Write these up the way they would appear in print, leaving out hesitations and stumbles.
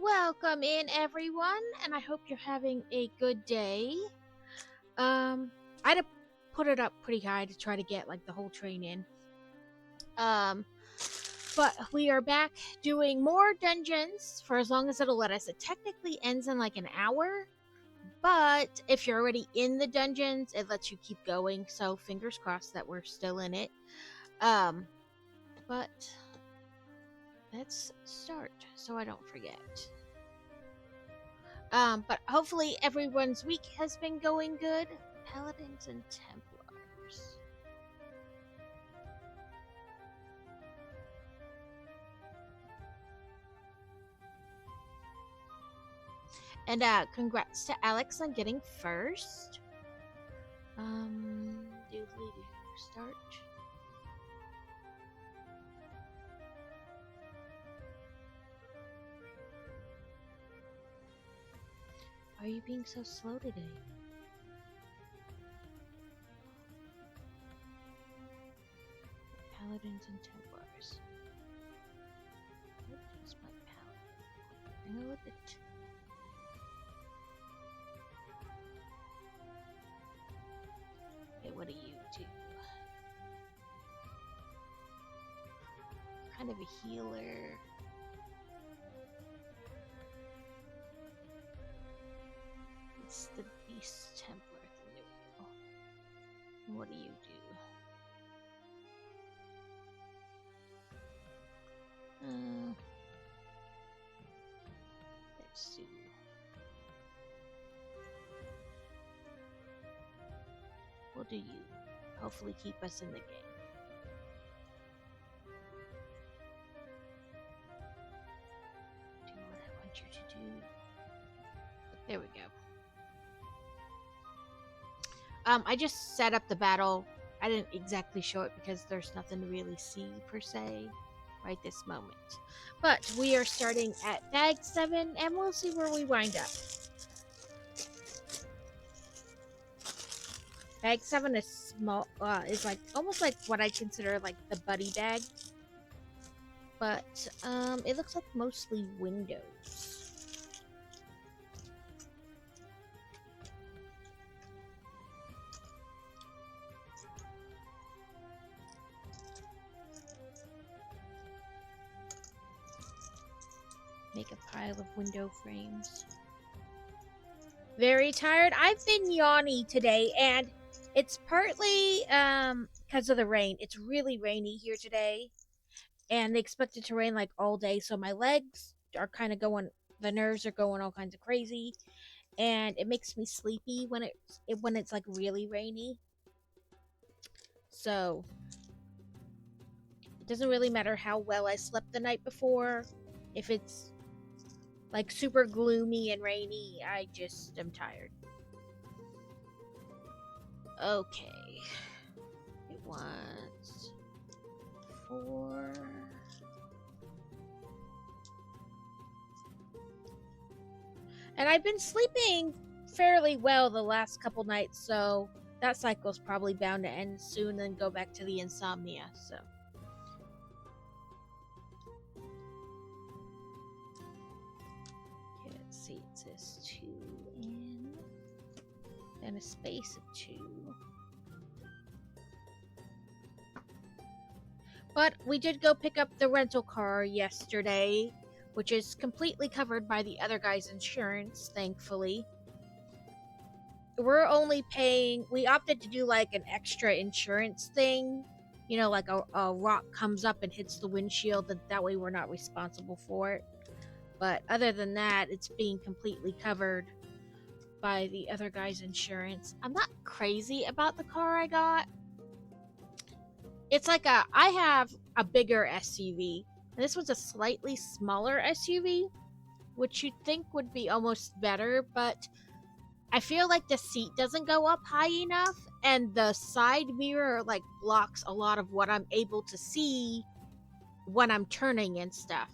Welcome in, everyone, and I hope you're having a good day. I had to put it up pretty high to try to get like the whole train in. Um, but we are back doing more dungeons for as long as it'll let us. It technically ends in like an hour, but if you're already in the dungeons, it lets you keep going. So fingers crossed that we're still in it. But let's start so I don't forget. But hopefully everyone's week has been going good. Paladins and Templars. And congrats to Alex on getting first. Do start. Why are you being so slow today? Paladins and Templars. What is my paladin? I know what the okay, what do you do? Kind of a healer. It's the Beast Templar thing. What do you do? Let's see. What do you? Hopefully keep us in the game. Do what I want you to do. There we go. I just set up the battle. I didn't exactly show it because there's nothing to really see per se right this moment. But we are starting at bag 7 and we'll see where we wind up. Bag 7 is small, is like almost like what I consider like the buddy bag. But it looks like mostly windows. Make a pile of window frames. Very tired. I've been yawny today, and it's partly because of the rain. It's really rainy here today, and they expect it to rain like all day, so my legs are kind of going, the nerves are going all kinds of crazy, and it makes me sleepy when it's like really rainy. So it doesn't really matter how well I slept the night before. If it's like super gloomy and rainy, I just am tired. Okay. It wants 4. And I've been sleeping fairly well the last couple nights, so that cycle's probably bound to end soon and go back to the insomnia, so. Okay, let's see, it says 2 in, then a space of 2. But we did go pick up the rental car yesterday, which is completely covered by the other guy's insurance, thankfully. We're only paying, we opted to do like an extra insurance thing. You know, like a rock comes up and hits the windshield, that way we're not responsible for it. But other than that, it's being completely covered by the other guy's insurance. I'm not crazy about the car I got. It's like I have a bigger SUV, and this one's a slightly smaller SUV, which you'd think would be almost better, but I feel like the seat doesn't go up high enough, and the side mirror like blocks a lot of what I'm able to see when I'm turning and stuff.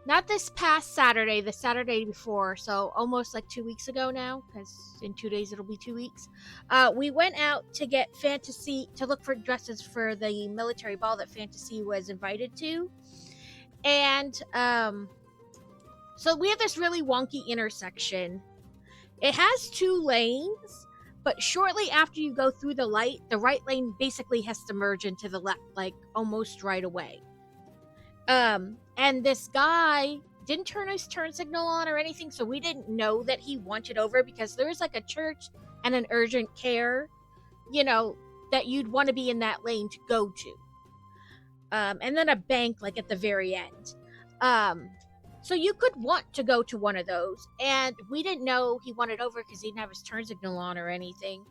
Not this past Saturday, the Saturday before, so almost like 2 weeks ago now, because in 2 days it'll be 2 weeks. We went out to get Fantasy, to look for dresses for the military ball that Fantasy was invited to. And so we have this really wonky intersection. It has 2 lanes, but shortly after you go through the light, the right lane basically has to merge into the left, like almost right away. And this guy didn't turn his turn signal on or anything, so we didn't know that he wanted over, because there's like a church and an urgent care, that you'd want to be in that lane to go to. And then a bank like at the very end. So you could want to go to one of those, and we didn't know he wanted over because he didn't have his turn signal on or anything.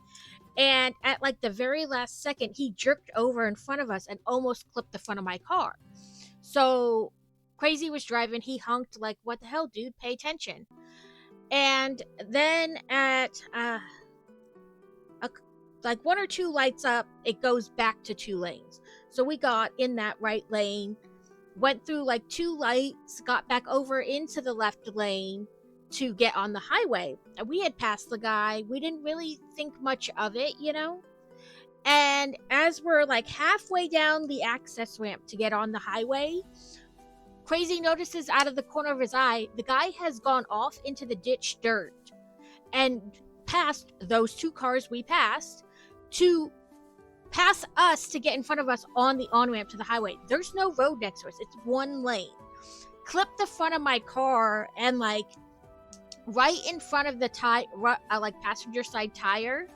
And at like the very last second, he jerked over in front of us and almost clipped the front of my car. So Crazy was driving. He honked like, "What the hell, dude? Pay attention." And then at like 1 or 2 lights up, it goes back to 2 lanes. So we got in that right lane, went through like 2 lights, got back over into the left lane to get on the highway. And we had passed the guy. We didn't really think much of it, And as we're like halfway down the access ramp to get on the highway, Crazy notices out of the corner of his eye, the guy has gone off into the ditch dirt and past those 2 cars we passed to pass us to get in front of us on the on-ramp to the highway. There's no road next to us. It's 1 lane. Clipped the front of my car and like right in front of the like passenger side tire,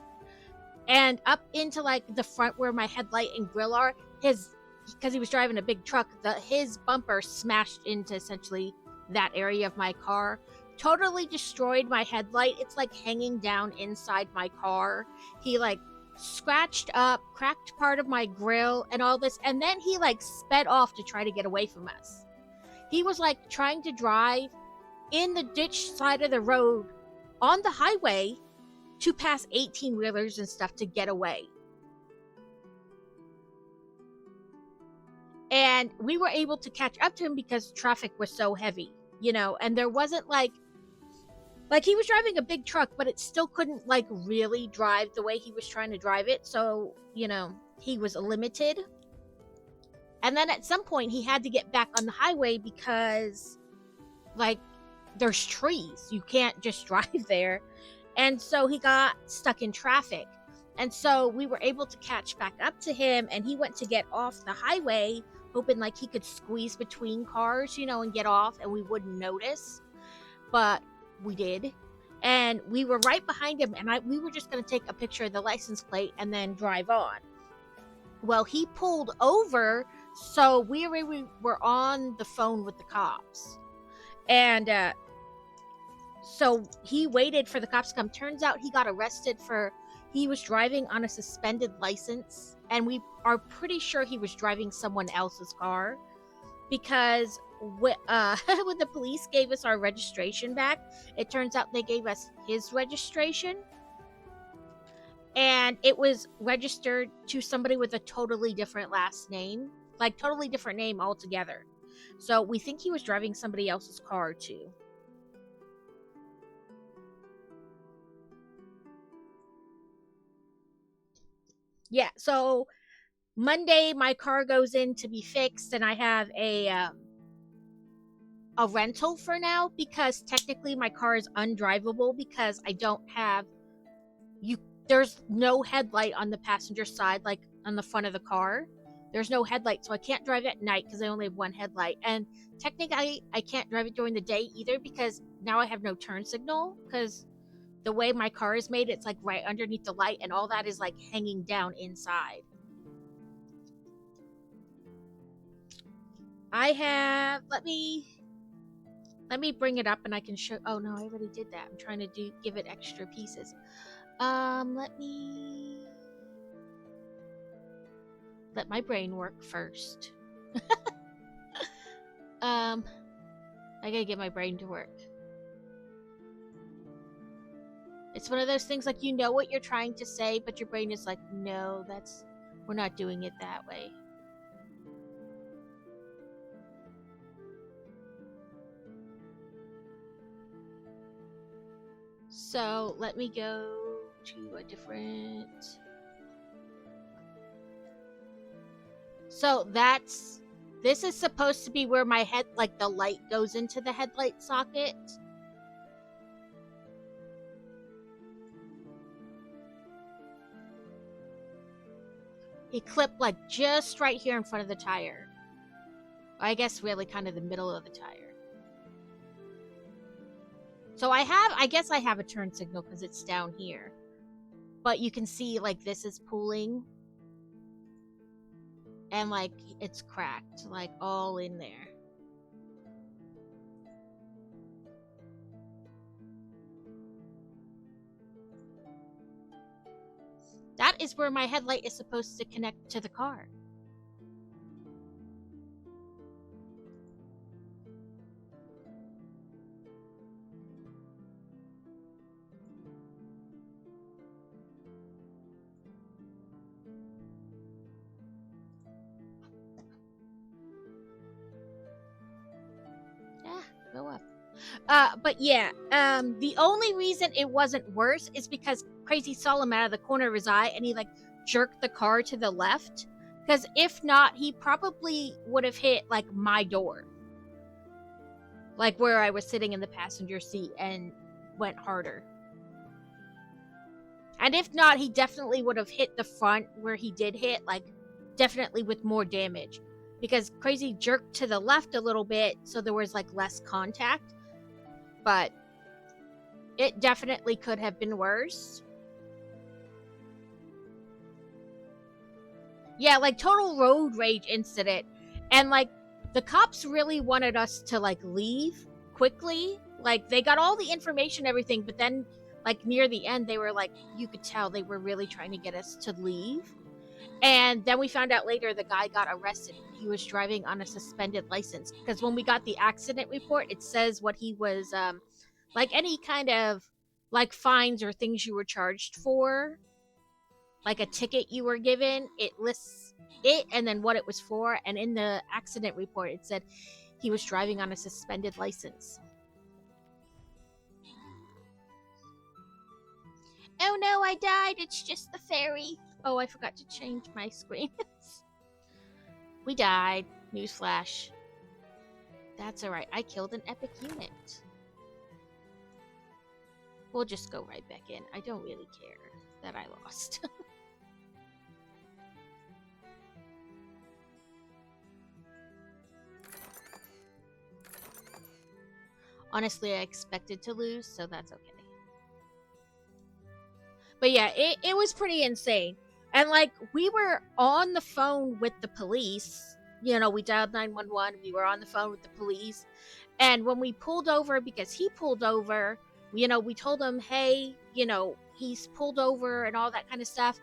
and up into like the front where my headlight and grill are. Because he was driving a big truck, his bumper smashed into essentially that area of my car. Totally destroyed my headlight. It's like hanging down inside my car. He like scratched up, cracked part of my grill and all this, and then he like sped off to try to get away from us. He was like trying to drive in the ditch side of the road on the highway to pass 18-wheelers and stuff to get away. And we were able to catch up to him because traffic was so heavy, and there wasn't like he was driving a big truck, but it still couldn't like really drive the way he was trying to drive it. So, he was limited. And then at some point he had to get back on the highway because like there's trees. You can't just drive there. And so he got stuck in traffic. And so we were able to catch back up to him, and he went to get off the highway, hoping like he could squeeze between cars, and get off and we wouldn't notice. But we did. And we were right behind him, and we were just going to take a picture of the license plate and then drive on. Well, he pulled over, so we were on the phone with the cops. And so he waited for the cops to come. Turns out he got arrested he was driving on a suspended license, and we are pretty sure he was driving someone else's car, because when the police gave us our registration back, it turns out they gave us his registration, and it was registered to somebody with a totally different last name, like totally different name altogether. So we think he was driving somebody else's car too. Yeah, so Monday my car goes in to be fixed, and I have a rental for now, because technically my car is undrivable because I don't have there's no headlight on the passenger side, like on the front of the car. There's no headlight, so I can't drive at night because I only have 1 headlight. And technically I can't drive it during the day either, because now I have no turn signal, because the way my car is made, it's like right underneath the light, and all that is like hanging down inside. I have, let me bring it up and I can show. Oh no, I already did that. I'm trying to give it extra pieces. Let my brain work first. I gotta get my brain to work. It's one of those things like, what you're trying to say, but your brain is like, no, we're not doing it that way. So let me go to a different. So that's This is supposed to be where my head, like the light goes into the headlight socket. He clipped like just right here in front of the tire. I guess really kind of the middle of the tire. So I guess I have a turn signal because it's down here. But you can see like this is pulling. And like it's cracked, like all in there. That is where my headlight is supposed to connect to the car. Go up. But yeah, the only reason it wasn't worse is because Crazy saw him out of the corner of his eye and he like jerked the car to the left. Because if not, he probably would have hit like my door. Like where I was sitting in the passenger seat and went harder. And if not, he definitely would have hit the front where he did hit, like definitely with more damage. Because Crazy jerked to the left a little bit, so there was like less contact. But it definitely could have been worse. Yeah, like total road rage incident. And like the cops really wanted us to like leave quickly. Like they got all the information, everything, but then like near the end they were like, you could tell they were really trying to get us to leave. And then we found out later the guy got arrested. He was driving on a suspended license. Because when we got the accident report, it says what he was, like any kind of, like fines or things you were charged for. Like a ticket you were given. It lists it and then what it was for. And in the accident report, it said he was driving on a suspended license. Oh no, I died. It's just the ferry. Oh, I forgot to change my screen. We died. Newsflash. That's alright. I killed an epic unit. We'll just go right back in. I don't really care that I lost. Honestly, I expected to lose, so that's okay. But yeah, it was pretty insane. And like we were on the phone with the police. You know, we dialed 911. We were on the phone with the police. And when we pulled over, because he pulled over, you know, we told him, hey, you know, he's pulled over and all that kind of stuff.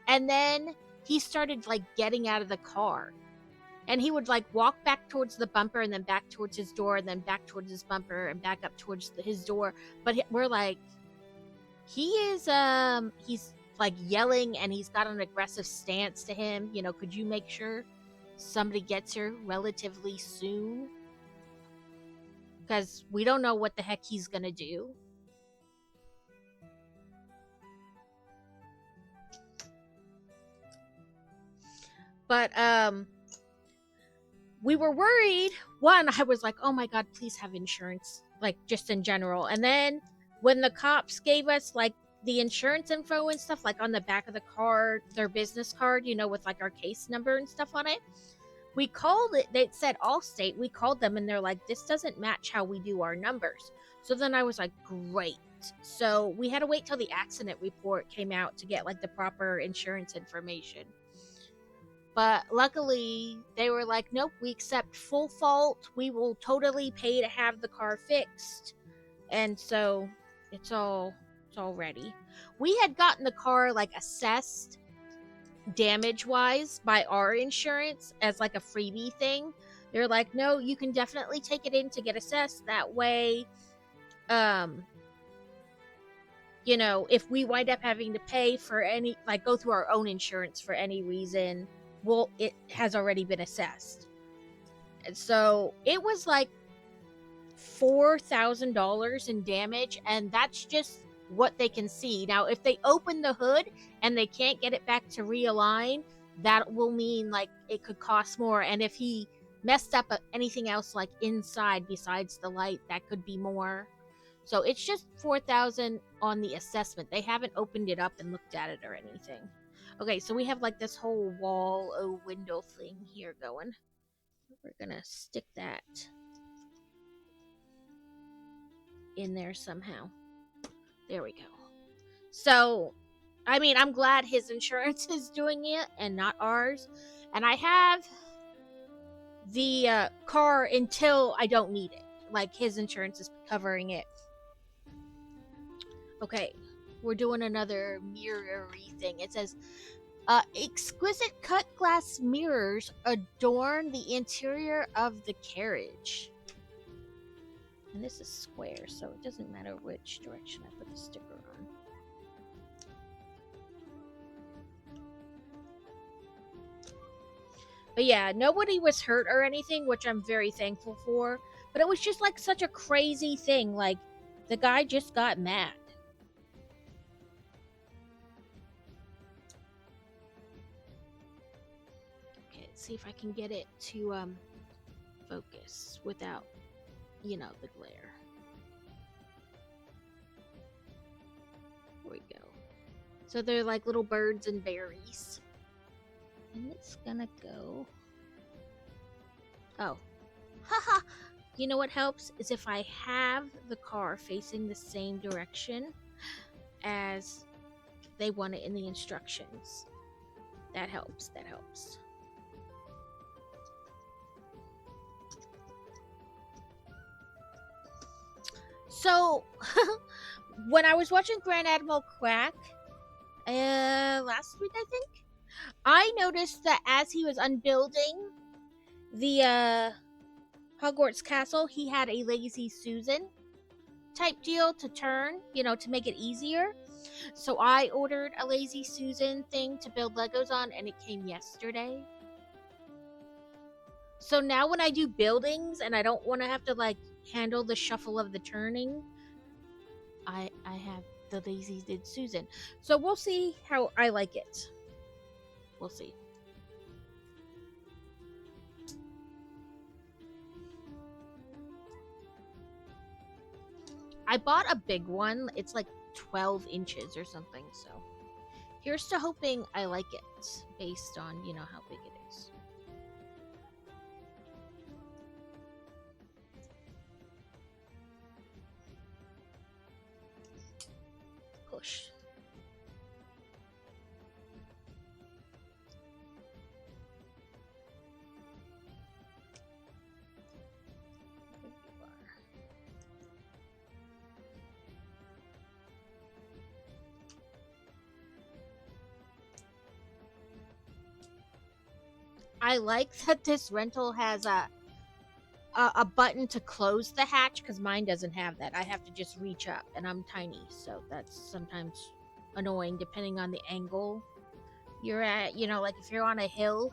And then he started like getting out of the car. And he would like walk back towards the bumper and then back towards his door and then back towards his bumper and back up towards his door. But we're like, he's like yelling and he's got an aggressive stance to him. You know, could you make sure somebody gets here relatively soon? Because we don't know what the heck he's gonna do. But we were worried. One, I was like, oh my god, please have insurance, like just in general. And then when the cops gave us like the insurance info and stuff, like on the back of the card, their business card, you know, with like our case number and stuff on it, we called it. They said Allstate. We called them and they're like, this doesn't match how we do our numbers. So then I was like, great. So we had to wait till the accident report came out to get like the proper insurance information. But luckily, they were like, nope, we accept full fault. We will totally pay to have the car fixed. And so it's all ready. We had gotten the car like assessed damage-wise by our insurance as like a freebie thing. They're like, no, you can definitely take it in to get assessed. That way, you know, if we wind up having to pay for any, like go through our own insurance for any reason, well, it has already been assessed. And so it was like $4,000 in damage, and that's just what they can see. Now, if they open the hood and they can't get it back to realign, that will mean like it could cost more. And if he messed up anything else like inside besides the light. That could be more. So it's just 4,000 on the assessment. They haven't opened it up and looked at it or anything. Okay, so we have like this whole wall window thing here going. We're gonna stick that in there somehow. There we go. So, I mean, I'm glad his insurance is doing it and not ours. And I have the car until I don't need it. Like, his insurance is covering it. Okay, we're doing another mirror-y thing. It says, exquisite cut glass mirrors adorn the interior of the carriage. And this is square, so it doesn't matter which direction I put the sticker on. But yeah, nobody was hurt or anything, which I'm very thankful for. But it was just like such a crazy thing. Like, the guy just got mad. Okay, let's see if I can get it to focus without, the glare. There we go. So they're like little birds and berries. And it's gonna go. Oh. Haha! You know what helps? Is if I have the car facing the same direction as they want it in the instructions. That helps. That helps. So, when I was watching Grand Admiral Quack last week, I think, I noticed that as he was unbuilding the Hogwarts Castle, he had a Lazy Susan type deal to turn, to make it easier. So I ordered a Lazy Susan thing to build Legos on, and it came yesterday. So now when I do buildings and I don't want to have to like handle the shuffle of the turning, I have the Lazy Susan. So we'll see how I like it. We'll see. I bought a big one. It's like 12 inches or something, so here's to hoping I like it based on, how big it is. Push. I like that this rental has a button to close the hatch, because mine doesn't have that. I have to just reach up, and I'm tiny, so that's sometimes annoying depending on the angle you're at. Like if you're on a hill,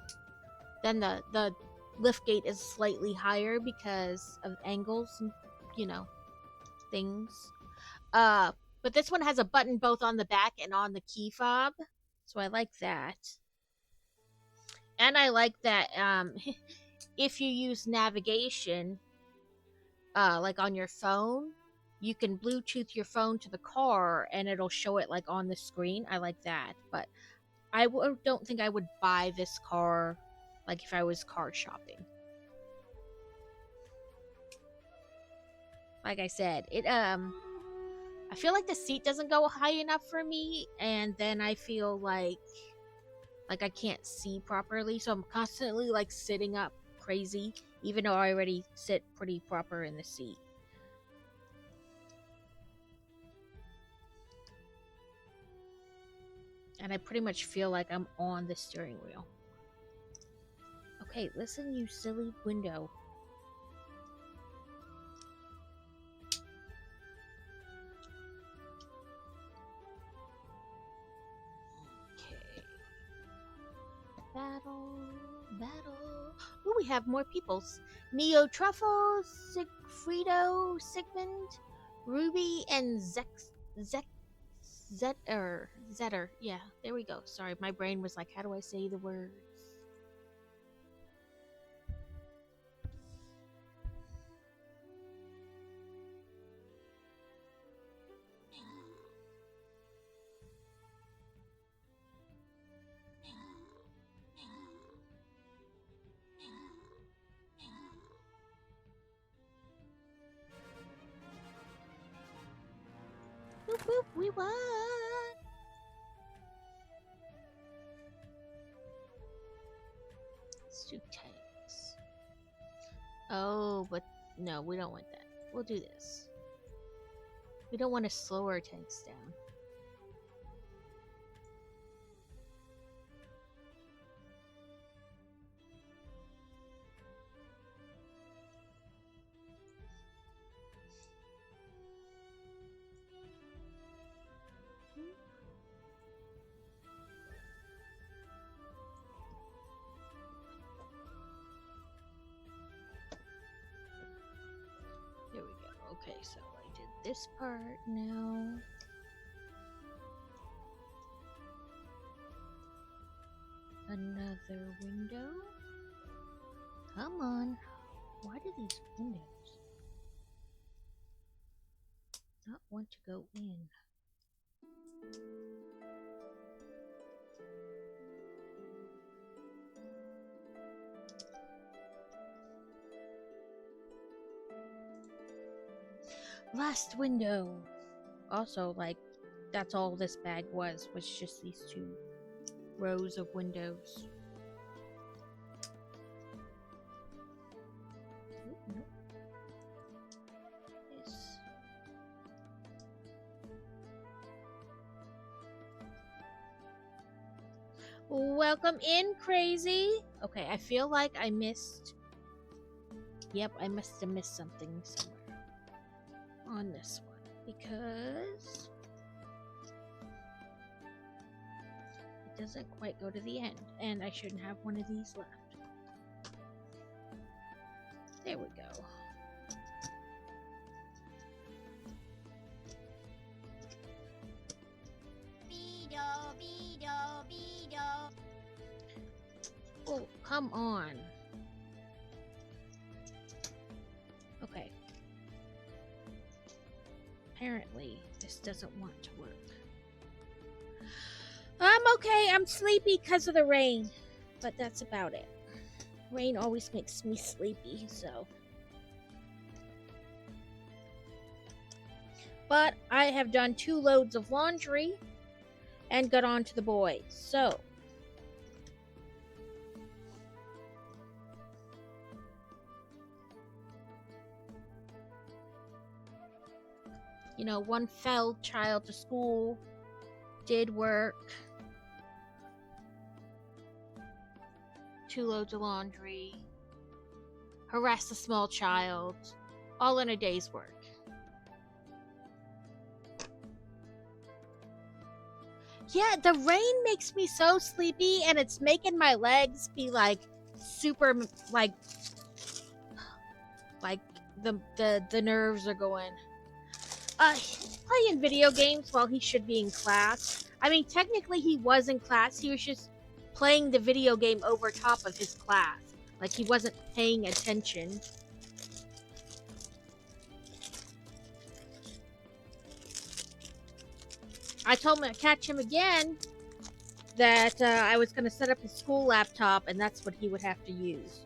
then the lift gate is slightly higher because of angles and things. But this one has a button both on the back and on the key fob, so I like that. And I like that if you use navigation, like on your phone, you can Bluetooth your phone to the car and it'll show it like on the screen. I like that, but I don't think I would buy this car like if I was car shopping. Like I said, I feel like the seat doesn't go high enough for me, and then I feel like I can't see properly, so I'm constantly like sitting up crazy, even though I already sit pretty proper in the seat. And I pretty much feel like I'm on the steering wheel. Okay, listen, you silly window. Okay. Battle. Oh, we have more peoples. Neo Truffle, Sigfrido, Sigmund, Ruby, and Zetter. Yeah, there we go. Sorry, my brain was like, how do I say the words? whoop, we won! Let's do tanks. Oh, but no, we don't want that. We'll do this. We don't want to slow our tanks down. There we go. Okay, so I did this part now. Another window. Come on. Why do these windows not want to go in? Last window. Also, like, that's all this bag was just these 2 rows of windows. Nope. This. Welcome in, Crazy. Okay, I feel like I missed. Yep, I must have missed something somewhere on this one because it doesn't quite go to the end, and I shouldn't have one of these left. There we go. Oh, come on. Okay. Apparently, this doesn't want to work. I'm okay. I'm sleepy because of the rain. But that's about it. Rain always makes me sleepy, so. But I have done 2 loads of laundry and got on to the boys. So. You know, 1 failed child to school, did work, 2 loads of laundry, harassed a small child, all in a day's work. Yeah, the rain makes me so sleepy, and it's making my legs be like super like the nerves are going. He's playing video games while he should be in class. I mean, technically he was in class. He was just playing the video game over top of his class. Like, he wasn't paying attention. I told him to catch him again that I was going to set up his school laptop, and that's what he would have to use.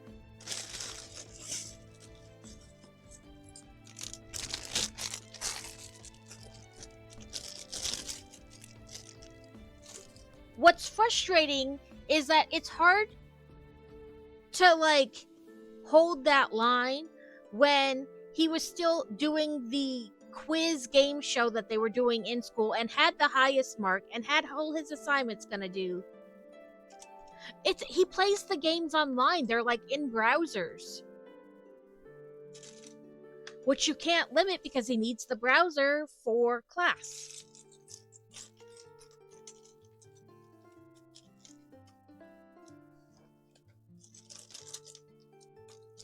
What's frustrating is that it's hard to, like, hold that line when he was still doing the quiz game show that they were doing in school and had the highest mark and had all his assignments gonna do. He plays the games online. They're like in browsers, which you can't limit because he needs the browser for class.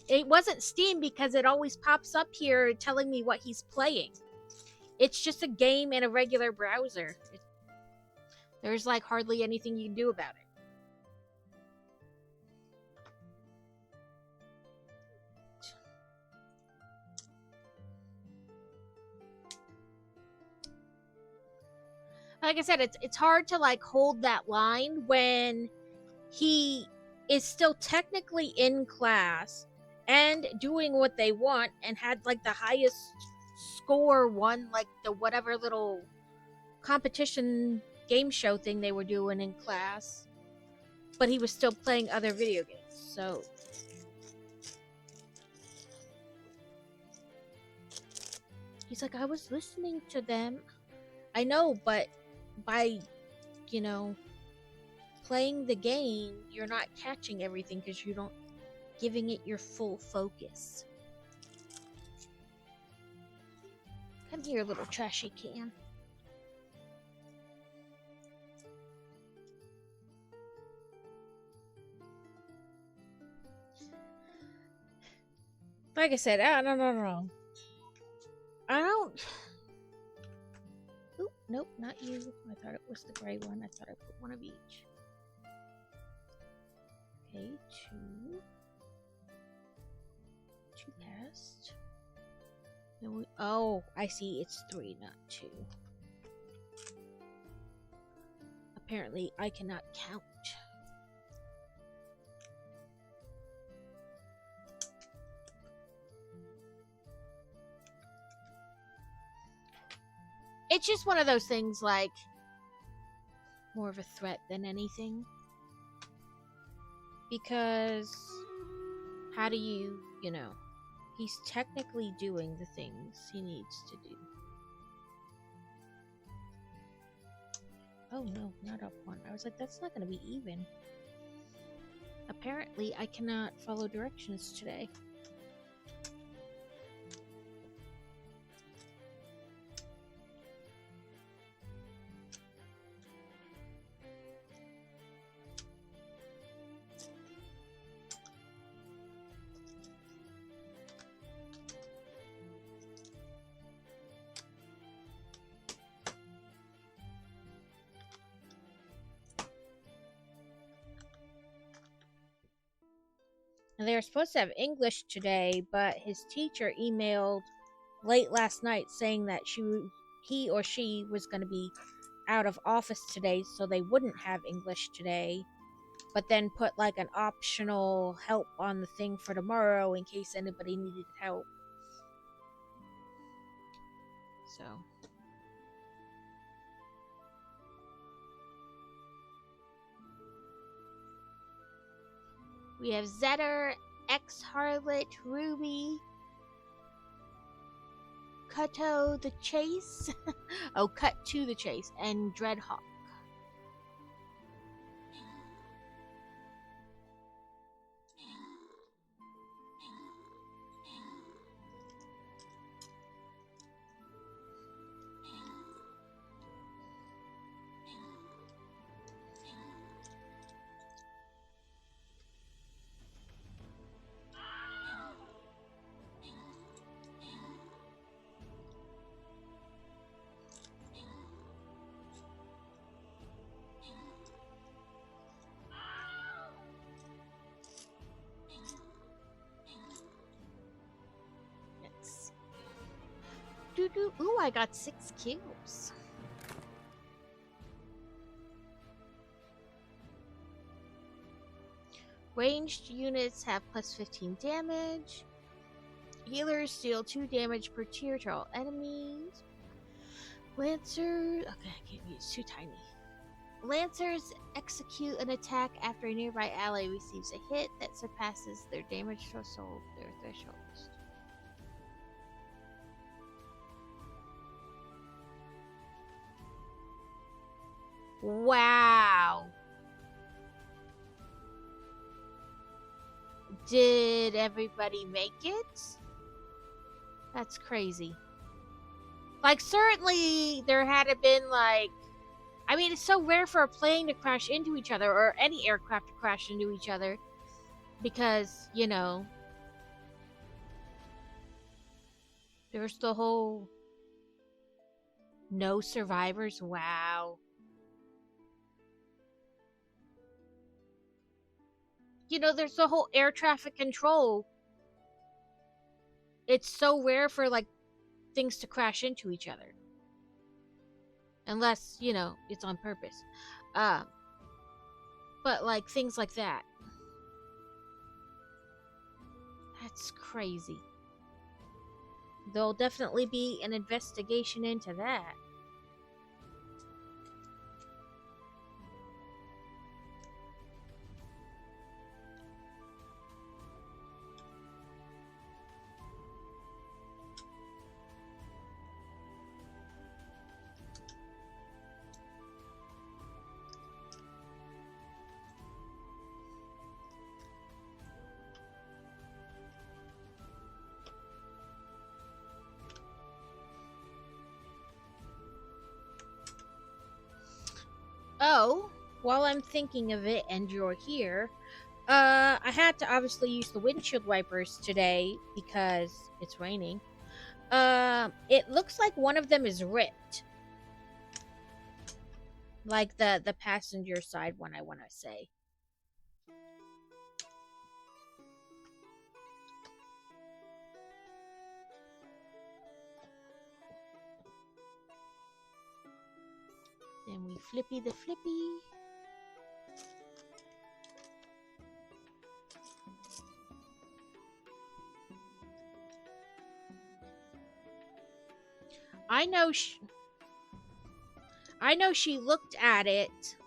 It wasn't Steam because it always pops up here telling me what he's playing. It's just a game in a regular browser. There's like hardly anything you can do about it. Like I said, it's hard to like hold that line when he is still technically in class and doing what they want and had like the highest score, won like the whatever little competition game show thing they were doing in class, but he was still playing other video games. So he's like, I was listening to them. I know, but by, you know, playing the game, you're not catching everything because you don't giving it your full focus. Come here, little trashy can. Like I said, no. I don't. Oop, nope, not you. I thought it was the gray one. I thought I put one of each. Okay, two passed. Then we, oh, I see. It's 3, not 2. Apparently, I cannot count. It's just one of those things, like, more of a threat than anything. Because, how do you, he's technically doing the things he needs to do. Oh no, not up 1. I was like, that's not going to be even. Apparently, I cannot follow directions today. And they were supposed to have English today, but his teacher emailed late last night saying that he or she was going to be out of office today, so they wouldn't have English today, but then put like an optional help on the thing for tomorrow in case anybody needed help. So we have Zetter, X-Harlot, Ruby, Cutto the Chase, oh, Cut to the Chase, and Dreadhawk. Ooh, I got 6 kills. Ranged units have plus 15 damage. Healers deal 2 damage per tier to all enemies. Lancers... Okay, I can't use, too tiny. Lancers execute an attack after a nearby ally receives a hit that surpasses their damage threshold, their thresholds. Wow. Did everybody make it? That's crazy. Like, certainly there had to been, like... I mean, it's so rare for a plane to crash into each other, or any aircraft to crash into each other. Because, there's the whole... No survivors? Wow. There's the whole air traffic control. It's so rare for, like, things to crash into each other. Unless, it's on purpose. But, like, things like that. That's crazy. There'll definitely be an investigation into that. Oh, while I'm thinking of it and you're here, I had to obviously use the windshield wipers today because it's raining. It looks like one of them is ripped. Like the passenger side one, I want to say. Then we flippy the flippy. I know she looked at it,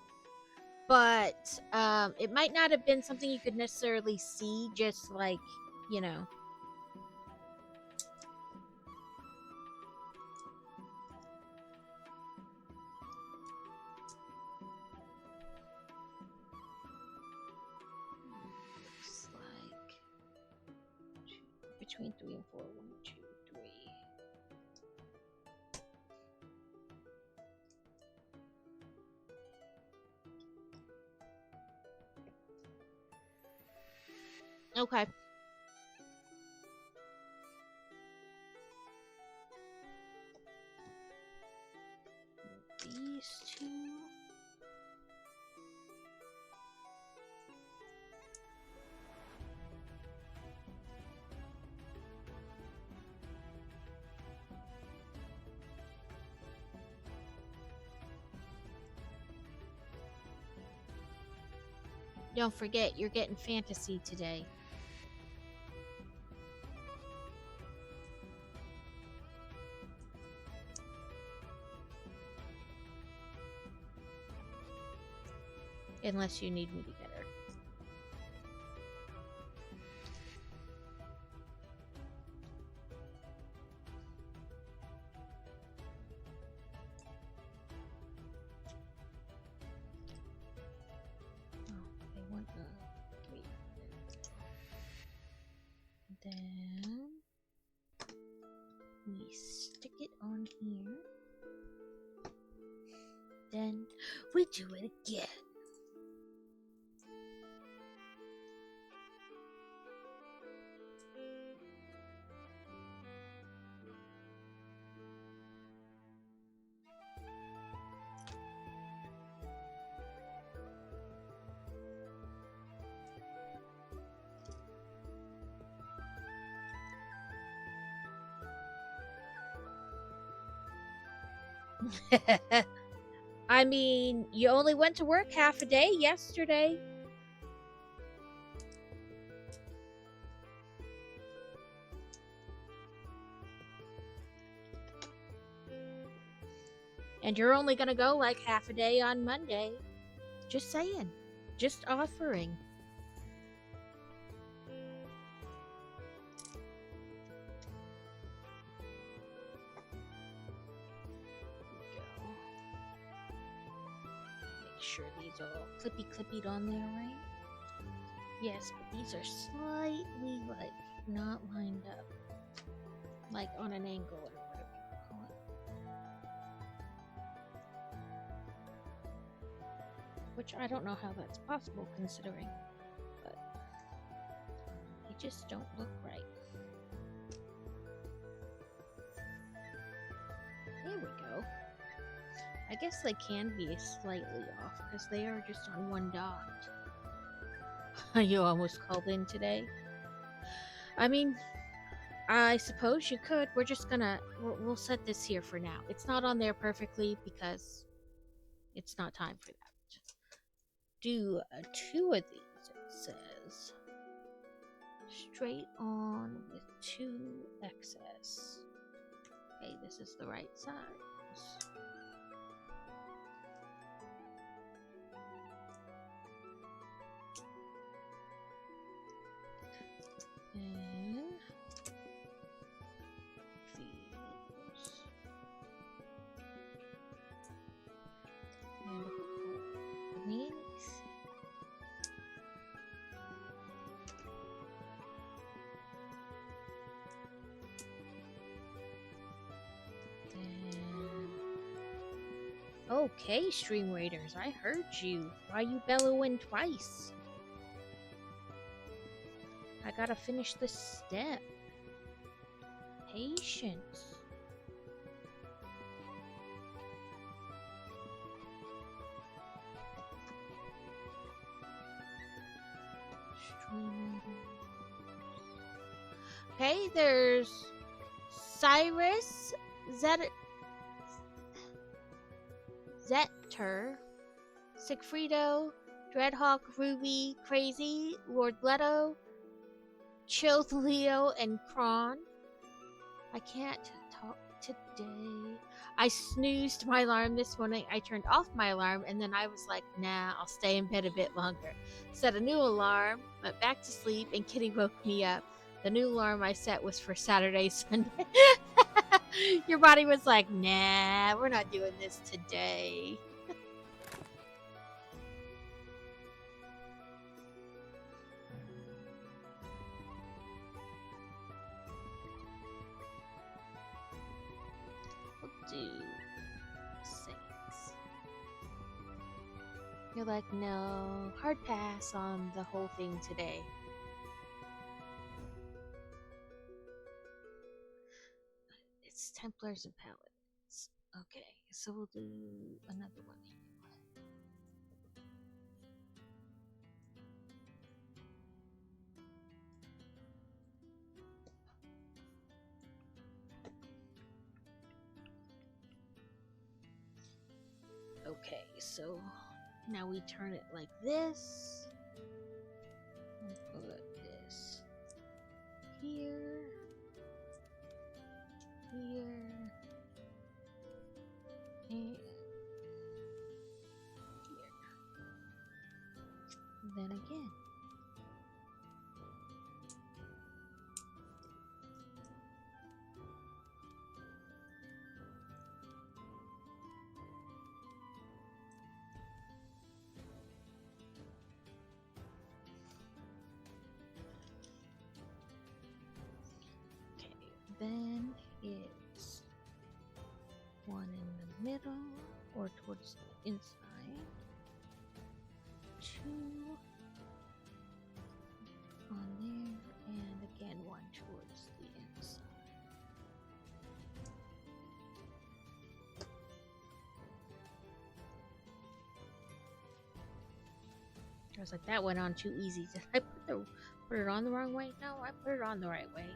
but it might not have been something you could necessarily see, just like, you know. Looks like between 3 and 4. 1, 2, 3. Okay. These two. Don't forget, you're getting fantasy today. Unless you need me to get her. Oh, they want the 3. Then we stick it on here. Then we do it again. I mean, you only went to work half a day yesterday. And you're only gonna go like half a day on Monday. Just saying. Just offering. Sure these are all clippy-clippied on there, right? Yes, but these are slightly, like, not lined up. Like, on an angle or whatever you call it. Which I don't know how that's possible, considering. But they just don't look right. There we go. I guess they can be slightly off because they are just on one dot. You almost called in today? I mean, I suppose you could. We're just gonna... We'll set this here for now. It's not on there perfectly because it's not time for that. Do 2 of these, it says. Straight on with 2 excess. Okay, this is the right size. And these. And these. Okay, Stream Raiders, I heard you. Why you bellowing twice? I gotta finish this step. Patience. Stream Raiders. Okay, there's Cyrus, Zetter, Sigfrido, Dreadhawk, Ruby, Crazy, Lord Leto, Chilled Leo, and Kron. I can't talk today. I snoozed my alarm this morning. I turned off my alarm and then I was like, nah, I'll stay in bed a bit longer. Set a new alarm, went back to sleep, and Kitty woke me up. The new alarm I set was for Saturday, Sunday. Your body was like, nah, we're not doing this today. We'll do 6. You're like, no, hard pass on the whole thing today. It's Templars and Paladins. Okay, so we'll do another one. Okay, so now we turn it like this. And put this here, here, and here. Then again. Then it's one in the middle or towards the inside, 2 on there, and again 1 towards the inside. I was like, that went on too easy. Did I put it on the wrong way? No, I put it on the right way.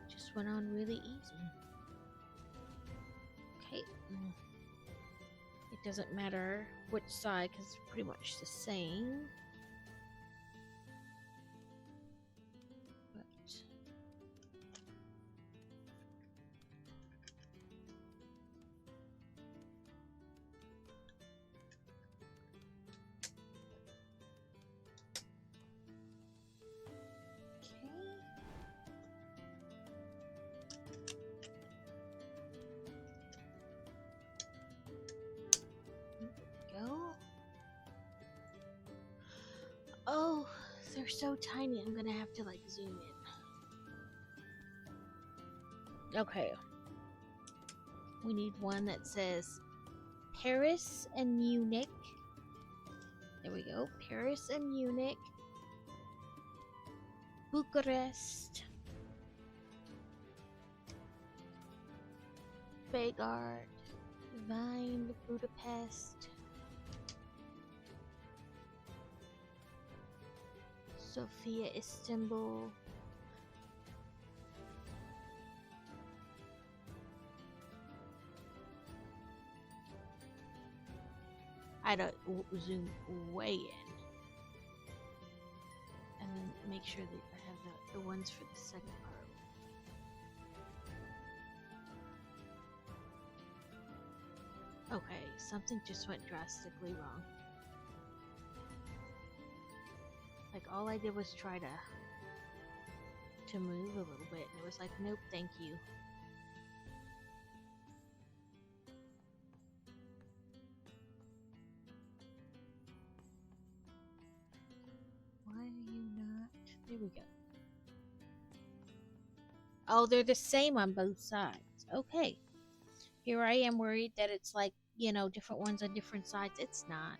Just went on really easy. Okay. It doesn't matter which side because it's pretty much the same. But oh, they're so tiny. I'm gonna have to like zoom in. Okay. We need one that says Paris and Munich. There we go. Paris and Munich. Bucharest. Belgrade. Vine, Budapest. Sofia, Istanbul. I don't zoom way in. And then make sure that I have the ones for the second part. Okay, something just went drastically wrong. Like all I did was try to move a little bit, and it was like, nope, thank you. Why are you not? There we go. Oh, they're the same on both sides. Okay. Here I am worried that it's like, different ones on different sides. It's not.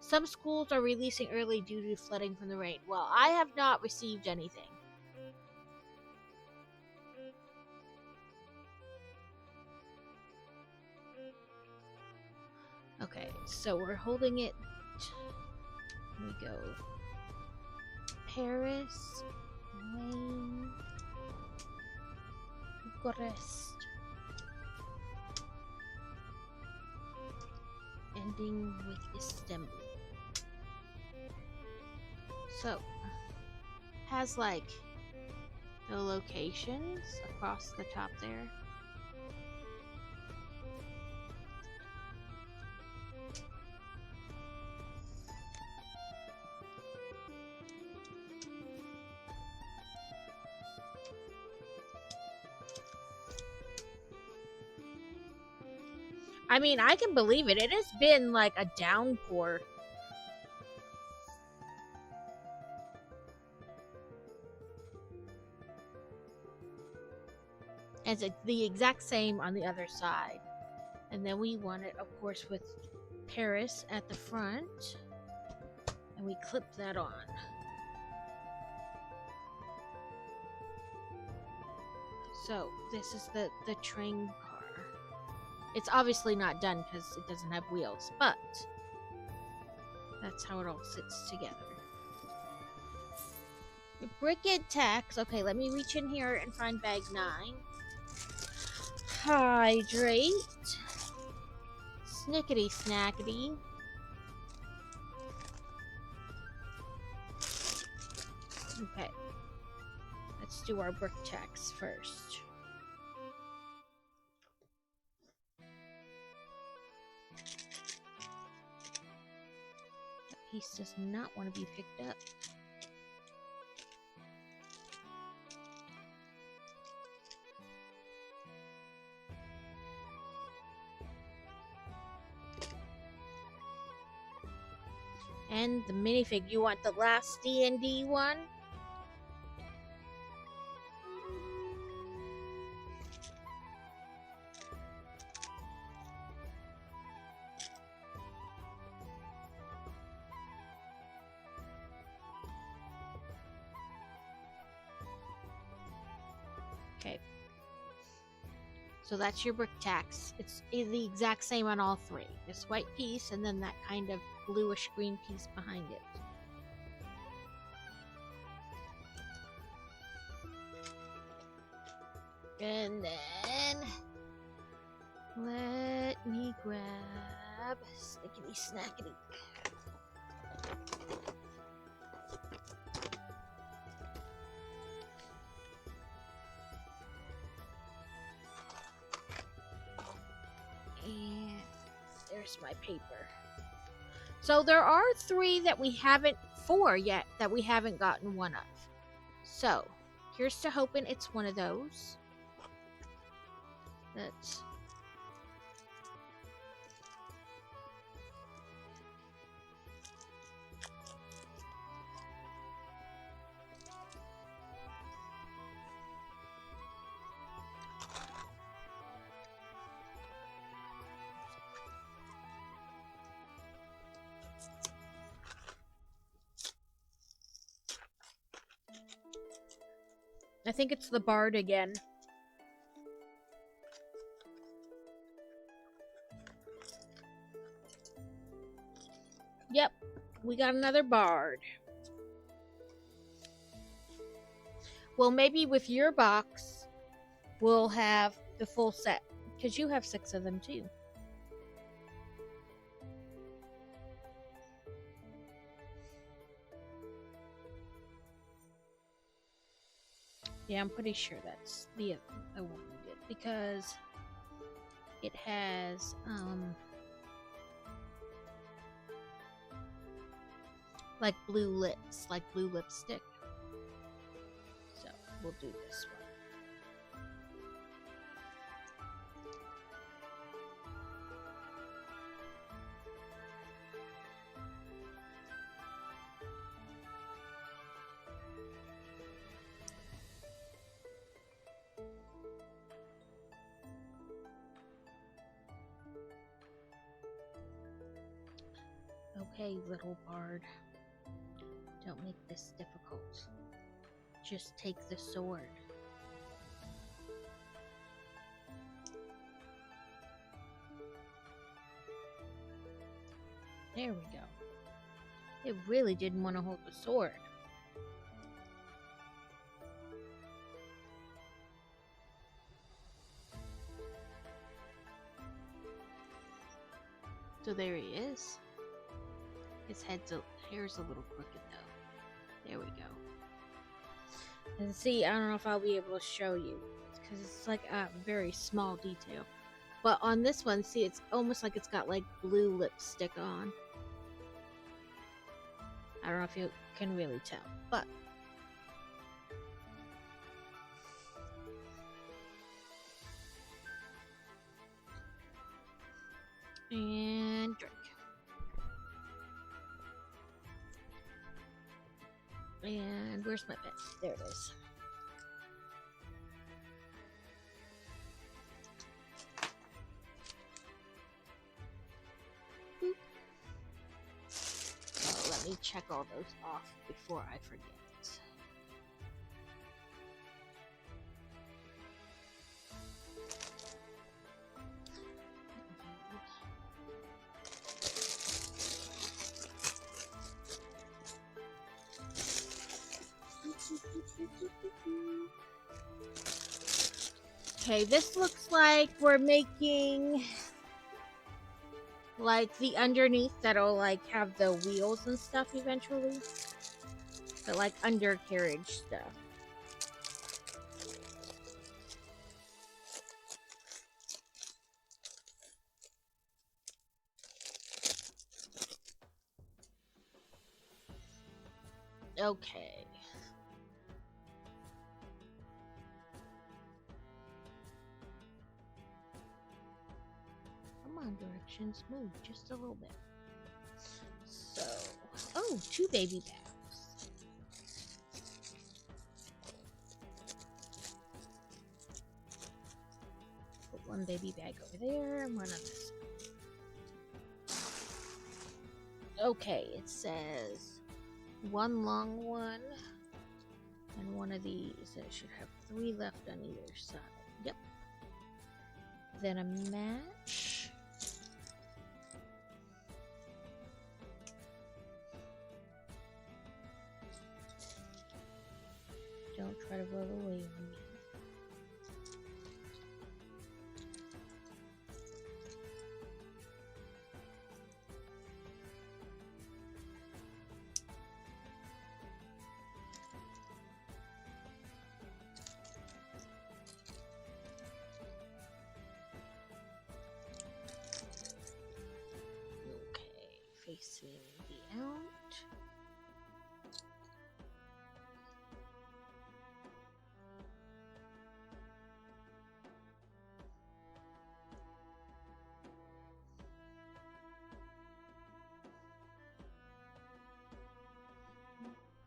Some schools are releasing early due to flooding from the rain. Well, I have not received anything. Okay, so we're holding it. Here we go. Paris, Wayne, Bucharest. Ending with Istanbul. So, has like the locations across the top there. I mean, I can believe it. It has been like a downpour. It's the exact same on the other side. And then we want it, of course, with Paris at the front. And we clip that on. So, this is the train car. It's obviously not done because it doesn't have wheels, but that's how it all sits together. The Brickhead tax. Okay, let me reach in here and find bag 9. Hydrate. Snickety snackety. Okay. Let's do our brick tax first. That piece does not want to be picked up. And the minifig, you want the last D&D one? Okay. So that's your brick tax. It's the exact same on all three. This white piece and then that kind of bluish green piece behind it. And then let me grab Snickety Snackety. And there's my paper. So there are 3 that we haven't, 4 yet that we haven't gotten one of. So here's to hoping it's one of those. That's I think it's the Bard again. Yep, we got another Bard. Well, maybe with your box, we'll have the full set. Because you have 6 of them, too. Yeah, I'm pretty sure that's the one we did. Because it has, like blue lips, like blue lipstick. So we'll do this one. Okay, little bard. Don't make this difficult. Just take the sword. There we go. It really didn't want to hold the sword. So there he is. His hair's a little crooked though. There we go. And see, I don't know if I'll be able to show you because it's like a very small detail. But on this one, see, it's almost like it's got like blue lipstick on. I don't know if you can really tell, but and drink. And where's my pen? There it is. Boop. Oh, let me check all those off before I forget. Okay, this looks like we're making like the underneath that'll like have the wheels and stuff eventually. But like undercarriage stuff. Okay. Come on, directions, move just a little bit. So, oh, 2 baby bags. Put 1 baby bag over there and 1 on this. Okay, it says 1 long one and 1 of these. It should have 3 left on either side. Yep. Then a match. Don't try to roll away from me. Facing the out.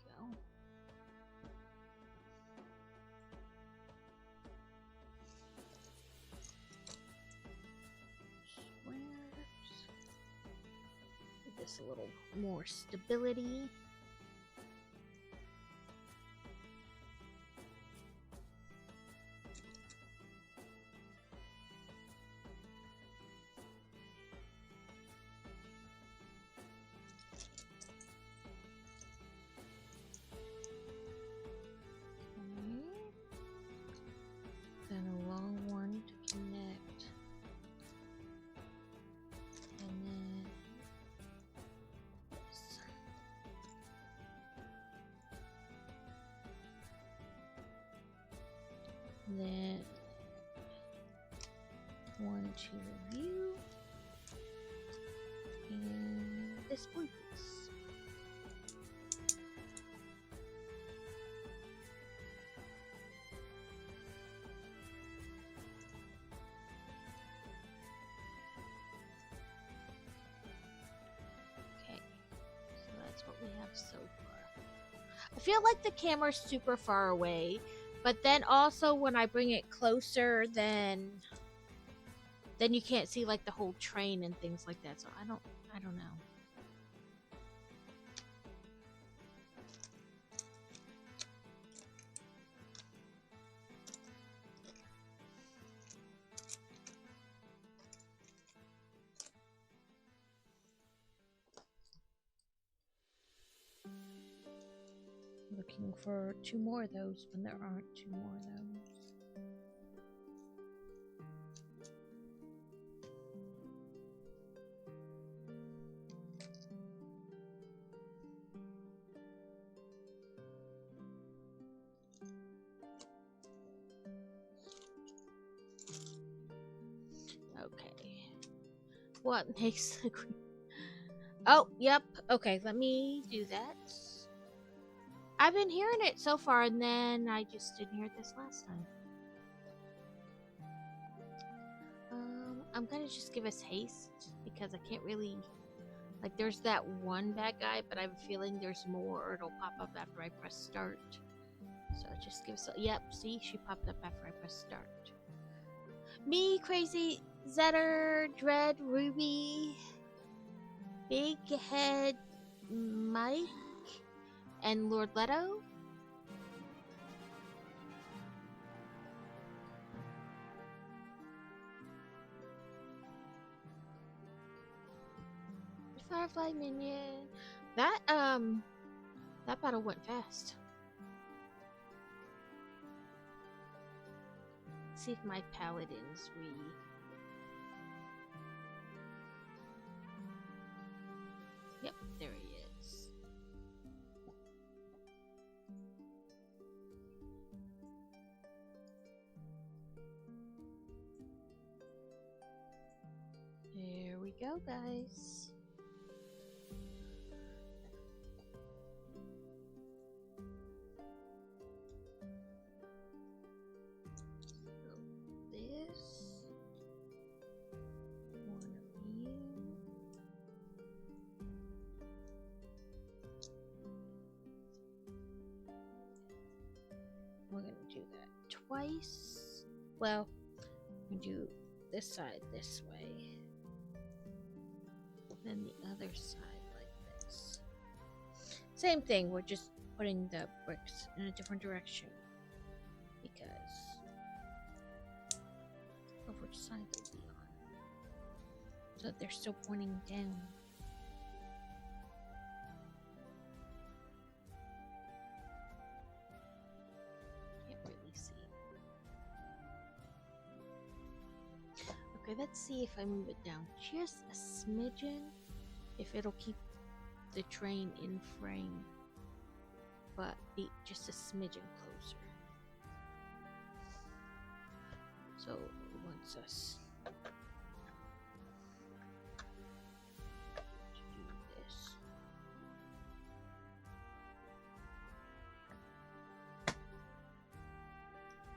Go. Give this a little more stability. Then a long one to connect. And then this. Then 1 to review. And this blue piece. What we have so far. I feel like the camera's super far away, but then also when I bring it closer, then you can't see like the whole train and things like that. So I don't know. looking for 2 more of those when there aren't 2 more of those. Okay. What makes the green? Oh, yep. Okay, let me do that. I've been hearing it so far, and then I just didn't hear it this last time. I'm gonna just give us haste because I can't really. Like, there's that one bad guy, but I have a feeling there's more, or it'll pop up after I press start. So just give us a. Yep, see, she popped up after I press start. Me, Crazy, Zetter, Dread, Ruby, Big Head, Mike, and Lord Leto. Firefly Minion. That battle went fast. Let's see if my paladins Yep, there he is. There we go, guys. We're gonna do that twice. Well, we do this side this way, then the other side like this. Same thing, we're just putting the bricks in a different direction because of which side they'll be on, so that they're still pointing down. Okay, let's see if I move it down just a smidgen, if it'll keep the train in frame, but be just a smidgen closer. So it wants us to do this.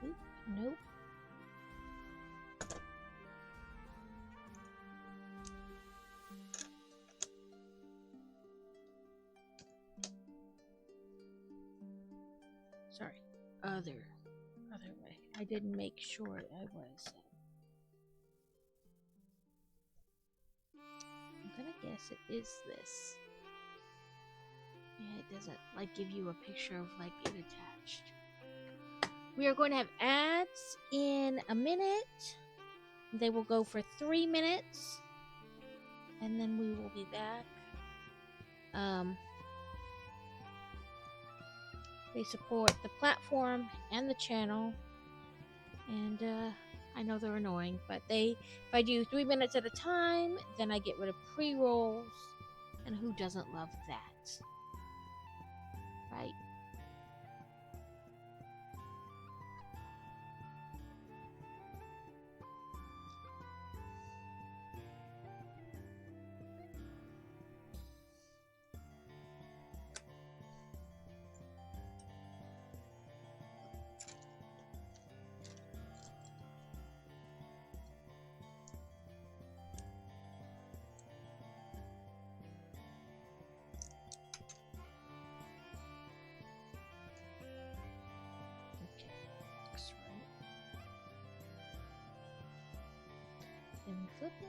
Oop, nope. Sorry, other way. I didn't make sure I was. I'm gonna guess it is this. Yeah, it doesn't like give you a picture of like it attached. We are going to have ads in a minute. They will go for 3 minutes, and then we will be back. They support the platform and the channel, and I know they're annoying, but if I do 3 minutes at a time, then I get rid of pre-rolls, and who doesn't love that, right? Then we flip it.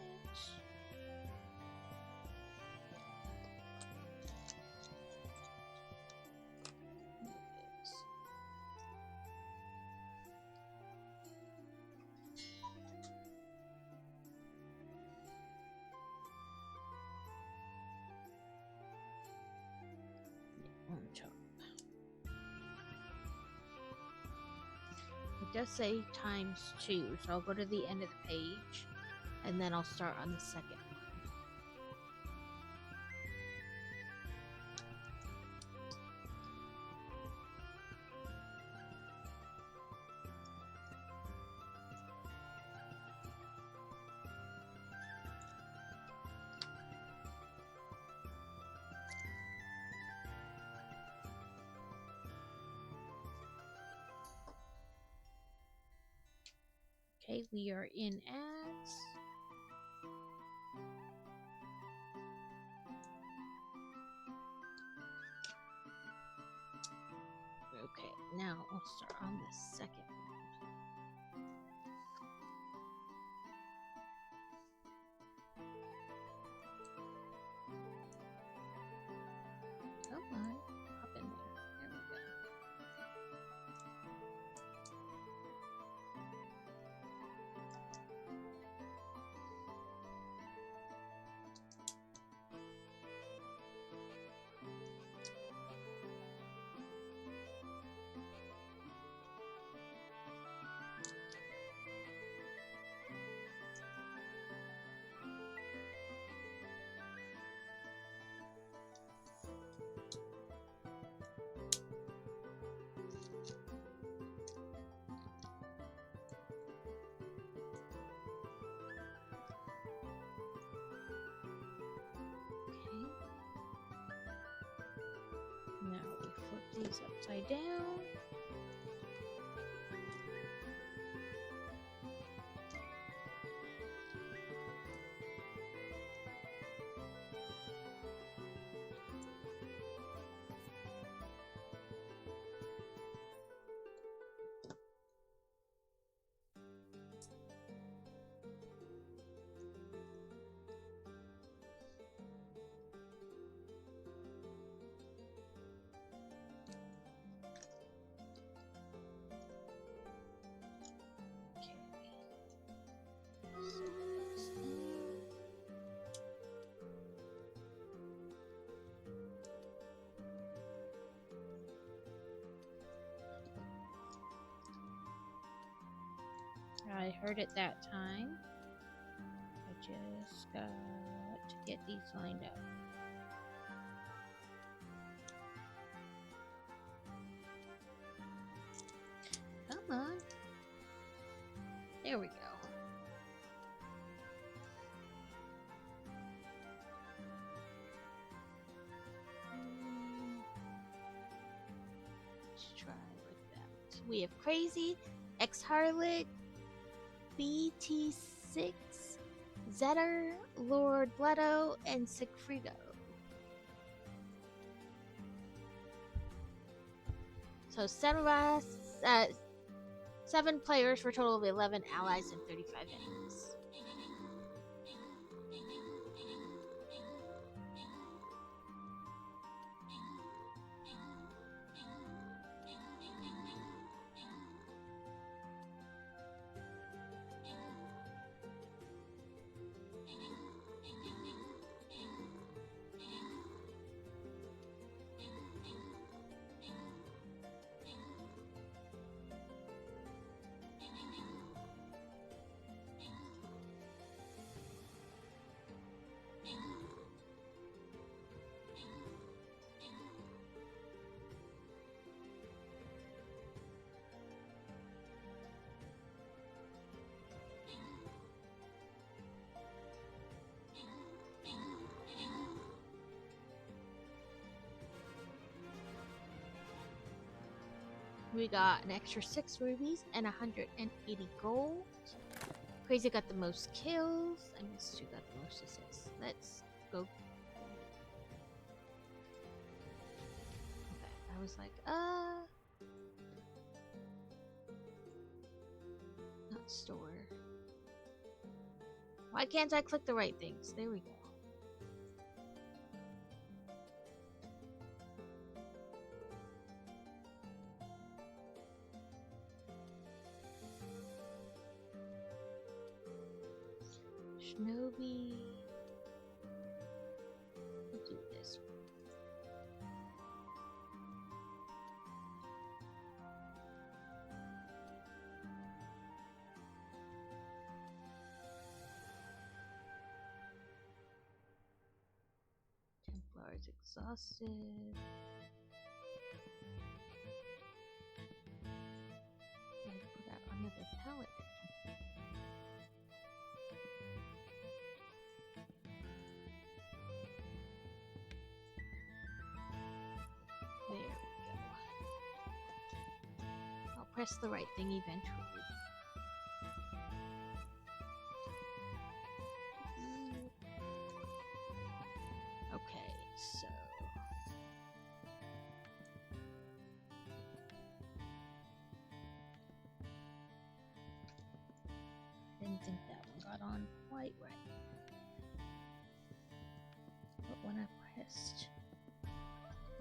On top. does say ×2, so I'll go to the end of the page, and then I'll start on the second one. Okay, we are in ads. Okay, now we'll start on the second one. Come on, hop in there. There we go. Now we flip these upside down. I heard it that time. I just got to get these lined up. Come on. There we go. Let's try with that. We have Crazy, X-Harlot, BT6, Zetter, Lord Bledo, and Sigfrido. So 7 players for a total of 11 allies and 35 enemies. We got an extra 6 rubies and 180 gold. Crazy got the most kills, and Miss 2 got the most assists. Let's go. Okay, I was like, not store. Why can't I click the right things? There we go. Shinobi. We'll do this one. is exhausted. I put out another pallet. There we go. I'll press the right thing eventually. Okay, so didn't think that one got on quite right. But when I pressed,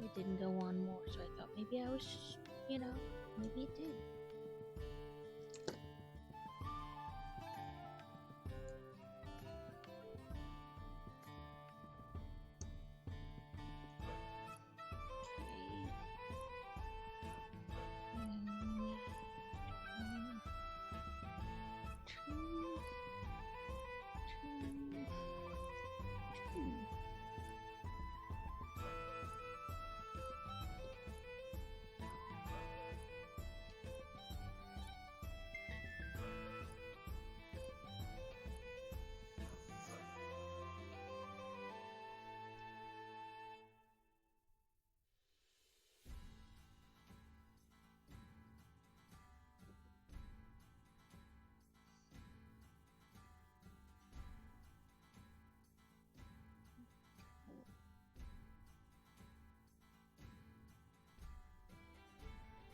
it didn't go on more, so I thought maybe I was just, maybe it did.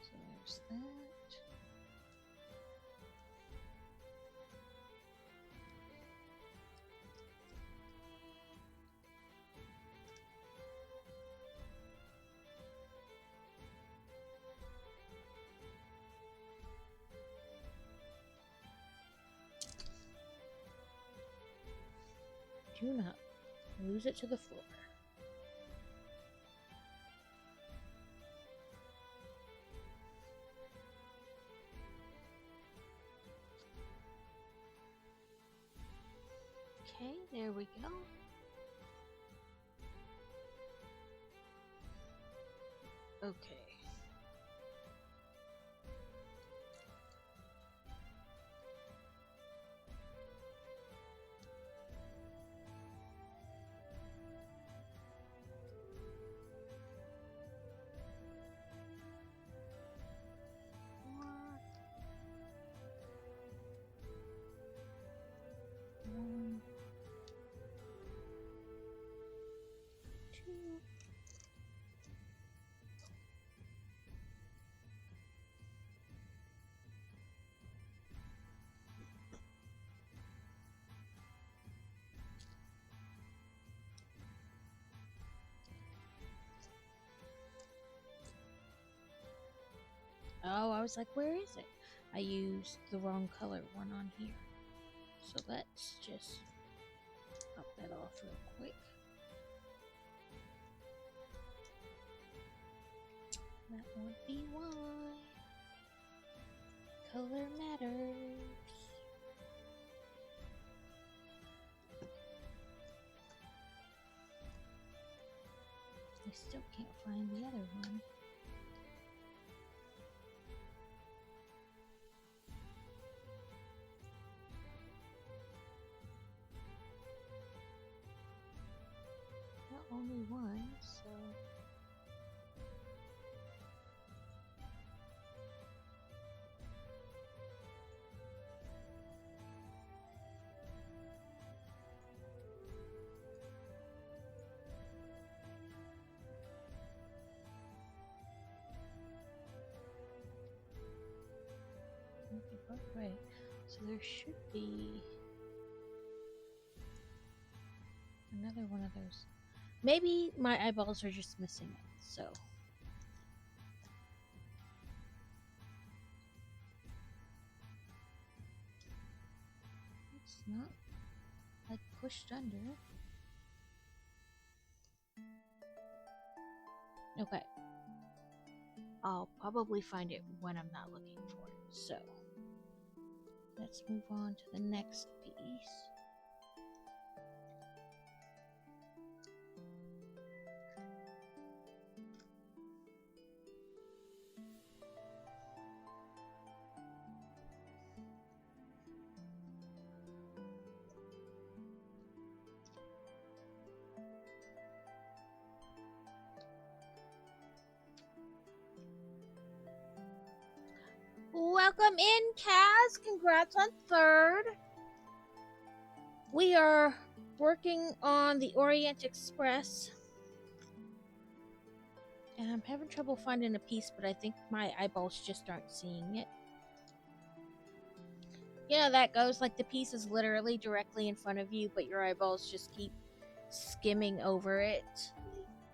So there's that. Do not lose it to the floor. Okay, there we go. Okay. One, two. Oh, I was like, where is it? I used the wrong color one on here. So let's just pop that off real quick. That would be why. Color matters. I still can't find the other one. Well, only one, so... Right, so there should be another one of those. Maybe my eyeballs are just missing it, so. It's not like pushed under. Okay. I'll probably find it when I'm not looking for it, so. Let's move on to the next piece. welcome in, Kaz. Congrats on third. We are working on the Orient Express. And I'm having trouble finding a piece, but I think my eyeballs just aren't seeing it. Yeah, that goes. Like, the piece is literally directly in front of you, but your eyeballs just keep skimming over it.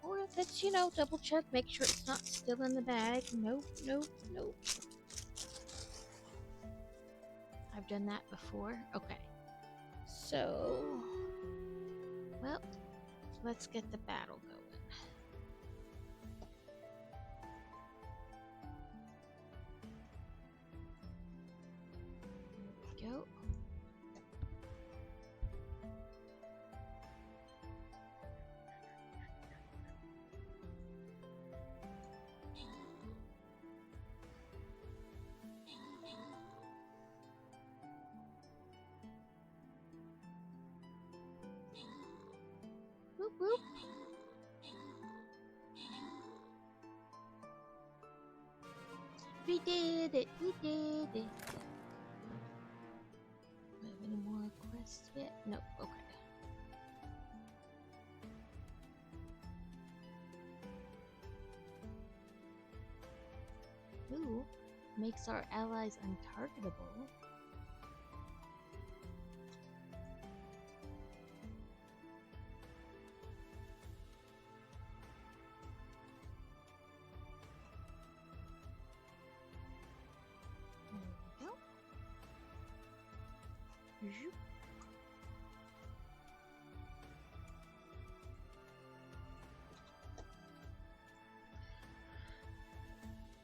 Or if it's, double check, make sure it's not still in the bag. Nope, nope, nope. I've done that before. Okay. So, well, let's get the battle going. There we go. Whoop, whoop. We did it. We did it. Do I have any more quests yet? Nope. Okay. Ooh, makes our allies untargetable.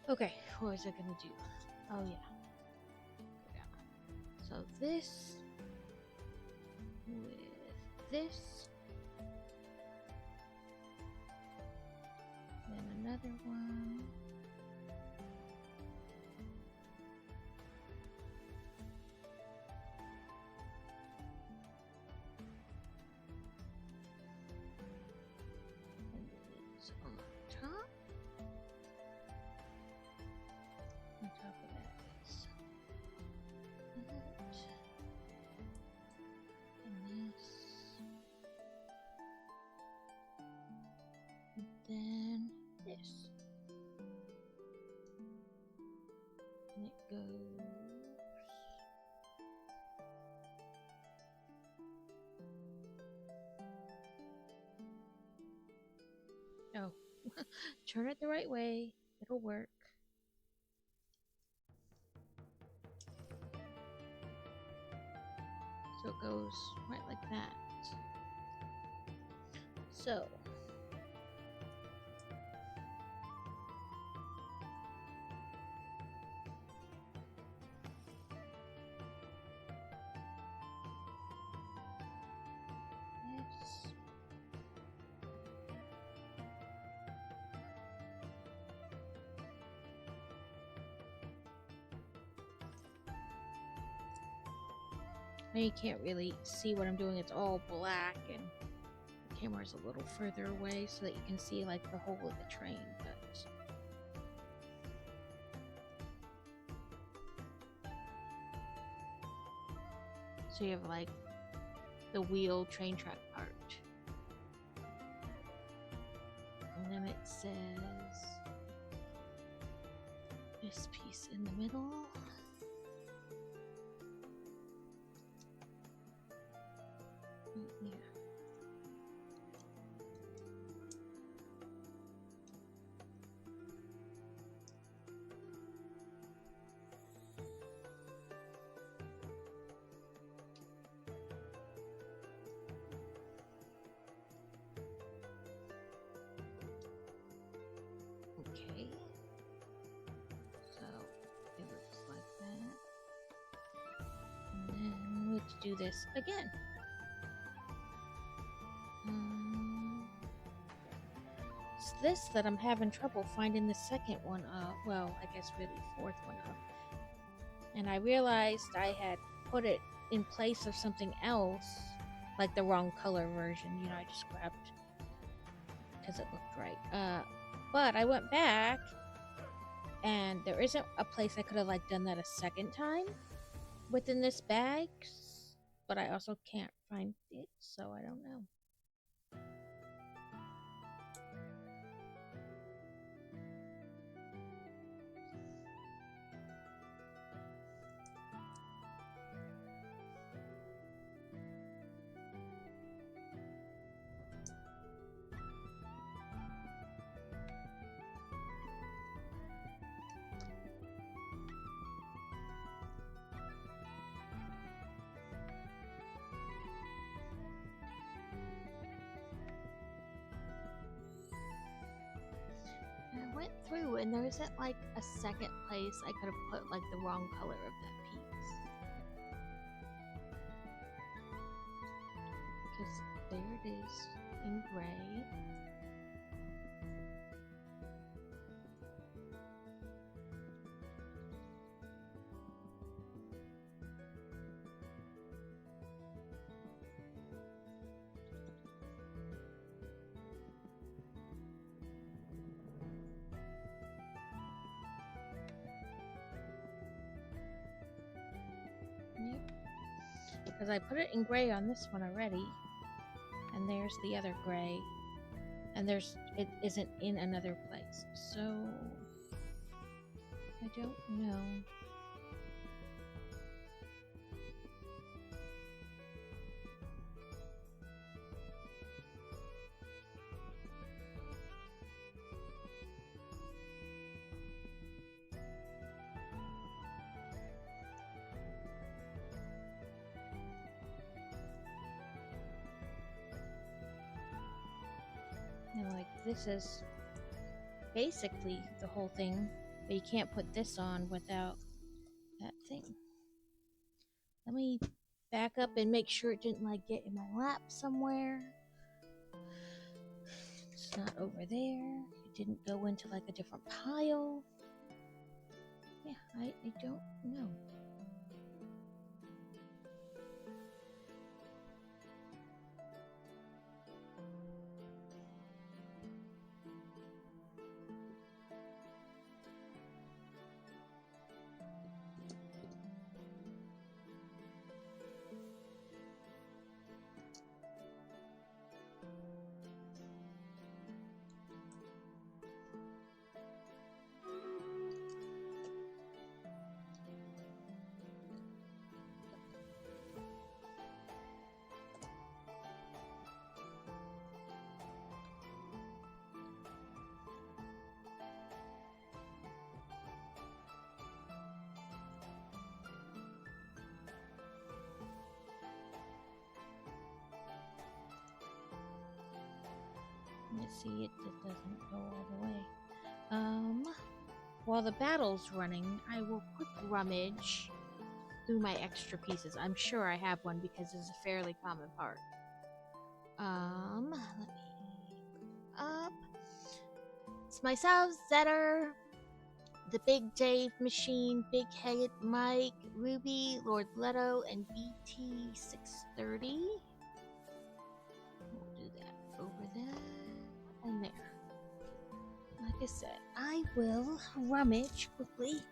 Okay, what was I gonna do? Oh yeah. So this with this, then another one. And it's on top. On top of that is that. And this. And then this. And it goes. Oh, turn it the right way. It'll work. So it goes right like that. So this. Now you can't really see what I'm doing. It's all black and the camera's a little further away so that you can see like the whole of the train, but so you have like the wheel train track part. And then it says this piece in the middle. Yeah. Okay. So it looks like that. And then we have to do this again. It's this that I'm having trouble finding the second one up. Well, I guess really fourth one up. And I realized I had put it in place of something else, like the wrong color version. I just grabbed because it looked right. But I went back And there isn't a place I could have like done that a second time within this bag, but I also can't find it, so I don't know. I went through and there isn't like a second place I could have put like the wrong color of that piece. Because there it is in gray. Because I put it in gray on this one already, and there's the other gray, and it isn't in another place, so I don't know. And like this is basically the whole thing, but you can't put this on without that thing. Let me back up and make sure it didn't like get in my lap somewhere. It's not over there. It didn't go into like a different pile. Yeah, I don't know. Let's see, it just doesn't go all the way. While the battle's running, I will quick rummage through my extra pieces. I'm sure I have one because it's a fairly common part. Let me up. It's myself, Zetter, the Big Dave Machine, Big Headed Mike, Ruby, Lord Leto, and BT630. We'll do that over there and there. Like I said, I will rummage quickly.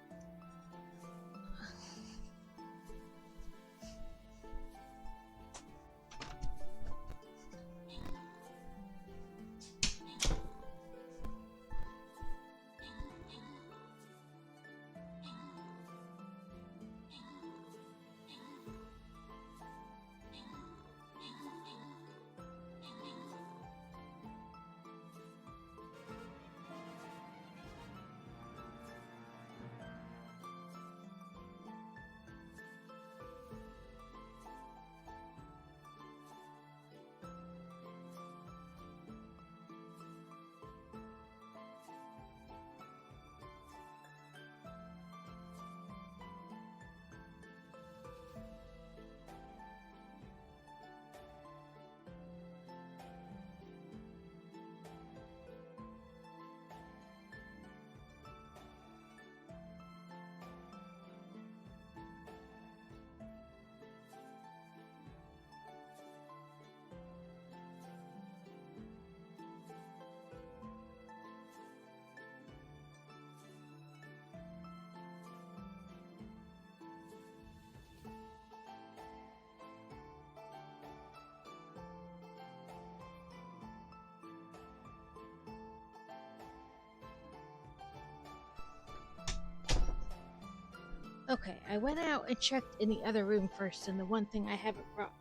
Okay, I went out and checked in the other room first, and the one thing I haven't brought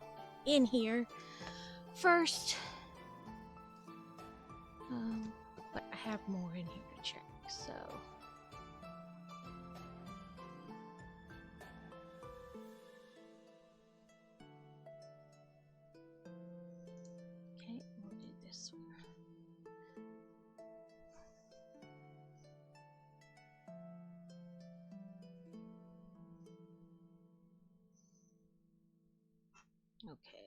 in here first. But I have more in here to check, so. Okay, we'll do this one. Okay.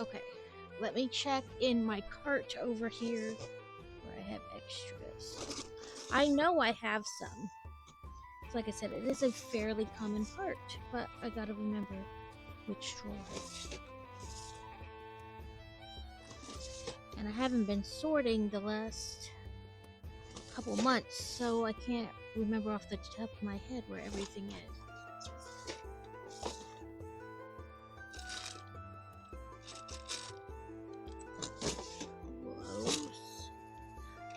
Okay, let me check in my cart over here where I have extras. I know I have some. Like I said, it is a fairly common part, but I gotta remember which drawer. And I haven't been sorting the last couple months, so I can't remember off the top of my head where everything is. Close.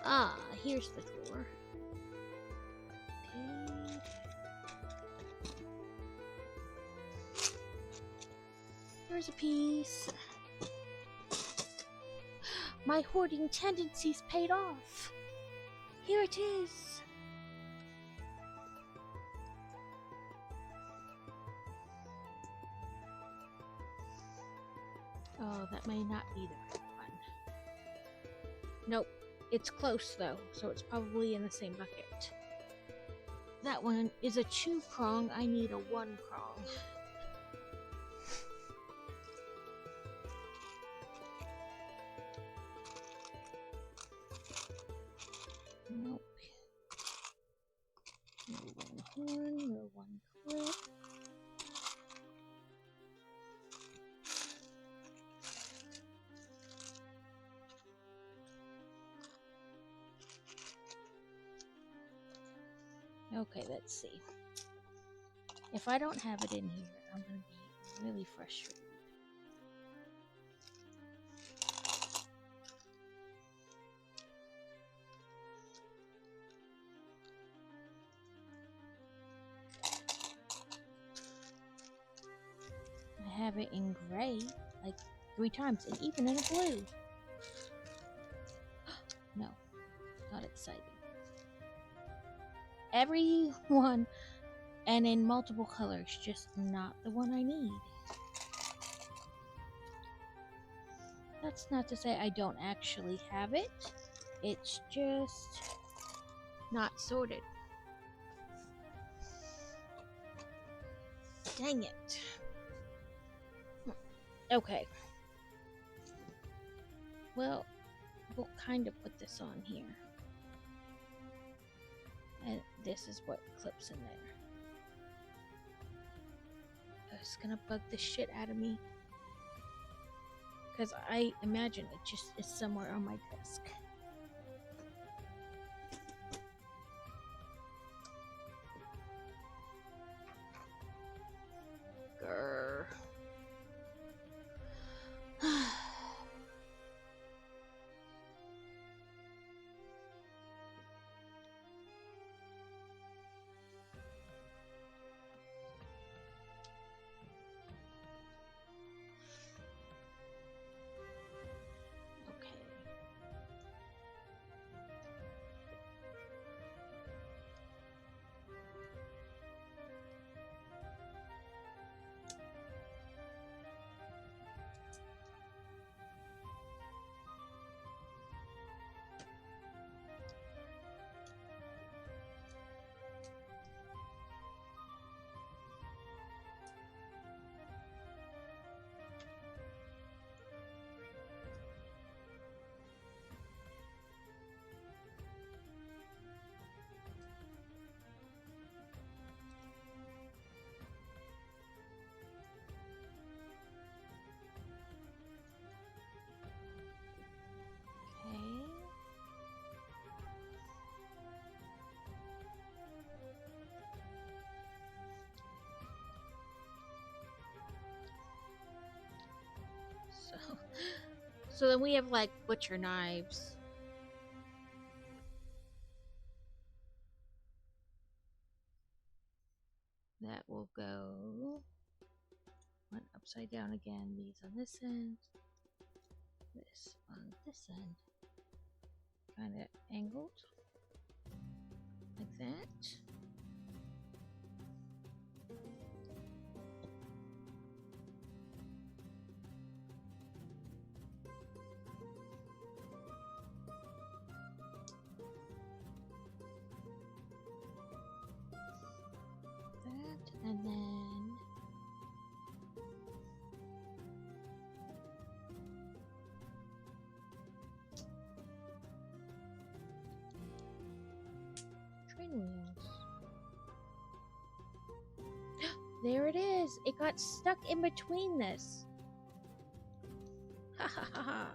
Ah, here's the drawer. Okay. Here's a piece. My hoarding tendencies paid off. Here it is. Oh, that may not be the right one. Nope. It's close though, so it's probably in the same bucket. That one is a 2-prong. I need a 1-prong. Nope. No 1 horn, no 1 clip. Okay, let's see. If I don't have it in here, I'm going to be really frustrated. I have it in gray, like 3 times, and even in a blue. No, not exciting. Every one, and in multiple colors, just not the one I need. That's not to say I don't actually have it. It's just not sorted. Dang it. Okay. Well, we'll kind of put this on here. And this is what clips in there. It's gonna bug the shit out of me. Because I imagine it just is somewhere on my desk. Grr. So then we have like butcher knives. That will go one upside down again. These on this end. This on this end. Kind of angled. Like that. And then train wheels. There it is. It got stuck in between this. Ha ha ha ha.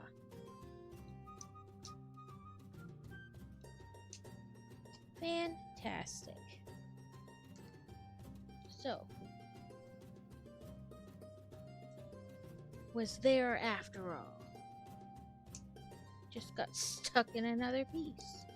Fantastic. So, was there after all. Just got stuck in another piece.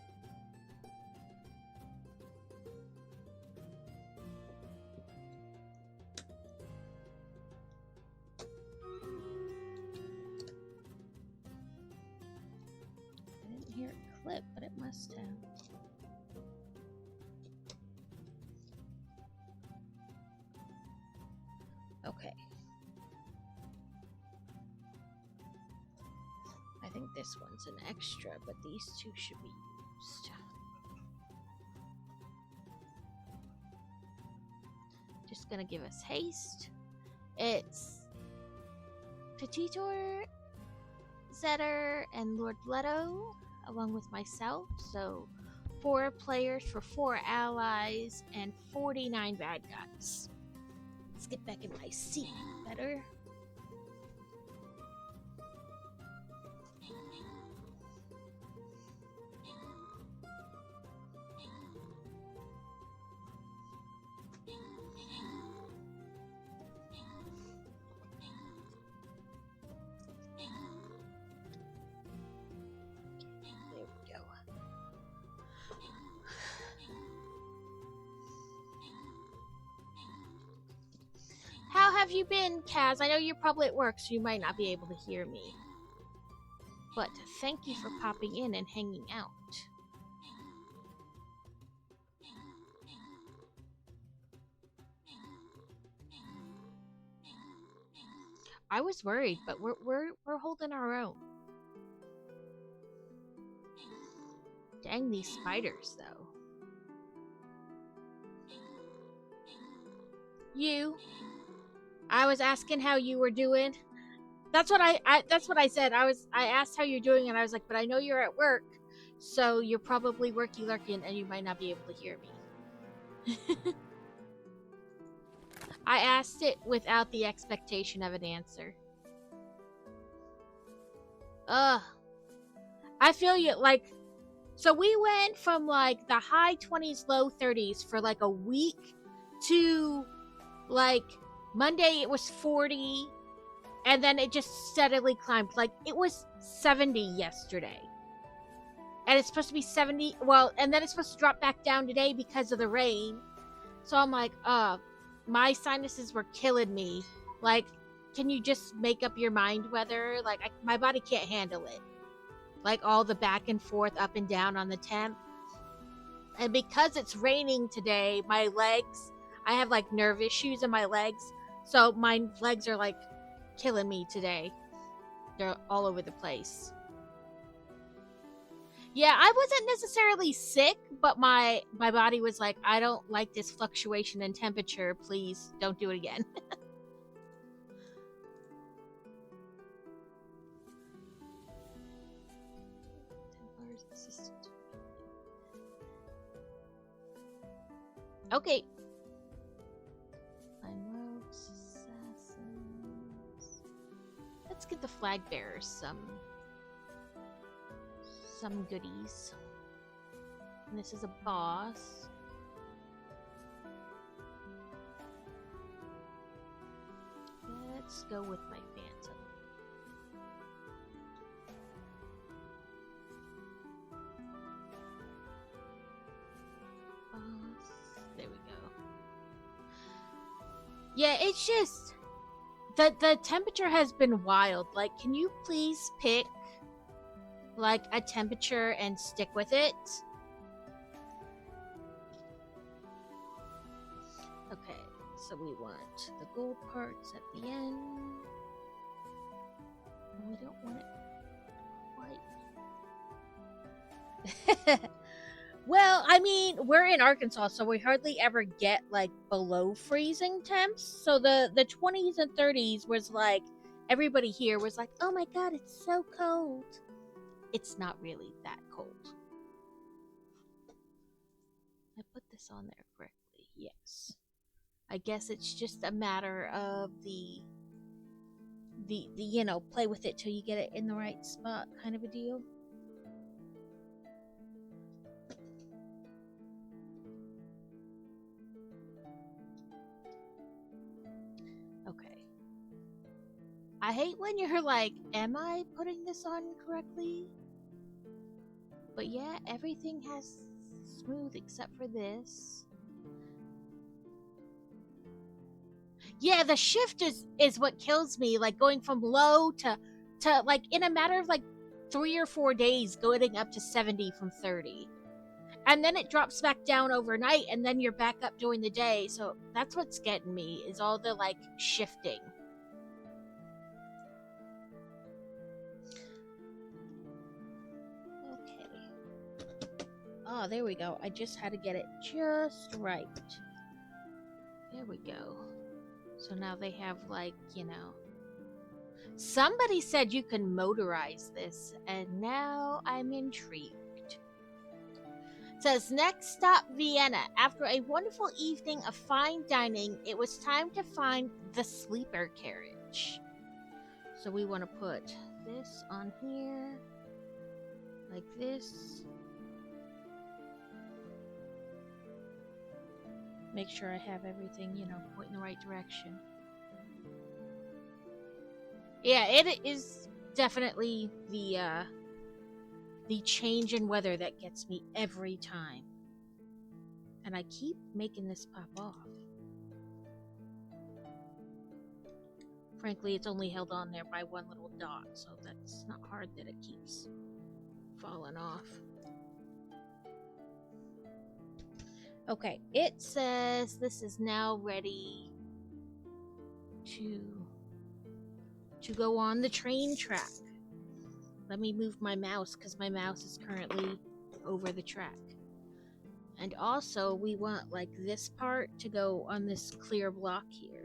I didn't hear it clip, but it must have. Okay. I think this one's an extra, but these two should be used. Just gonna give us haste. It's Petitor, Zetter, and Lord Leto, along with myself. So 4 players for 4 allies and 49 bad guys. Let's get back in my seat better. There we go. How have you been, Kaz? I know you're probably at work, so you might not be able to hear me. But thank you for popping in and hanging out. I was worried, but we're holding our own. Dang these spiders, though. You. I was asking how you were doing. That's what that's what I said. I asked how you're doing, and I was like, but I know you're at work, so you're probably worky lurking, and you might not be able to hear me. I asked it without the expectation of an answer. I feel you. Like, so we went from like the high 20s, low 30s for like a week to like Monday it was 40, and then it just steadily climbed. Like, it was 70 yesterday. And it's supposed to be 70, well, and then it's supposed to drop back down today because of the rain. So I'm like, my sinuses were killing me. Like, can you just make up your mind weather? Like, my body can't handle it. Like, all the back and forth, up and down on the temp. And because it's raining today, my legs, I have like nerve issues in my legs. So my legs are like killing me today. They're all over the place. Yeah, I wasn't necessarily sick, but my body was like, I don't like this fluctuation in temperature. Please don't do it again. Okay. Let's give the flag bearers some goodies. And this is a boss. Let's go with my phantom. Yeah, it's just the temperature has been wild. Like, can you please pick like a temperature and stick with it? Okay, so we want the gold parts at the end. And we don't want it quite. Well, I mean, we're in Arkansas, so we hardly ever get like below freezing temps. So the 20s and 30s was like everybody here was like, "Oh my god, it's so cold." It's not really that cold. I put this on there correctly. Yes. I guess it's just a matter of the play with it till you get it in the right spot kind of a deal. Okay. I hate when you're like, am I putting this on correctly? But yeah, everything has smooth except for this. Yeah, the shift is what kills me, like going from low to like in a matter of like 3 or 4 days going up to 70 from 30. And then it drops back down overnight and then you're back up during the day. So that's what's getting me is all the like shifting. Okay. Oh, there we go. I just had to get it just right. There we go. So now they have like, somebody said you can motorize this, and now I'm intrigued. It says, next stop, Vienna. After a wonderful evening of fine dining, it was time to find the sleeper carriage. So we want to put this on here, like this. Make sure I have everything, point in the right direction. Yeah, it is definitely the change in weather that gets me every time. And I keep making this pop off. Frankly, it's only held on there by one little dot, so that's not hard that it keeps falling off. Okay, it says this is now ready to go on the train track. Let me move my mouse because my mouse is currently over the track. And also, we want like this part to go on this clear block here.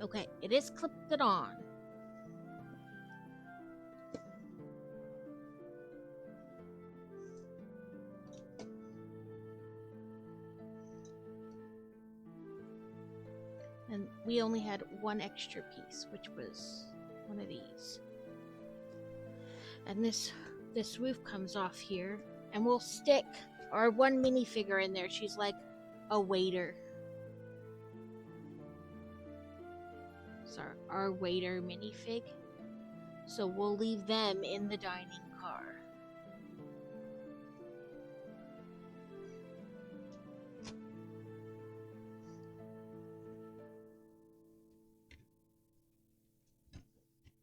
Okay, it is clipped it on. And we only had one extra piece, which was one of these. And this roof comes off here, and we'll stick our one minifigure in there. She's like a waiter. Sorry, our waiter minifig. So we'll leave them in the dining car.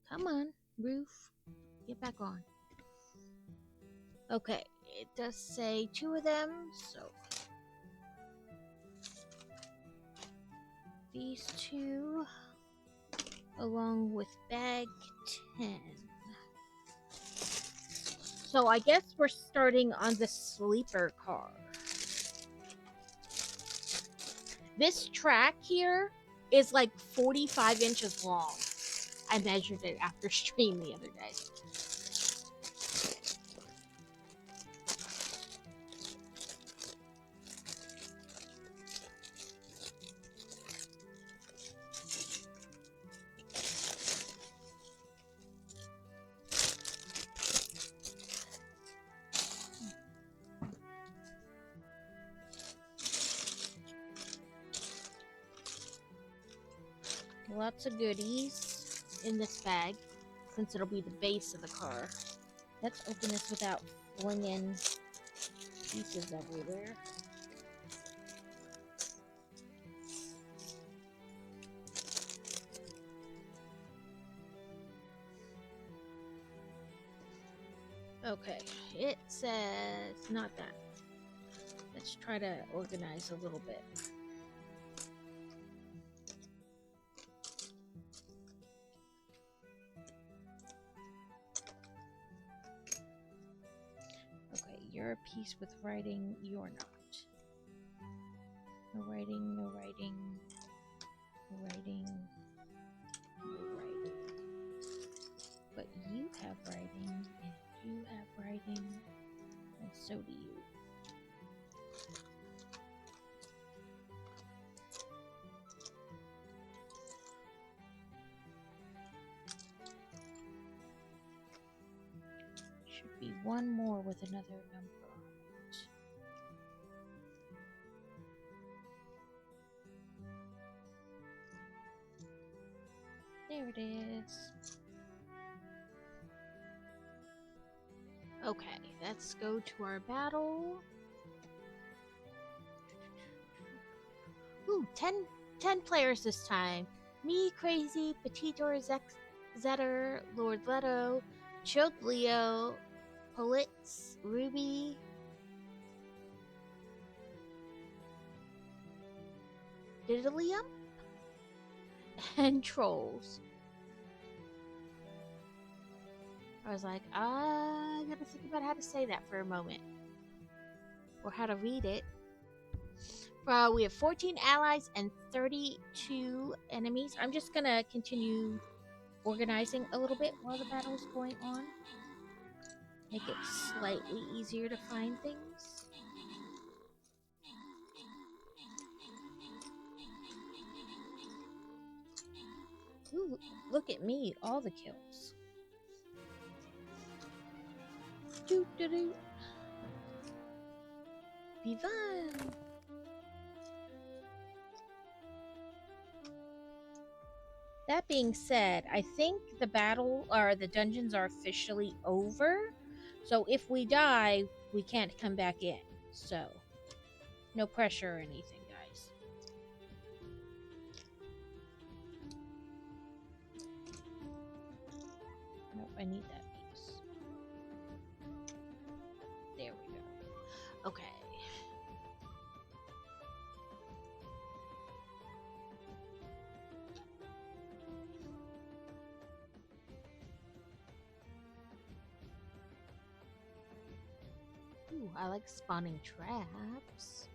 Come on, roof. Get back on. Okay, it does say 2 of them, so these 2 along with bag 10. So I guess we're starting on the sleeper car. This track here is like 45 inches long. I measured it after stream the other day. Lots of goodies in this bag, since it'll be the base of the car. Let's open this without flinging pieces everywhere. Okay, it says not that. Let's try to organize a little bit. Okay, you're a piece with writing, you're not. No writing, no writing, no writing, no writing. But you have writing, and you have writing, and so do you. Should be one more with another number on it. There it is. Okay, let's go to our battle. Ooh, 10 players this time. Me, Crazy, Petitor, Zetter, Lord Leto, Chilled Leo, Politz, Ruby, Diddlium, and Trolls. I was like, I gotta think about how to say that for a moment. Or how to read it. We have 14 allies and 32 enemies. I'm just gonna continue organizing a little bit while the battle's going on. Make it slightly easier to find things. Ooh, look at me, all the kills. Doo doo doo. Be fun. That being said, I think the battle or the dungeons are officially over. So if we die, we can't come back in. So, no pressure or anything, guys. Nope, I need that piece. There we go. Okay. Ooh, I like spawning traps.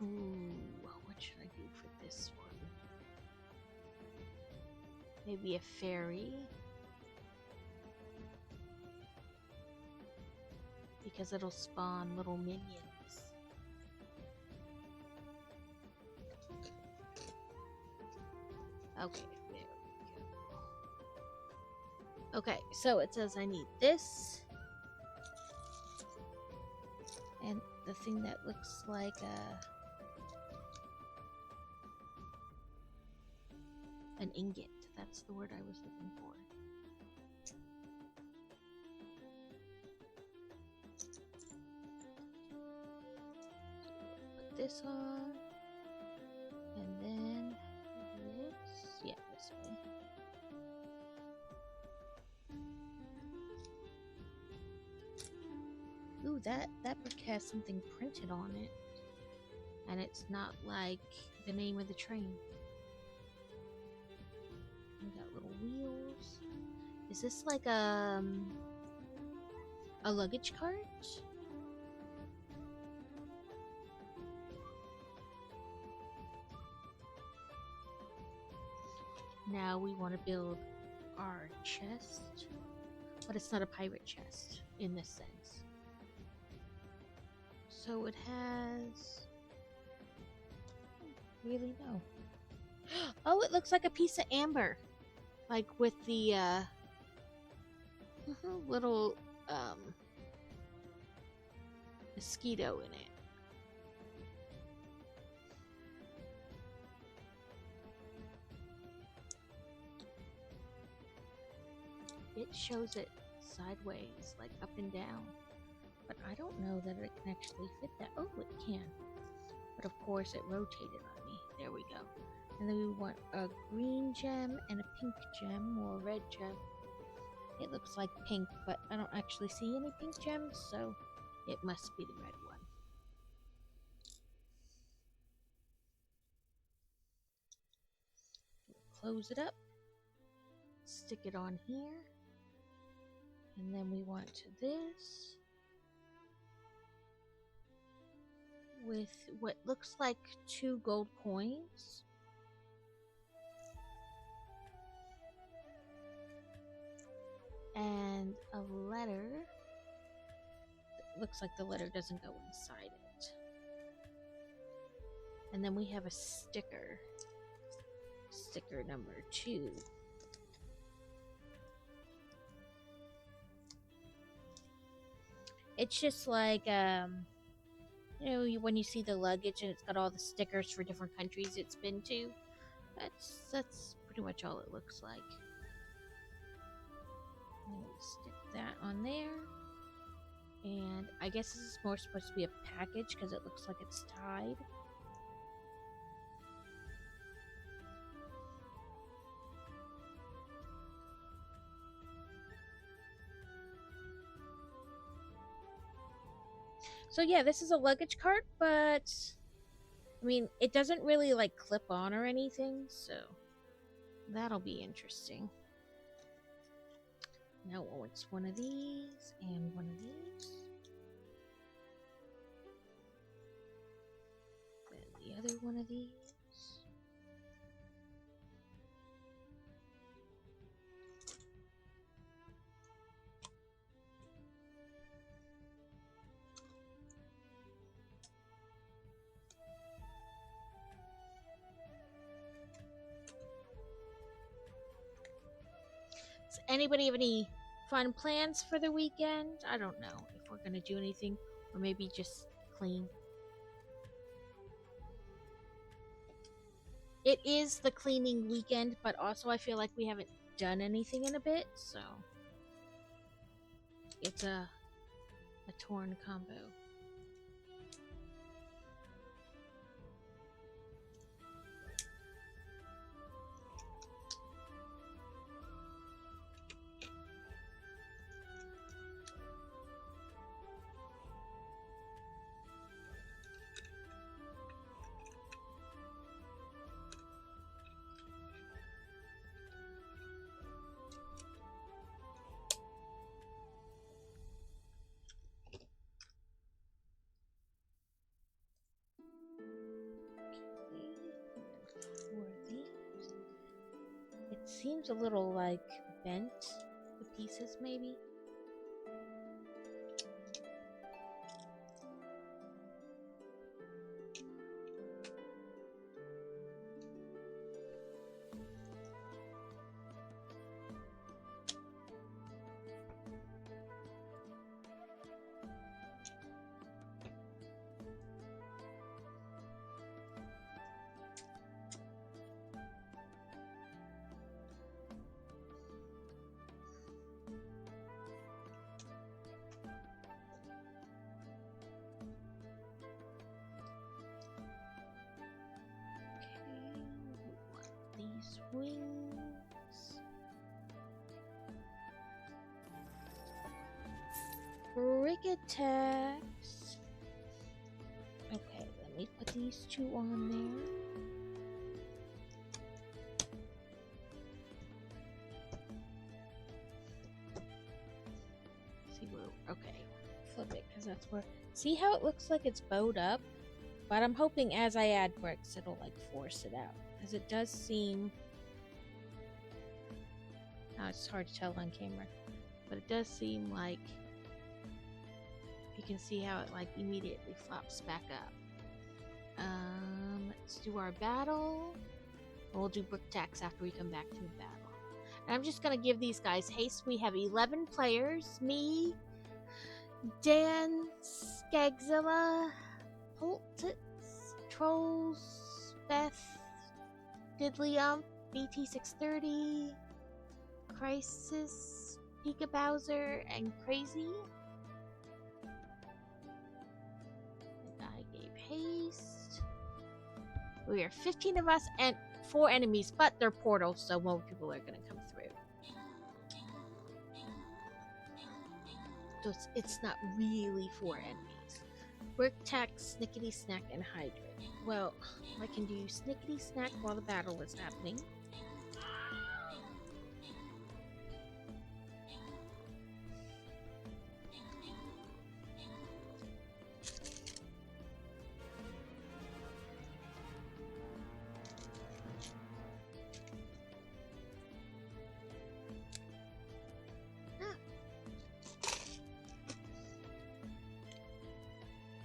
Ooh, what should I do for this one? Maybe a fairy? Because it'll spawn little minions. Okay, there we go. Okay, so it says I need this. And the thing that looks like an ingot. That's the word I was looking for. Put this on. And then this. Yeah, this way. Ooh, that brick has something printed on it. And it's not like the name of the train. We got little wheels. Is this like a luggage cart? Now we want to build our chest, but it's not a pirate chest in this sense. So it has... really no. Oh, it looks like a piece of amber. Like with the little mosquito in it. It shows it sideways, like up and down. But I don't know that it can actually fit that. Oh, it can. But of course it rotated on me. There we go. And then we want a green gem and a pink gem, or a red gem. It looks like pink, but I don't actually see any pink gems, so it must be the red one. Close it up. Stick it on here. And then we want this with what looks like 2 gold coins. And a letter. It looks like the letter doesn't go inside it. And then we have a sticker. Sticker number 2. It's just like, you know, when you see the luggage and it's got all the stickers for different countries it's been to. That's pretty much all it looks like. I'm going to stick that on there. And I guess this is more supposed to be a package because it looks like it's tied. So yeah, this is a luggage cart, but I mean, it doesn't really like clip on or anything, so that'll be interesting. Now it's one of these and one of these. And the other one of these. Does anybody have any fun plans for the weekend? I don't know if we're going to do anything, or maybe just clean. It is the cleaning weekend, but also I feel like we haven't done anything in a bit, so it's a torn combo. It seems a little like bent, the pieces maybe. Wings. Brickatax. Okay, let me put these 2 on there. See where? Okay, flip it because that's where. See how it looks like it's bowed up, but I'm hoping as I add bricks, it'll like force it out because it does seem. It's hard to tell on camera, but it does seem like you can see how it like immediately flops back up. Let's do our battle. We'll do brick tax after we come back to the battle. And I'm just gonna give these guys haste. We have 11 players. Me, Dan Skagzilla, Poltitz, Trolls, Beth, Diddlyump, BT630, Crisis, Pika Bowser, and Crazy. And I gave haste. We are 15 of us and 4 enemies, but they're portals, so more people are gonna come through. So it's not really 4 enemies. Brick Tack, Snickety Snack, and Hydrant. Well, I can do Snickety Snack while the battle is happening.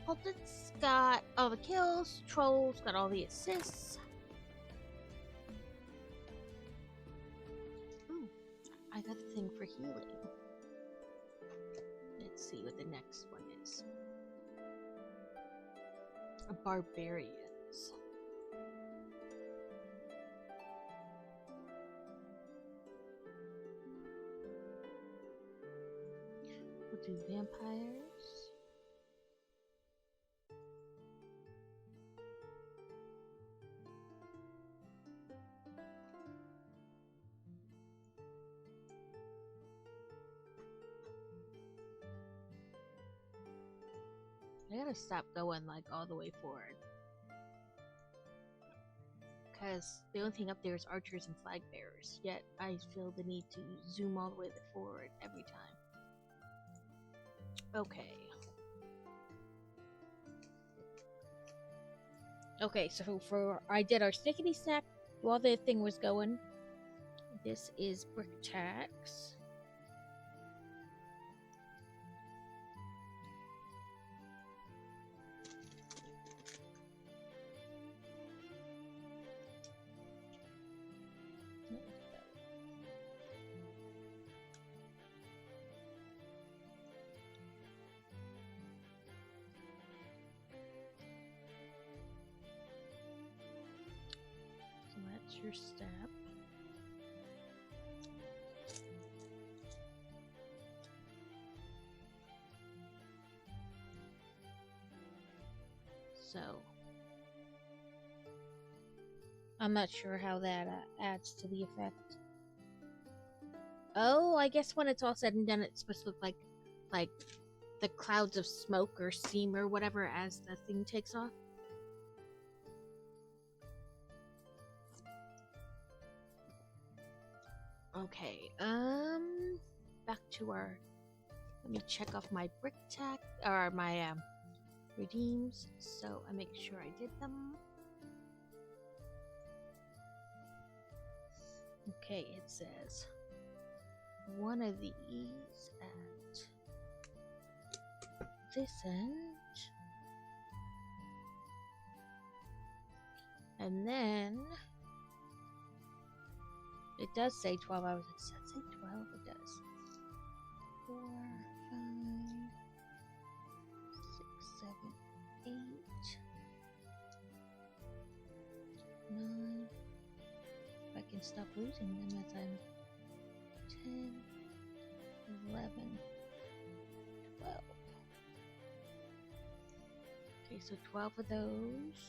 Poltitz got all the kills, Trolls got all the assists. Ooh, I got the thing for healing. Let's see what the next one is. A Barbarians. We'll do Vampires. I gotta stop going like all the way forward. Because the only thing up there is archers and flag bearers, yet I feel the need to zoom all the way forward every time. Okay. Okay, so I did our Snickety Snack while the thing was going. This is Brick Tax. So that's your step. So I'm not sure how that adds to the effect. Oh, I guess when it's all said and done, it's supposed to look like the clouds of smoke or steam or whatever as the thing takes off. Okay, back to our. Let me check off my Brick Tack or my redeems, so I make sure I did them. Okay, it says one of these at this end, and then it does say 12 hours. Does that say 12? It does. 4, 5, 6, 7, 8, 9. If I can stop losing them as I'm 10, 11, 12. Okay, so 12 of those.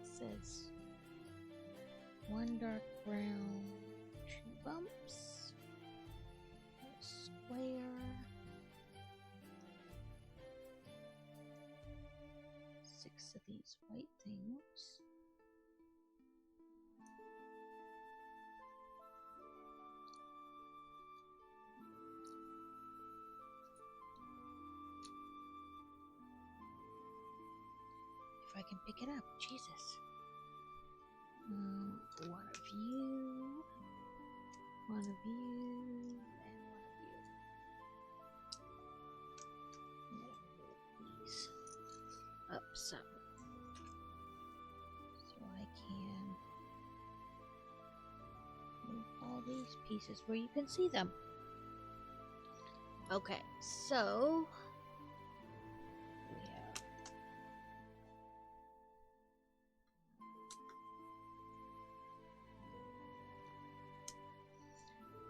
It says 1 dark brown, 2 bumps, a square, 6 of these white things. If I can pick it up, Jesus. One of you, one of you, and one of you. I'm gonna move these up some, so I can move all these pieces where you can see them. Okay, so we have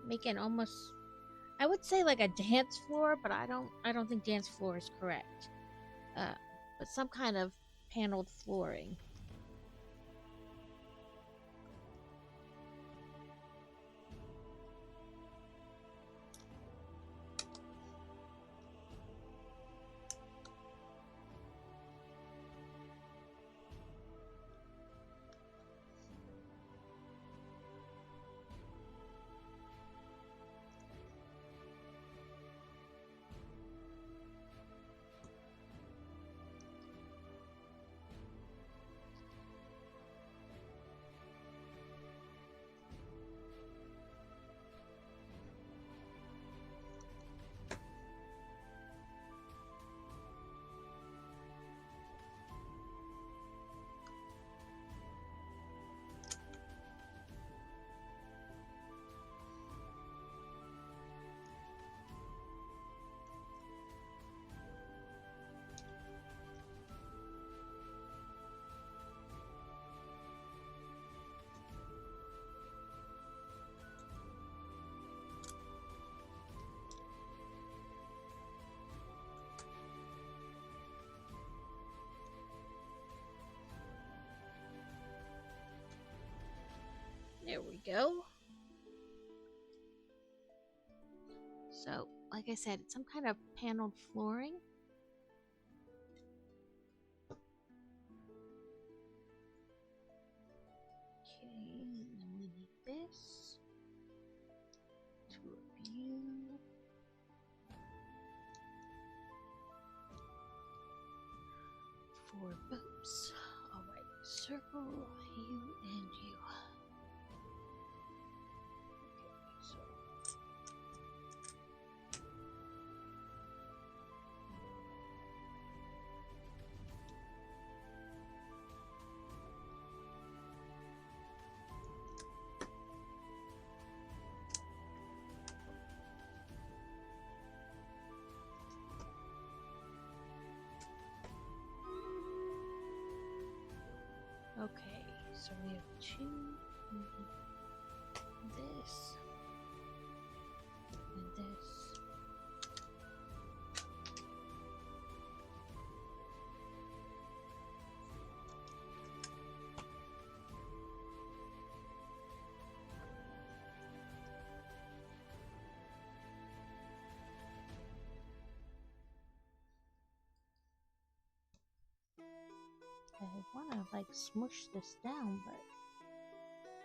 making almost, I would say like a dance floor, but I don't think dance floor is correct. But some kind of paneled flooring. There we go. So, like I said, it's some kind of paneled flooring. Okay, and then we need this. Two of you. 4 boats. Alright, circle you and you. Okay, so okay, so we have 2. This and this. I want to like smush this down, but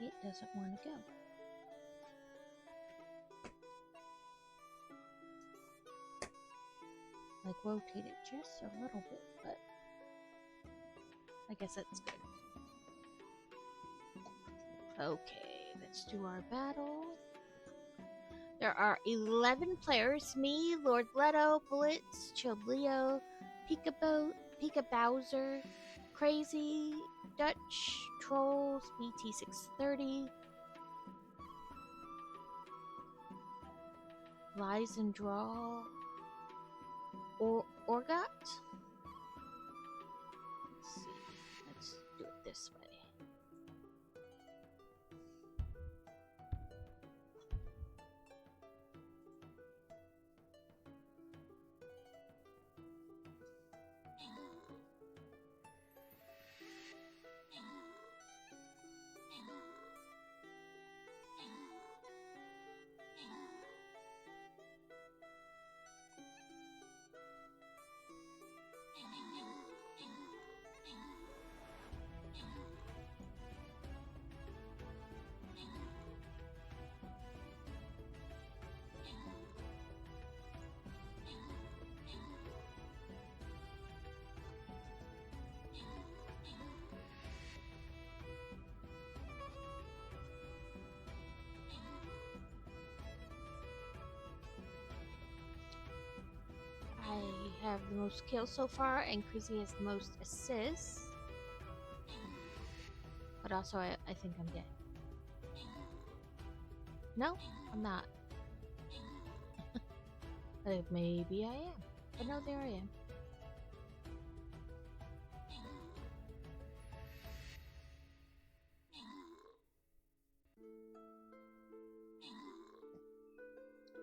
it doesn't want to go. Like rotate it just a little bit, but I guess that's good. Okay, let's do our battle. There are 11 players. Me, Lord Leto, Bullets, Chilled Leo, Pika Bowser, Crazy, Dutch, Trolls, BT630, Lies and Draw, Orgot. Let's see. Let's do it this way. I have the most kills so far, and Crazy has the most assists. But also, I think I'm dead. No, I'm not. Maybe I am. But no, there I am.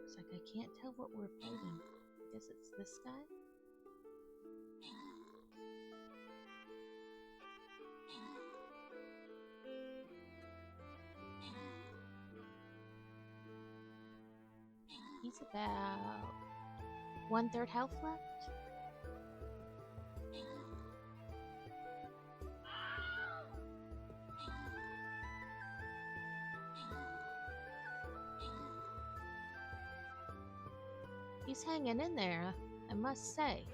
It's like I can't tell what we're fighting. I guess it's this guy? He's about 1/3 health left. He's hanging in there, I must say.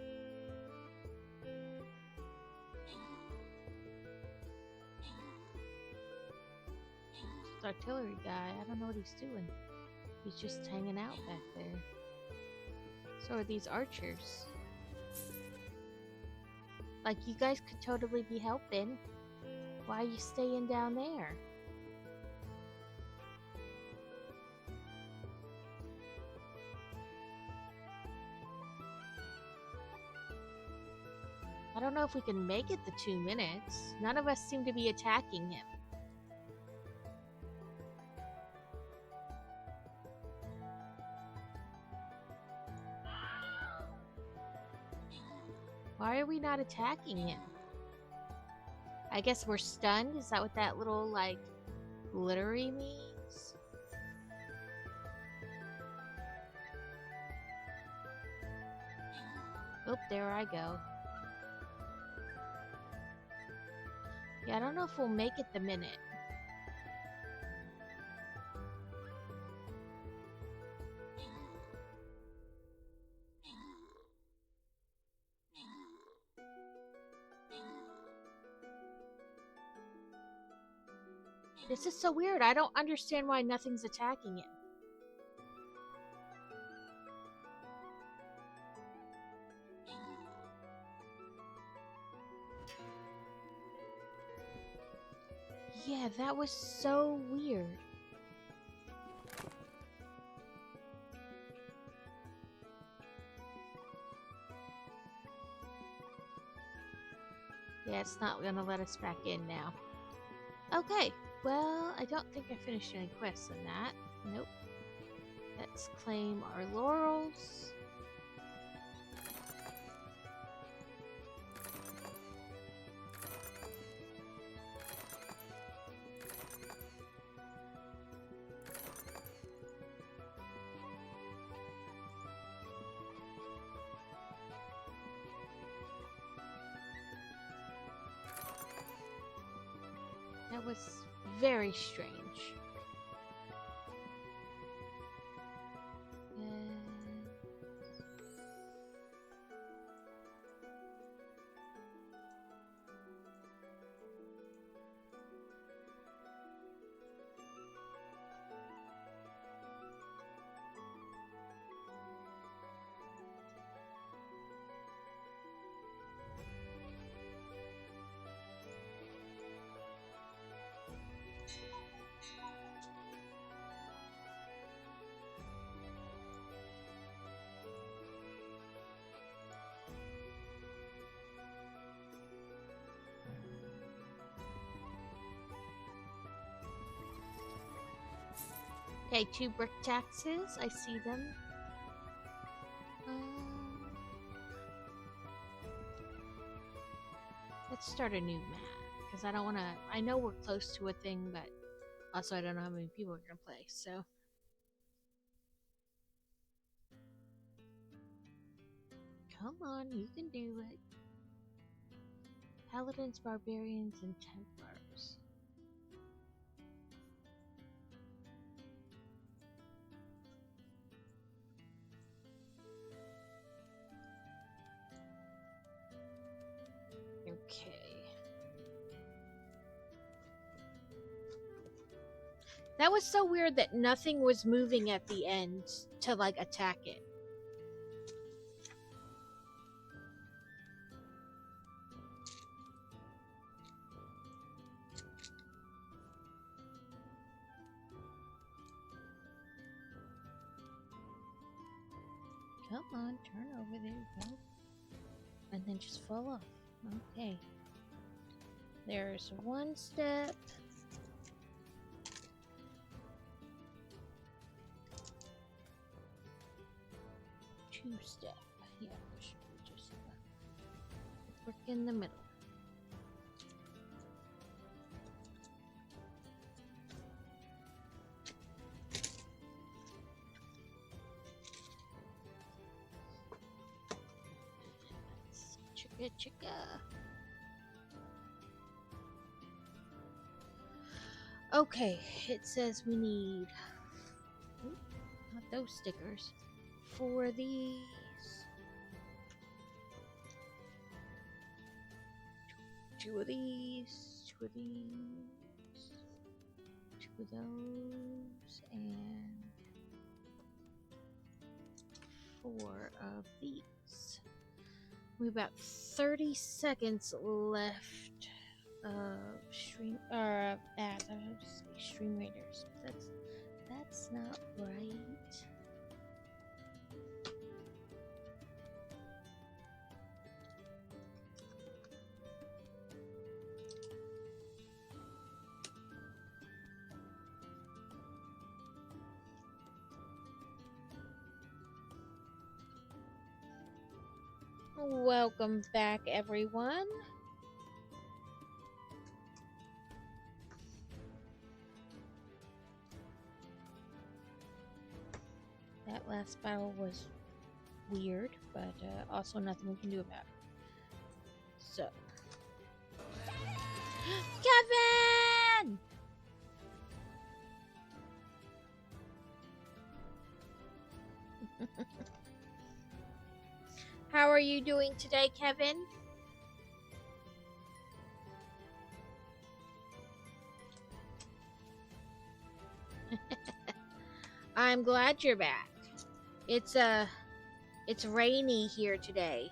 This artillery guy, I don't know what he's doing. He's just hanging out back there. So are these archers. Like, you guys could totally be helping. Why are you staying down there? I don't know if we can make it the 2 minutes. None of us seem to be attacking him. Why are we not attacking him? I guess we're stunned? Is that what that little, like, glittery means? Oop, there I go. Yeah, I don't know if we'll make it the minute. This is so weird. I don't understand why nothing's attacking him. Yeah, that was so weird. Yeah, it's not gonna let us back in now. Okay, well, I don't think I finished any quests in that. Nope. Let's claim our laurels. That was very strange. Okay, 2 brick taxes. I see them. Let's start a new map. Because I don't want to... I know we're close to a thing, but also I don't know how many people are going to play, so... Come on, you can do it. Paladins, Barbarians, and Templars. Okay. That was so weird that nothing was moving at the end to, like, attack it. Come on, turn over. There you go. And then just fall off. Okay. There's one step. Two step. Yeah, there should be just a brick in the middle. Chicka chicka. Okay, it says we need not those stickers. 4 of these. 2 of these. 2 of these. 2 of those. And 4 of these. We have about 30 seconds left of stream stream raiders. That's not right. Welcome back, everyone. That last battle was weird, but also nothing we can do about it. So, Kevin! How are you doing today, Kevin? I'm glad you're back. It's rainy here today.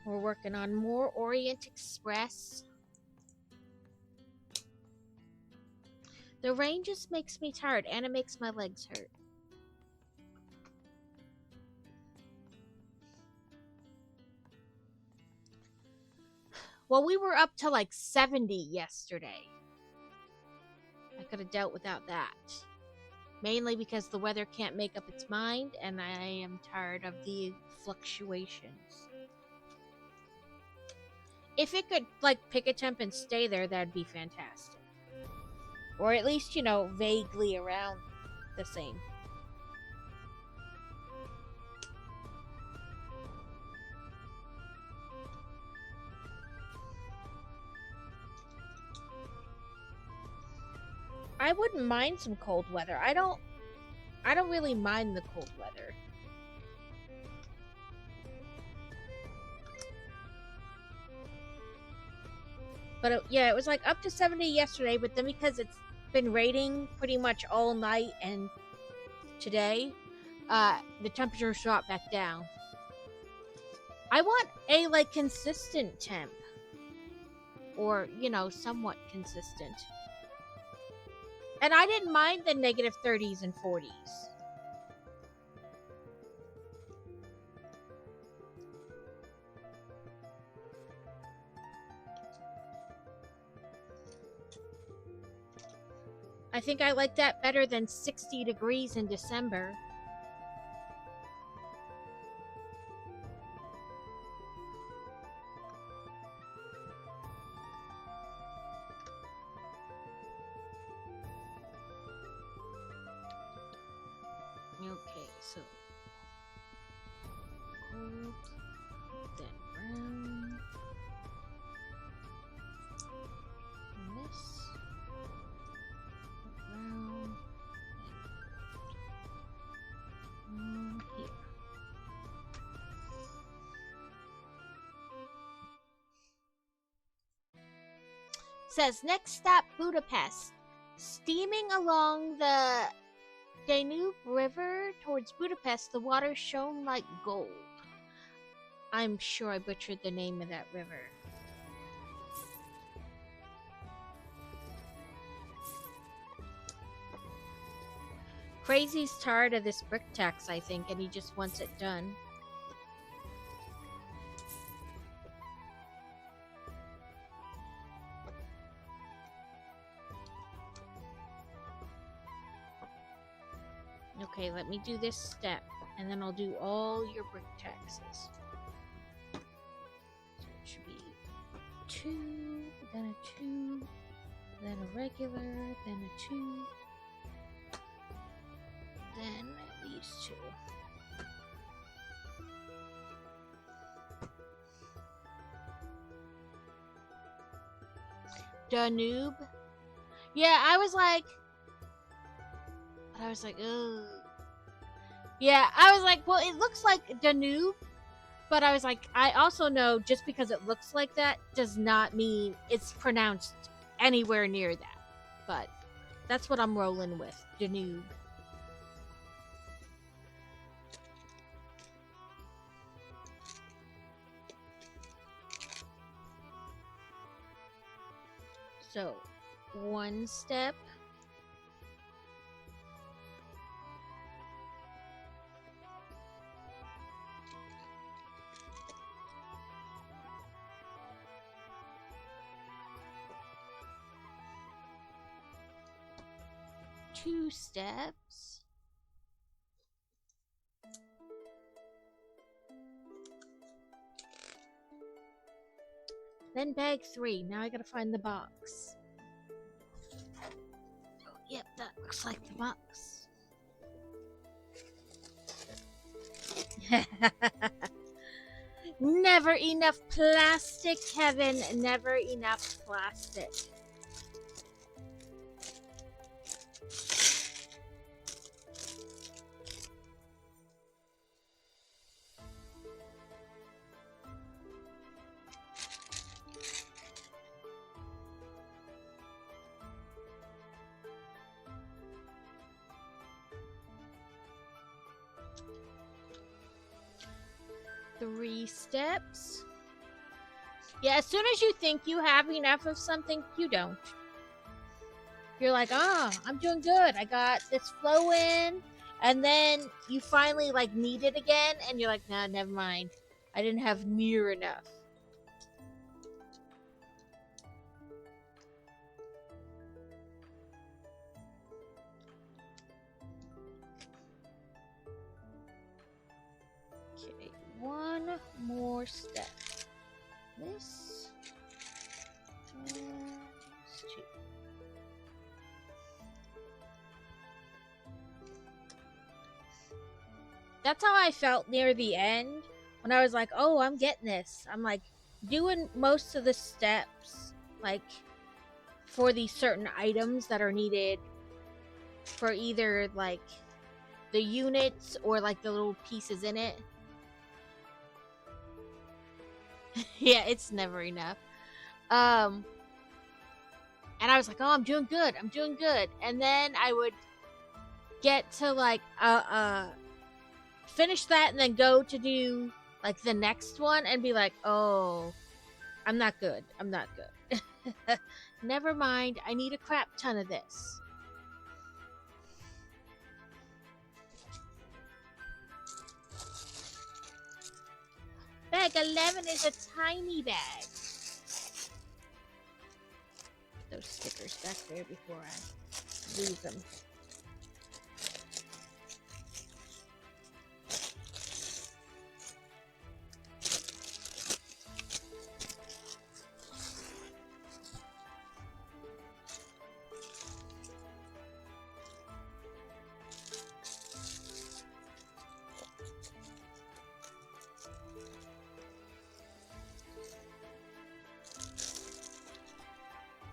We're working on more Orient Express. The rain just makes me tired, and it makes my legs hurt. Well, we were up to like 70 yesterday. I could have dealt without that. Mainly because the weather can't make up its mind, and I am tired of the fluctuations. If it could, like, pick a temp and stay there, that'd be fantastic. Or at least, you know, vaguely around the same. I wouldn't mind some cold weather. I don't really mind the cold weather. But yeah, it was like up to 70 yesterday, but then because it's been raining pretty much all night and today, the temperature dropped back down. I want a, like, consistent temp. Or, you know, somewhat consistent. And I didn't mind the negative 30s and 40s. I think I like that better than 60 degrees in December. Okay, so gold, then brown, and this, brown, and here. Says next stop Budapest. Steaming along the Danube River towards Budapest, the water shone like gold. I'm sure I butchered the name of that river. Crazy's tired of this brick tax, I think, and he just wants it done. Okay, let me do this step, and then I'll do all your brick taxes. So it should be 2, then a 2, then a regular, then a 2, then these 2. Danube? Yeah, I was like, ugh. Yeah, I was like, well, it looks like Danube, but I was like, I also know just because it looks like that does not mean it's pronounced anywhere near that. But that's what I'm rolling with, Danube. So, 1 step. Two steps. Then bag 3. Now I gotta find the box. Oh, yep, that looks like the box. Never enough plastic, Kevin. Never enough plastic. Three steps. Yeah, as soon as you think you have enough of something, you don't. You're like, oh, I'm doing good. I got this flow in. And then you finally like need it again, and you're like, nah, never mind. I didn't have near enough. Okay, one more step. This. And this 2. That's how I felt near the end when I was like, oh, I'm getting this. I'm like doing most of the steps, like for these certain items that are needed for either like the units or like the little pieces in it. Yeah, it's never enough. And I was like, oh, I'm doing good. I'm doing good. And then I would get to like finish that and then go to do like the next one and be like, oh, I'm not good. I'm not good. Never mind. I need a crap ton of this. Bag 11 is a tiny bag. Put those stickers back there before I lose them.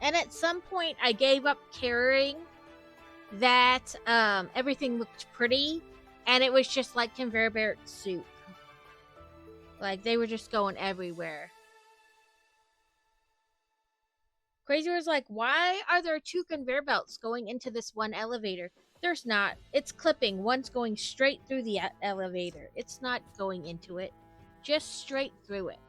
And at some point, I gave up caring that everything looked pretty, and it was just like conveyor belt soup. Like, they were just going everywhere. Crazy was like, why are there 2 conveyor belts going into this one elevator? There's not. It's clipping. One's going straight through the elevator. It's not going into it. Just straight through it.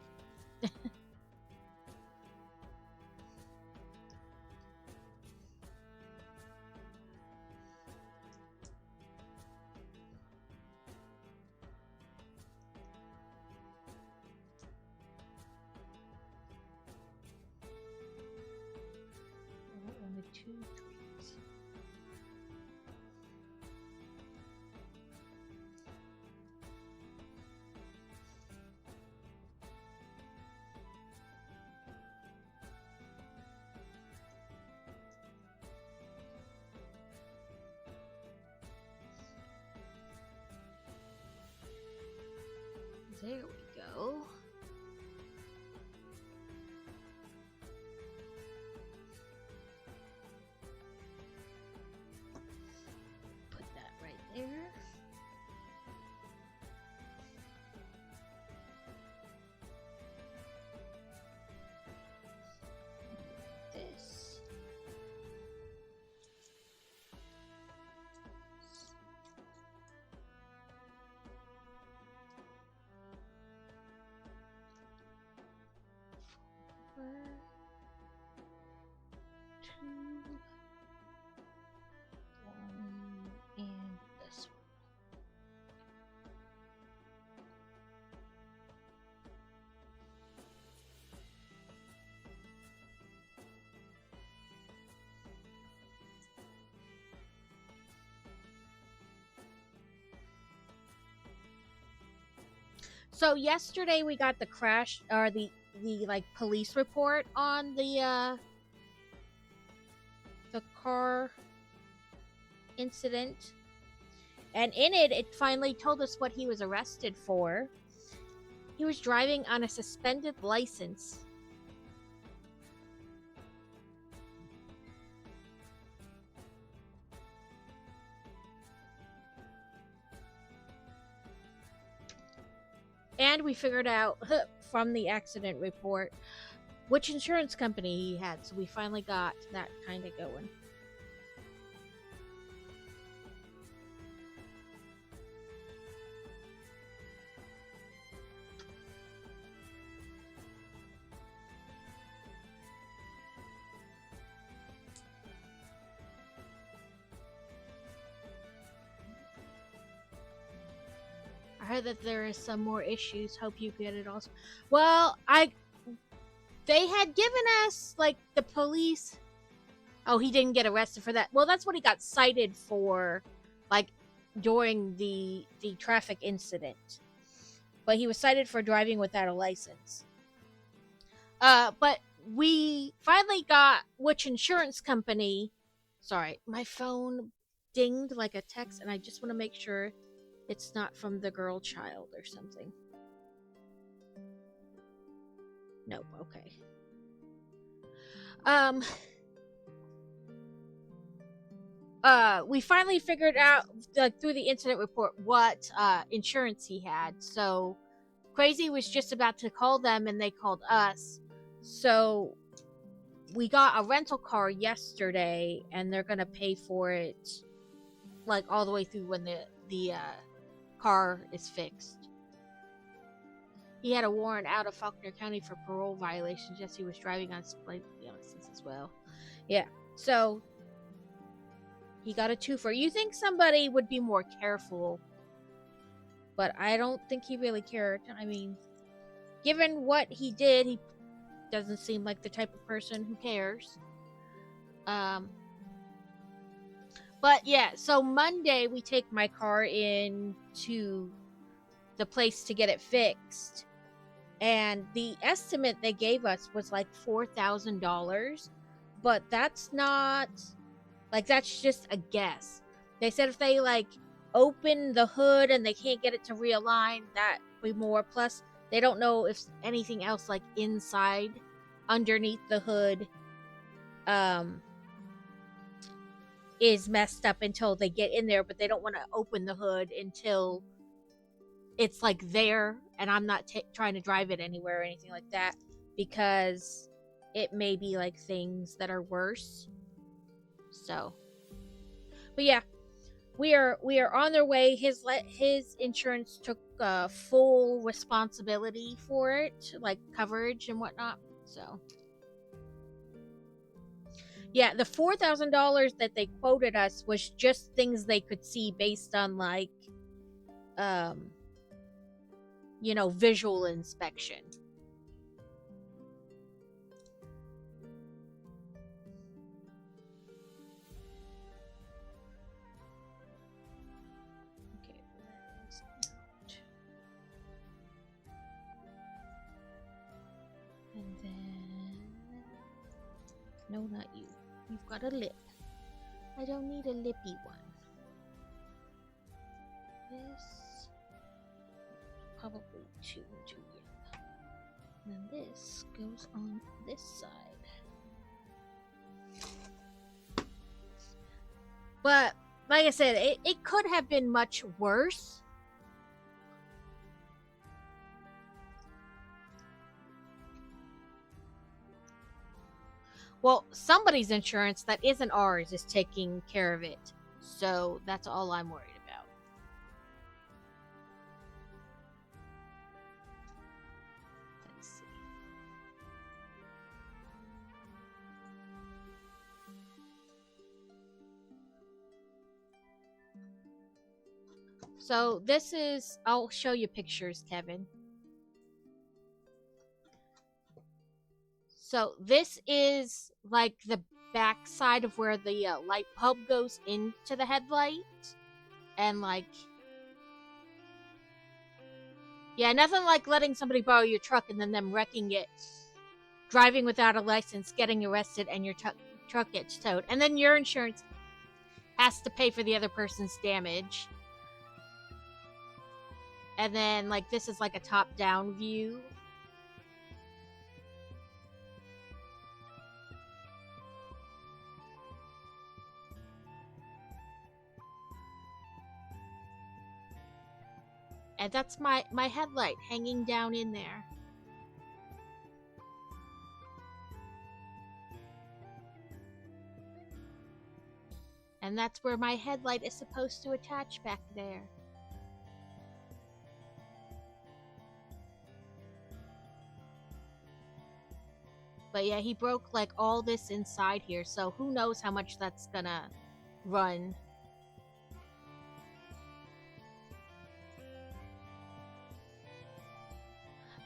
There we go. Put that right there. This. Two, one, and this one. So yesterday we got the crash or the like police report on the car incident. And in it, it finally told us what he was arrested for. He was driving on a suspended license. And we figured out from the accident report which insurance company he had. So we finally got that kind of going. I heard that there is some more issues. Hope you get it also. Well, they had given us like the police. Oh, he didn't get arrested for that. Well, that's what he got cited for, like during the traffic incident. But he was cited for driving without a license. But we finally got which insurance company. Sorry, my phone dinged like a text, and I just want to make sure it's not from the girl child or something. Nope, okay. We finally figured out, like, through the incident report what insurance he had. So Crazy was just about to call them, and they called us. So we got a rental car yesterday, and they're gonna pay for it, like, all the way through when the car is fixed. He had a warrant out of Faulkner County for parole violations. Yes, he was driving on suspended license as well. Yeah, so he got a twofer. You think somebody would be more careful, but I don't think he really cared. I mean, given what he did, he doesn't seem like the type of person who cares. But yeah, so Monday we take my car in to the place to get it fixed. And the estimate they gave us was like $4,000. But that's not, like, that's just a guess. They said if they, like, open the hood and they can't get it to realign, that would be more. Plus, they don't know if anything else, like, inside, underneath the hood, is messed up until they get in there, but they don't want to open the hood until it's, like, there, and I'm not trying to drive it anywhere or anything like that, because it may be, like, things that are worse. So, but yeah, we are on their way. His insurance took full responsibility for it, like coverage and whatnot. So yeah, the $4,000 that they quoted us was just things they could see based on, like, visual inspection. Okay, that is out. And then, no, not you. You've got a lip. I don't need a lippy one. This. probably two, yeah. And then this goes on this side. But, like I said, it could have been much worse. Well, somebody's insurance that isn't ours is taking care of it. So that's all I'm worried about. Let's see. So this is, I'll show you pictures, Kevin. So this is like the back side of where the light bulb goes into the headlight. And like, yeah, nothing like letting somebody borrow your truck and then them wrecking it, driving without a license, getting arrested, and your truck gets towed. And then your insurance has to pay for the other person's damage. And then, like, this is like a top-down view. And that's my headlight hanging down in there. And that's where my headlight is supposed to attach back there. But yeah, he broke like all this inside here, so who knows how much that's gonna run.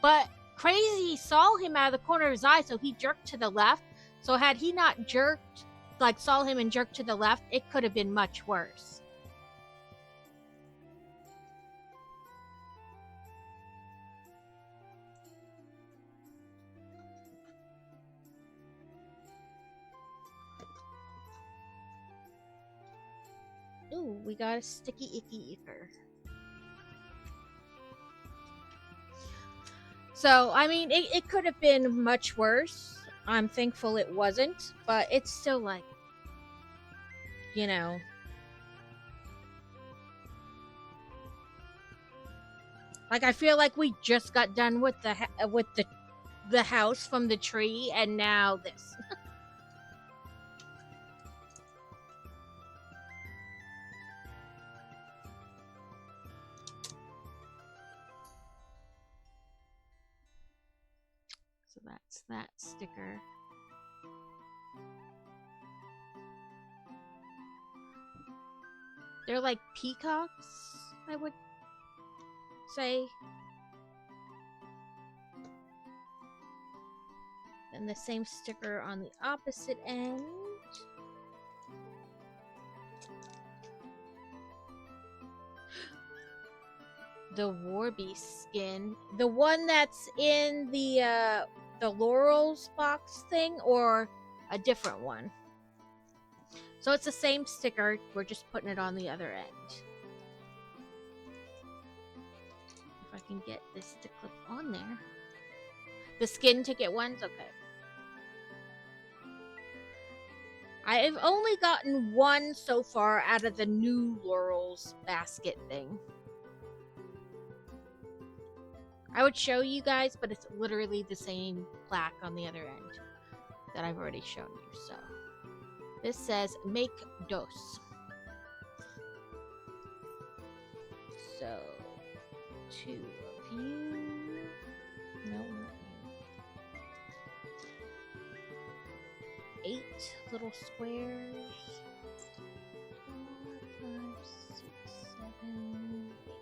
But Crazy saw him out of the corner of his eye, so he jerked to the left. So had he not jerked, like saw him and jerked to the left, it could have been much worse. Ooh, we got a sticky icky icker. So, I mean, it could have been much worse. I'm thankful it wasn't, but it's still like, you know. Like, I feel like we just got done with the house from the tree, and now this. So that's that sticker. They're like peacocks, I would say. And the same sticker on the opposite end. The Warbeast skin. The one that's in the Laurels box thing, or a different one? So it's the same sticker, we're just putting it on the other end. If I can get this to click on there. The skin ticket ones? Okay. I've only gotten one so far out of the new Laurels basket thing. I would show you guys, but it's literally the same plaque on the other end that I've already shown you. So this says make dos. So 2 of you. No, not you. 8 little squares. 4, 5, 6, 7, 8.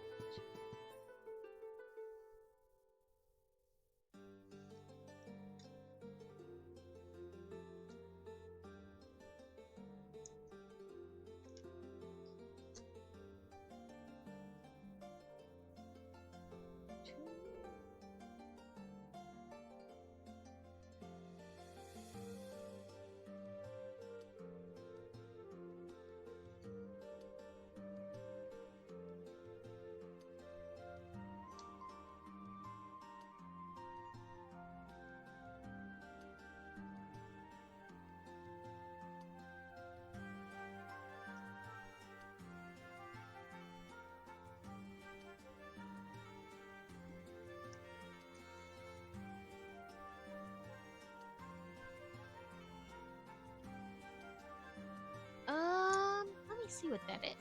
what that is.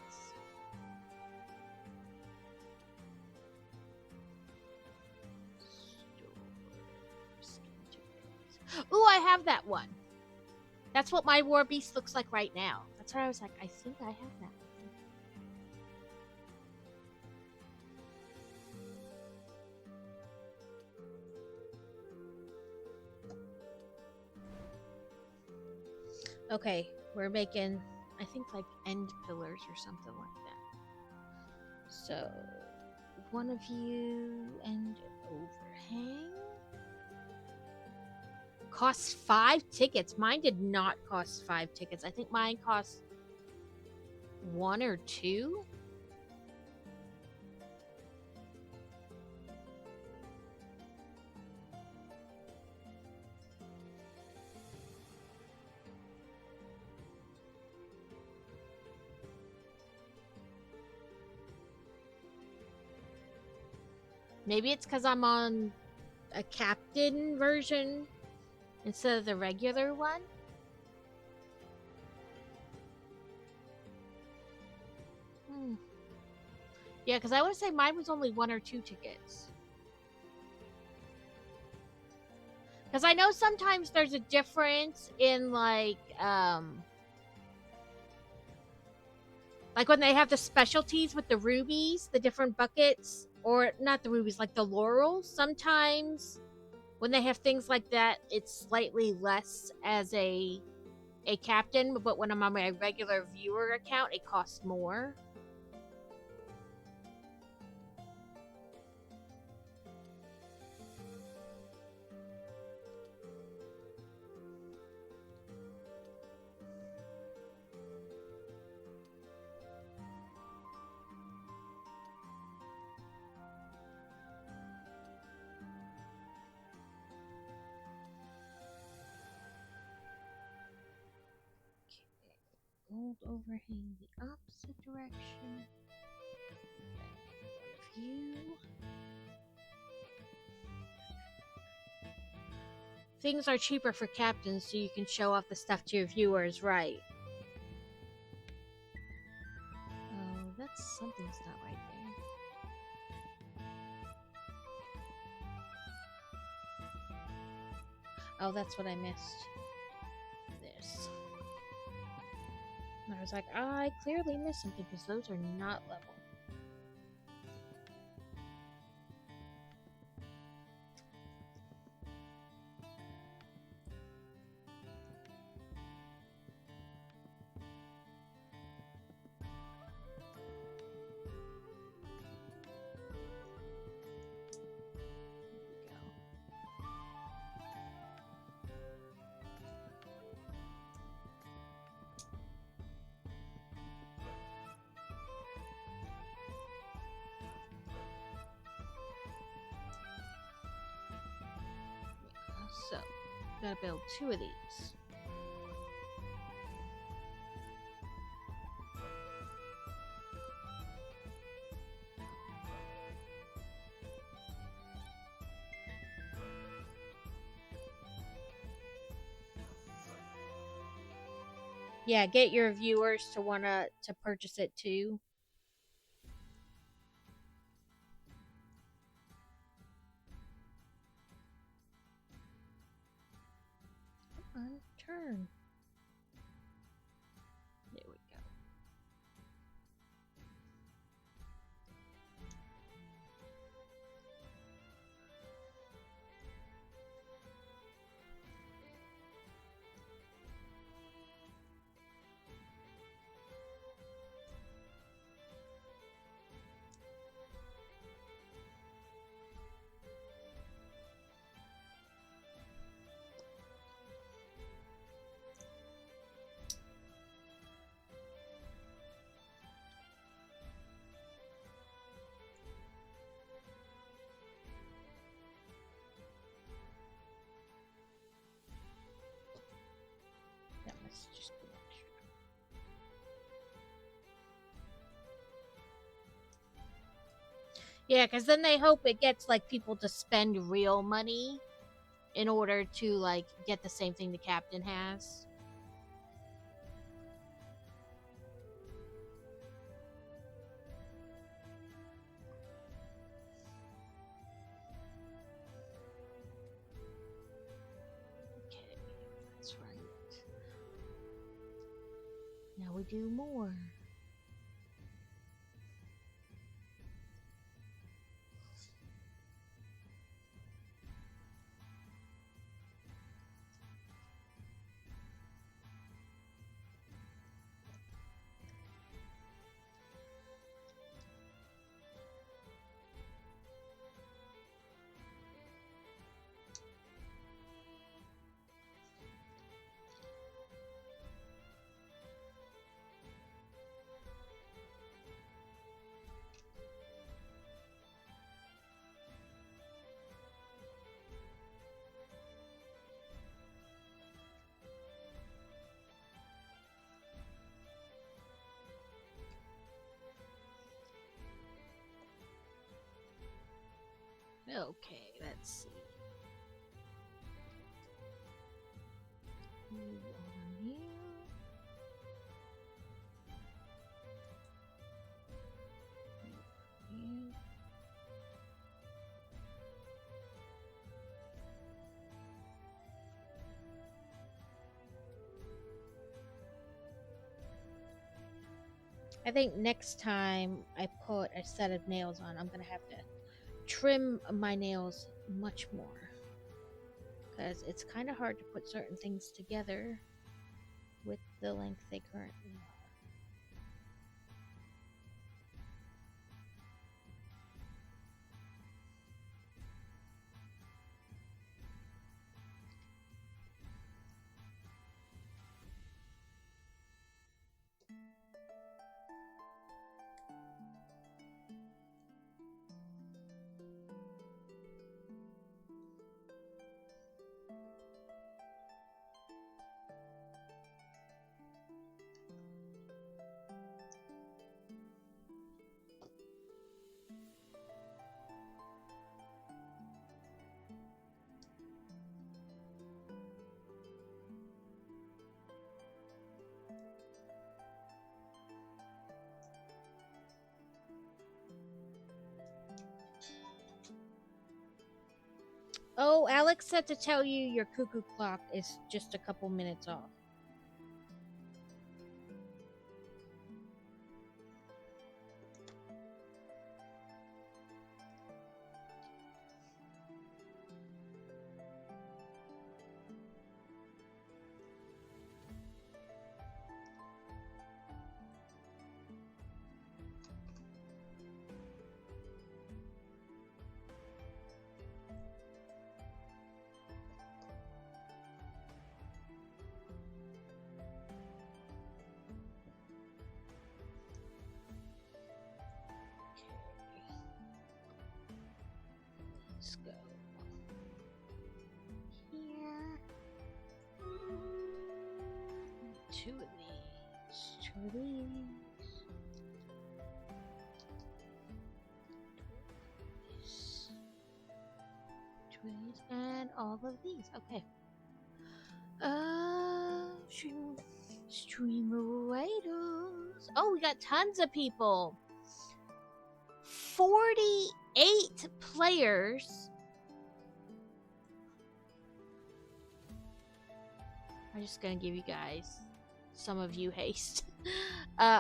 Ooh, I have that one. That's what my war beast looks like right now. That's why I was like, I think I have that. Okay, we're making, I think, like end pillars or something like that. So, one of you and overhang. Costs 5 tickets. Mine did not cost 5 tickets. I think mine cost 1 or 2. Maybe it's because I'm on a captain version instead of the regular one. Yeah, because I want to say mine was only 1 or 2 tickets. Because I know sometimes there's a difference in like when they have the specialties with the rubies, the different buckets, or not the rubies, like the laurels. Sometimes when they have things like that, it's slightly less as a captain, but when I'm on my regular viewer account, it costs more. Gold overhang the opposite direction. View. Things are cheaper for captains so you can show off the stuff to your viewers, right? Oh, that's something's not right there. Oh, that's what I missed. This. And I was like, I clearly missed something because those are not level. So, gotta build 2 of these. Yeah, get your viewers to wanna to purchase it too. Come on, turn. There we go. That must just be extra. Yeah, because then they hope it gets like people to spend real money in order to like get the same thing the captain has. we do more? Okay, let's see. Move on you. You. I think next time I put a set of nails on, I'm gonna have to trim my nails much more, because it's kind of hard to put certain things together with the length they currently are. Oh, Alex said to tell you your cuckoo clock is just a couple minutes off. Let's go here. Two of these. Two of these. Two of these. And all of these. Okay. Stream raiders. Oh, we got tons of people. 48 players. I'm just gonna give you guys, some of you, haste.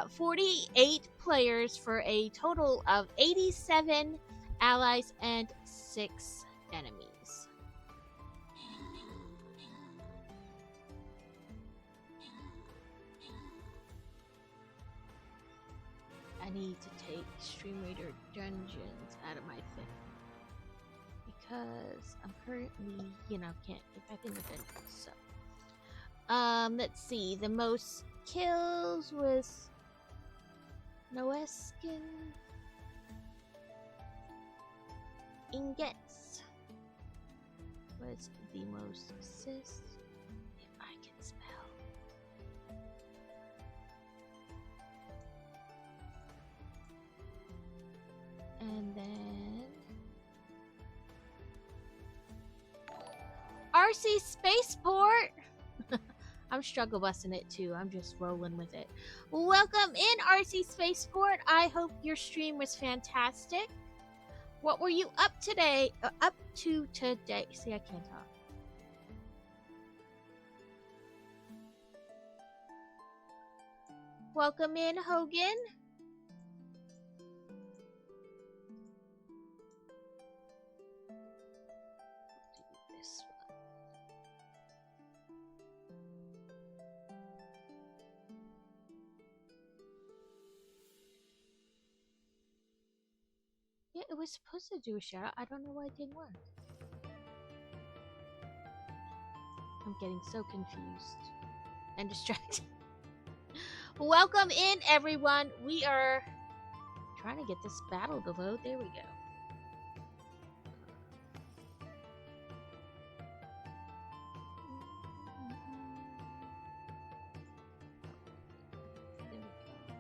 48 players for a total of 87 allies and 6 enemies. I need to take Stream Raider Dungeons out of my thing, because I'm currently, can't get back in the dungeons. So, let's see. The most kills was Noeskin Ingots was the most assists, if I can spell. And then RC Spaceport. I'm struggle busting it too. I'm just rolling with it. Welcome in, RC Spaceport. I hope your stream was fantastic. What were you up to today? See, I can't talk. Welcome in, Hogan. This one. Yeah, it was supposed to do a shout out. I don't know why it didn't work. I'm getting so confused and distracted. Welcome in, everyone. We are trying to get this battle to load. There we go.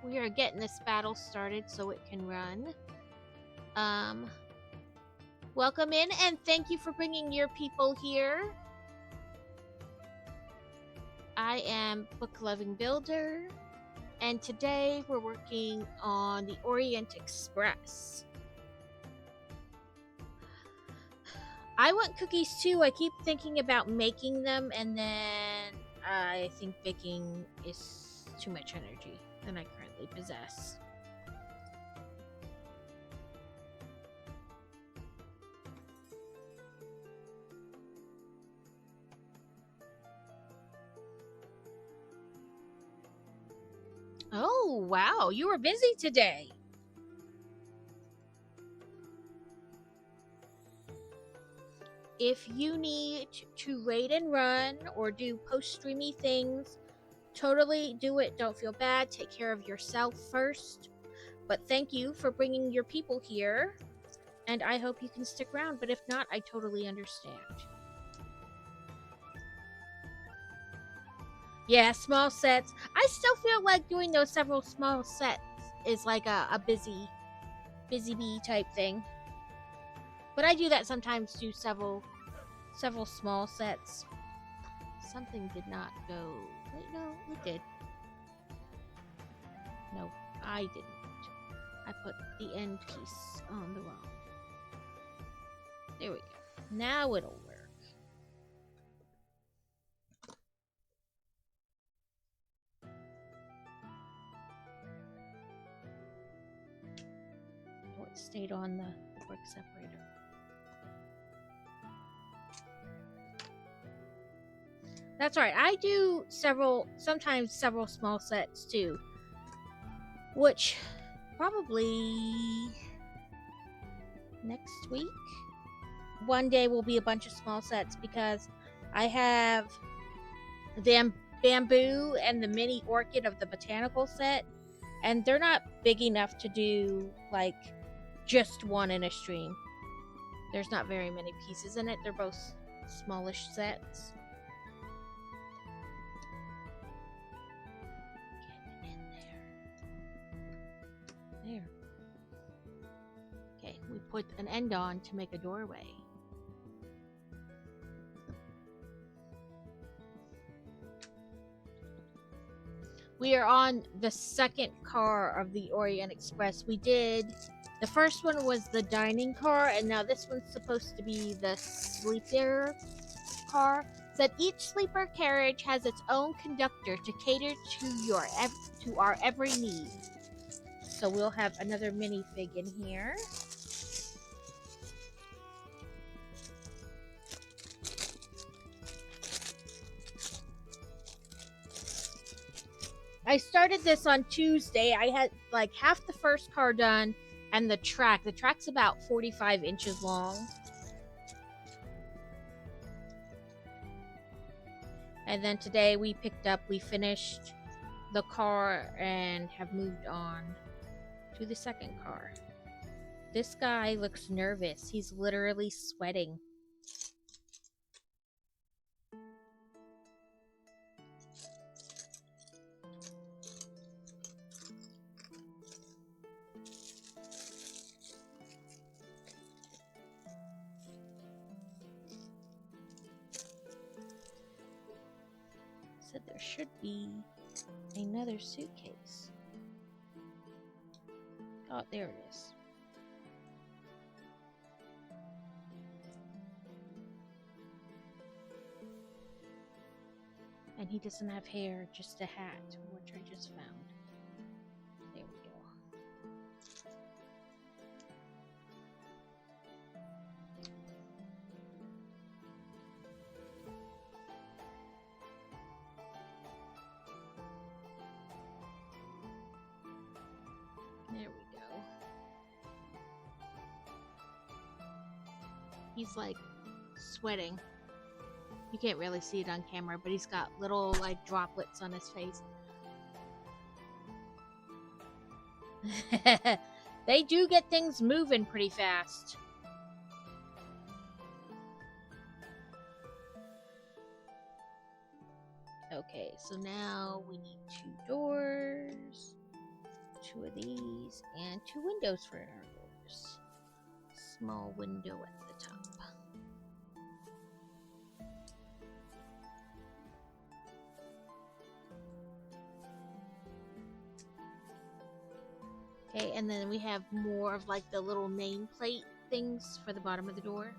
We are getting this battle started so it can run. Welcome in and thank you for bringing your people here. I am Book Loving Builder, and today we're working on the Orient Express. I want cookies too. I keep thinking about making them, and then I think baking is too much energy than I currently possess. Oh, wow. You were busy today. If you need to raid and run or do post-streamy things, totally do it. Don't feel bad. Take care of yourself first. But thank you for bringing your people here. And I hope you can stick around. But if not, I totally understand. Yeah, small sets. I still feel like doing those several small sets is like a busy bee type thing. But I do that sometimes, do several small sets. Something did not go. Wait, no, it did. No, I didn't. I put the end piece on the wrong. There we go. Now it'll work. Oh, it stayed on the brick separator. That's right. I do sometimes several small sets too. Which probably next week. One day will be a bunch of small sets because I have the bamboo and the mini orchid of the botanical set, and they're not big enough to do like just one in a stream. There's not very many pieces in it. They're both smallish sets. Get in there. There. Okay, we put an end on to make a doorway. We are on the second car of the Orient Express. The first one was the dining car, and now this one's supposed to be the sleeper car. That each sleeper carriage has its own conductor to cater to our every need. So we'll have another minifig in here. I started this on Tuesday. I had like half the first car done and the track. The track's about 45 inches long. And then today we finished the car and have moved on to the second car. This guy looks nervous. He's literally sweating. Said there should be another suitcase. Oh, there it is. And he doesn't have hair, just a hat, which I just found. He's like sweating. You can't really see it on camera, but he's got little like droplets on his face. They do get things moving pretty fast. Okay, so now we need 2 doors, 2 of these, and 2 windows for our doors. Small window at the top. Okay, and then we have more of like the little nameplate things for the bottom of the door.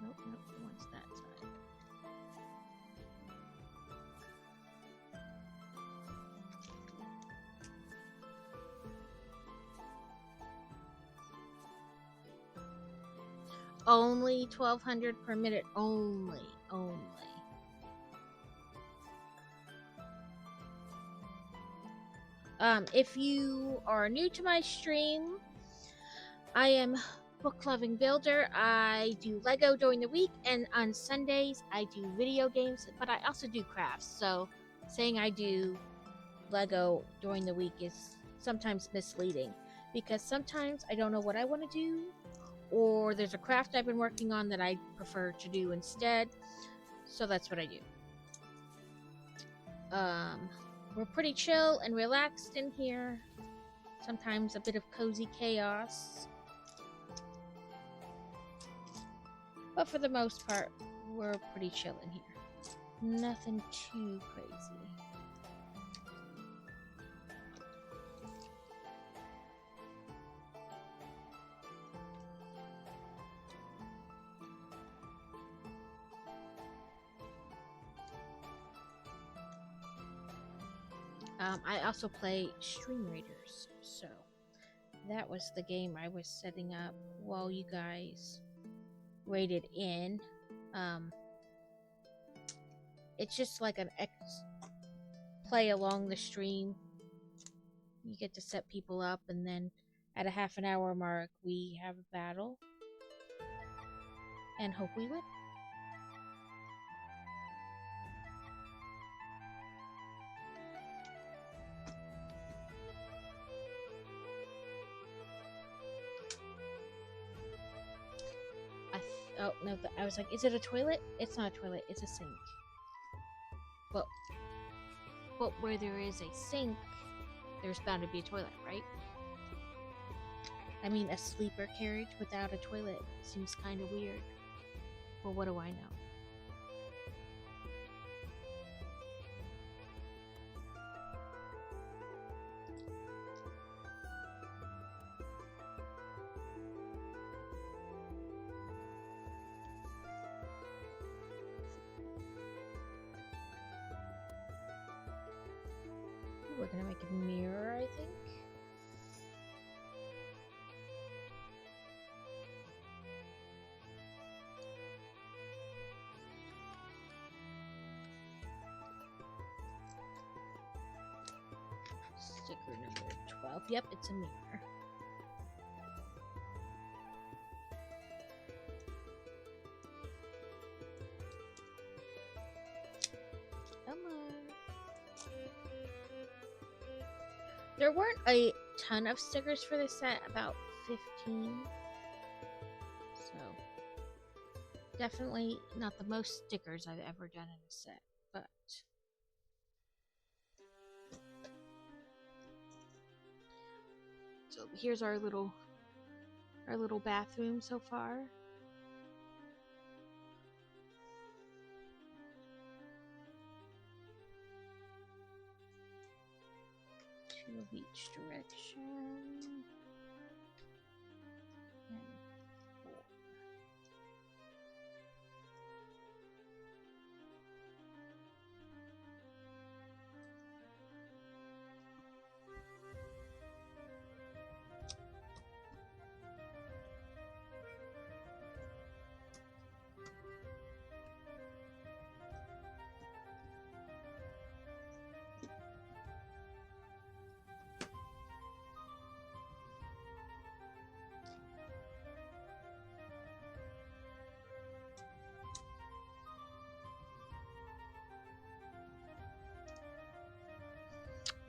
Nope, what's that side? Only 1,200 per minute. Only. If you are new to my stream, I am Book Loving Builder. I do Lego during the week, and on Sundays I do video games, but I also do crafts. So saying I do Lego during the week is sometimes misleading, because sometimes I don't know what I want to do, or there's a craft I've been working on that I prefer to do instead. So that's what I do. We're pretty chill and relaxed in here. Sometimes a bit of cozy chaos. But for the most part, we're pretty chill in here. Nothing too crazy. I also play Stream Raiders, so that was the game I was setting up while you guys raided in. It's just like an play along the stream. You get to set people up, and then at a half an hour mark, we have a battle and hope we win. Oh, no, I was like, is it a toilet? It's not a toilet, it's a sink. But where there is a sink, there's bound to be a toilet, right? I mean, a sleeper carriage without a toilet seems kind of weird. Well, what do I know? We're gonna make a mirror, I think. Sticker number 12. Yep, it's a mirror. Come on. There weren't a ton of stickers for this set, about 15. So, definitely not the most stickers I've ever done in a set, but so here's our little bathroom so far. Two of each direction. And 4.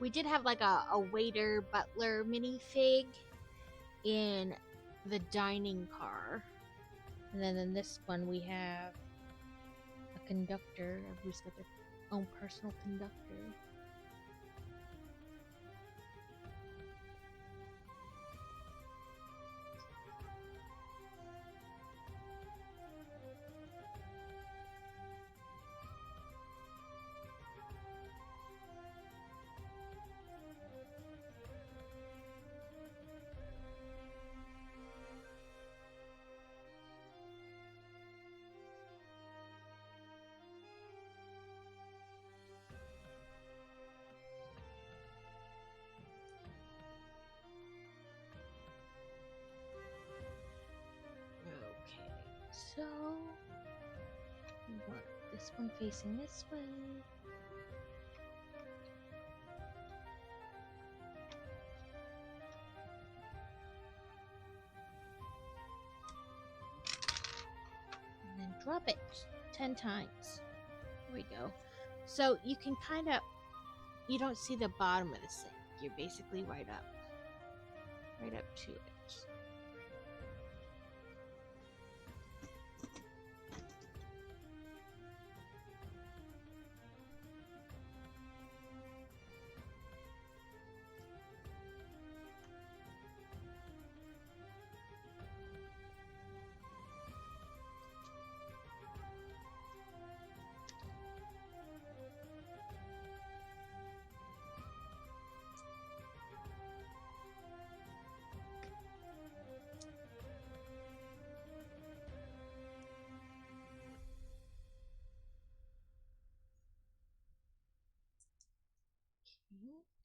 we did have like a waiter butler minifig in the dining car. And then in this one we have a conductor. Everybody's got their own personal conductor. So, we want this one facing this way. And then drop it 10 times. There we go. So you can kind of, you don't see the bottom of the sink. You're basically right up to it.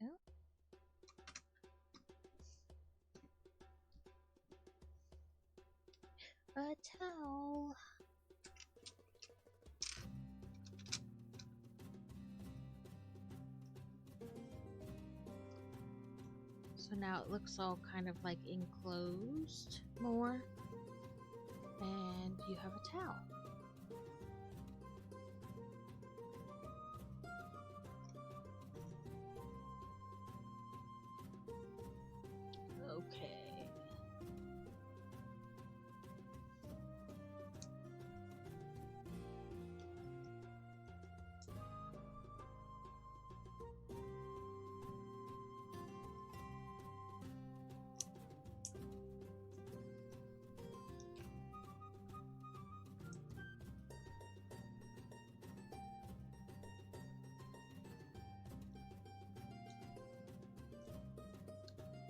Oh. A towel. So now it looks all kind of like enclosed more. And you have a towel. Okay.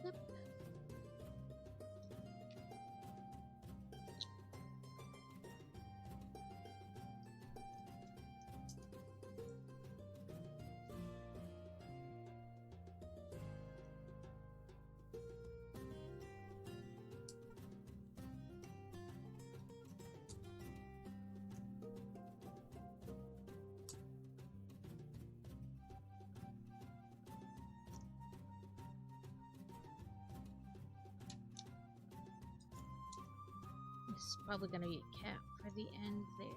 Yep. This is probably going to be a cap for the end there.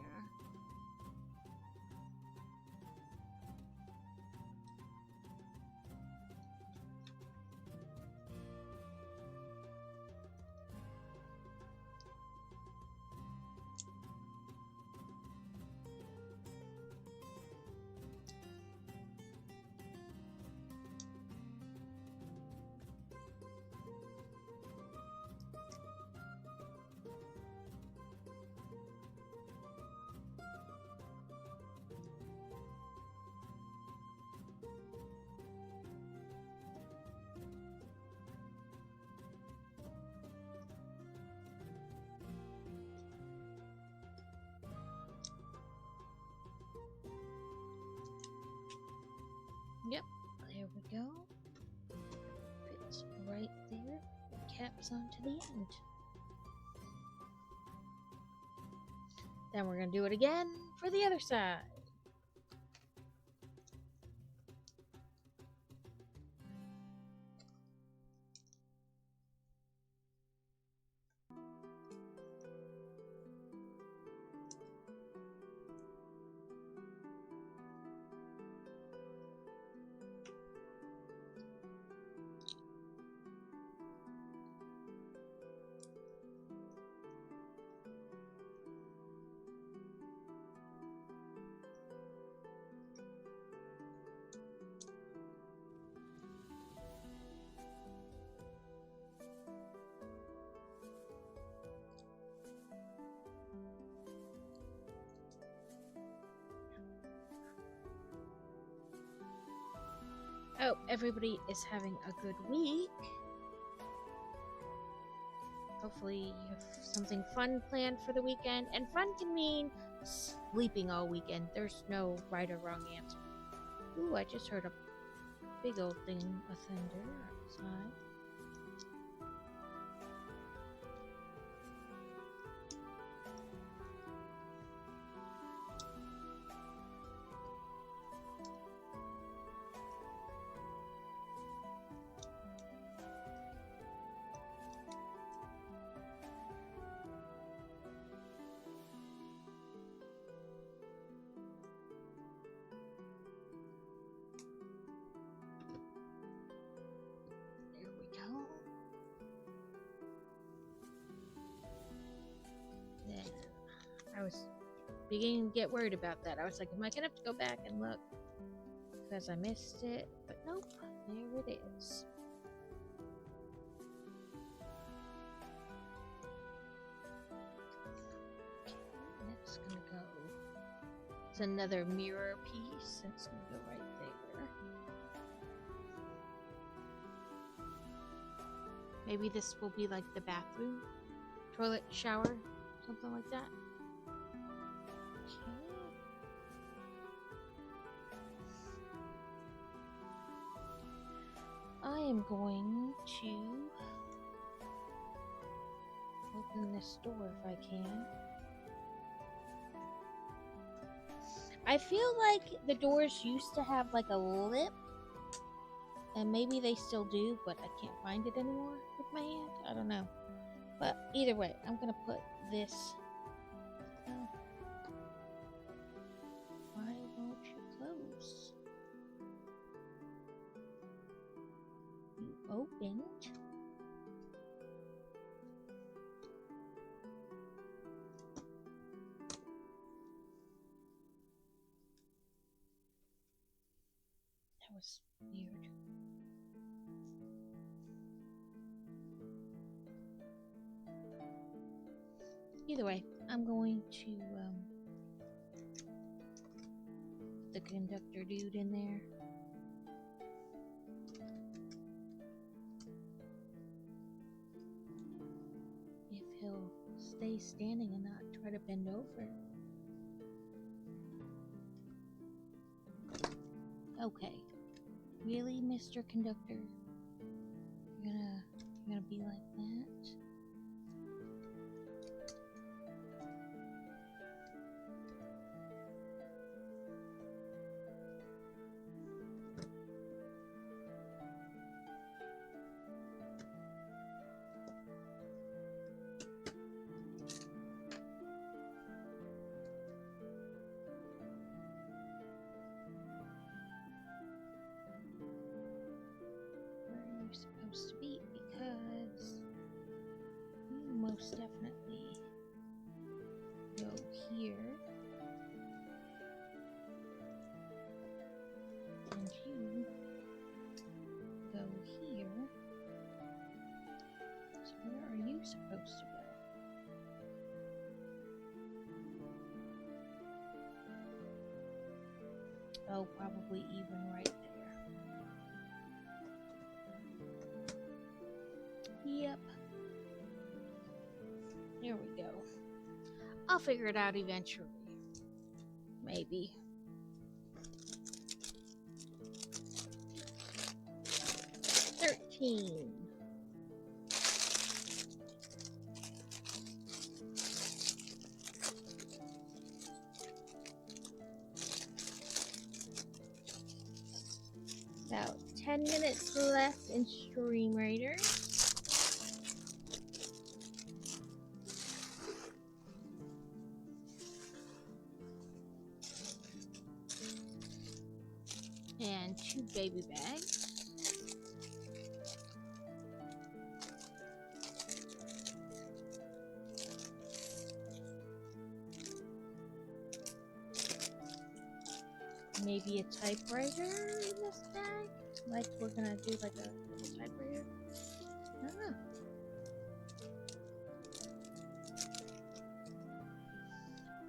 Yep, there we go. Fits right there. Caps onto the end. Then we're going to do it again for the other side. hope everybody is having a good week. Hopefully you have something fun planned for the weekend. And fun can mean sleeping all weekend. There's no right or wrong answer. Ooh, I just heard a big old thing of thunder outside. I was beginning to get worried about that. I was like, am I gonna have to go back and look because I missed it? But nope, there it is. Okay, that's gonna go. It's another mirror piece. That's gonna go right there. Maybe this will be like the bathroom, toilet, shower, something like that. I am going to open this door if I can. I feel like the doors used to have like a lip, and maybe they still do, but I can't find it anymore with my hand. I don't know. But either way, I'm gonna put this. Oh. Why won't you close? You opened. That was weird. Either way, I'm going to put the conductor dude in there. If he'll stay standing and not try to bend over. Okay. Really, Mr. Conductor? You're gonna be like that? Supposed to be, because you most definitely go here and you go here. So where are you supposed to go? Oh, probably even right there. Yep. There we go. I'll figure it out eventually. Maybe. $13. About 10 minutes left in Stream Raider. And 2 baby bags. Maybe a typewriter in this bag? Like we're gonna do like a little typewriter? I don't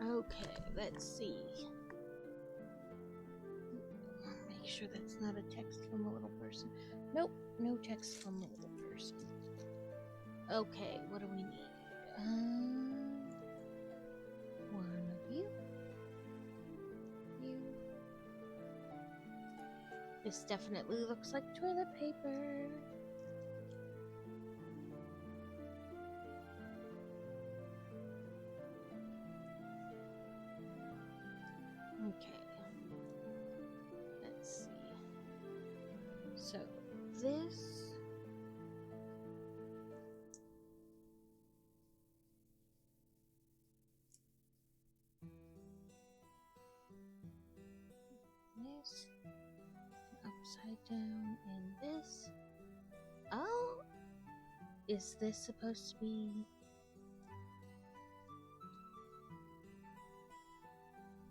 know. Okay, let's see. Make sure sure that's not a text from a little person. Nope, no text from a little person. Okay, what do we need? One of you. You. This definitely looks like toilet paper. Okay. Let's see. So, this. This. Upside down, and this. Oh! Is this supposed to be...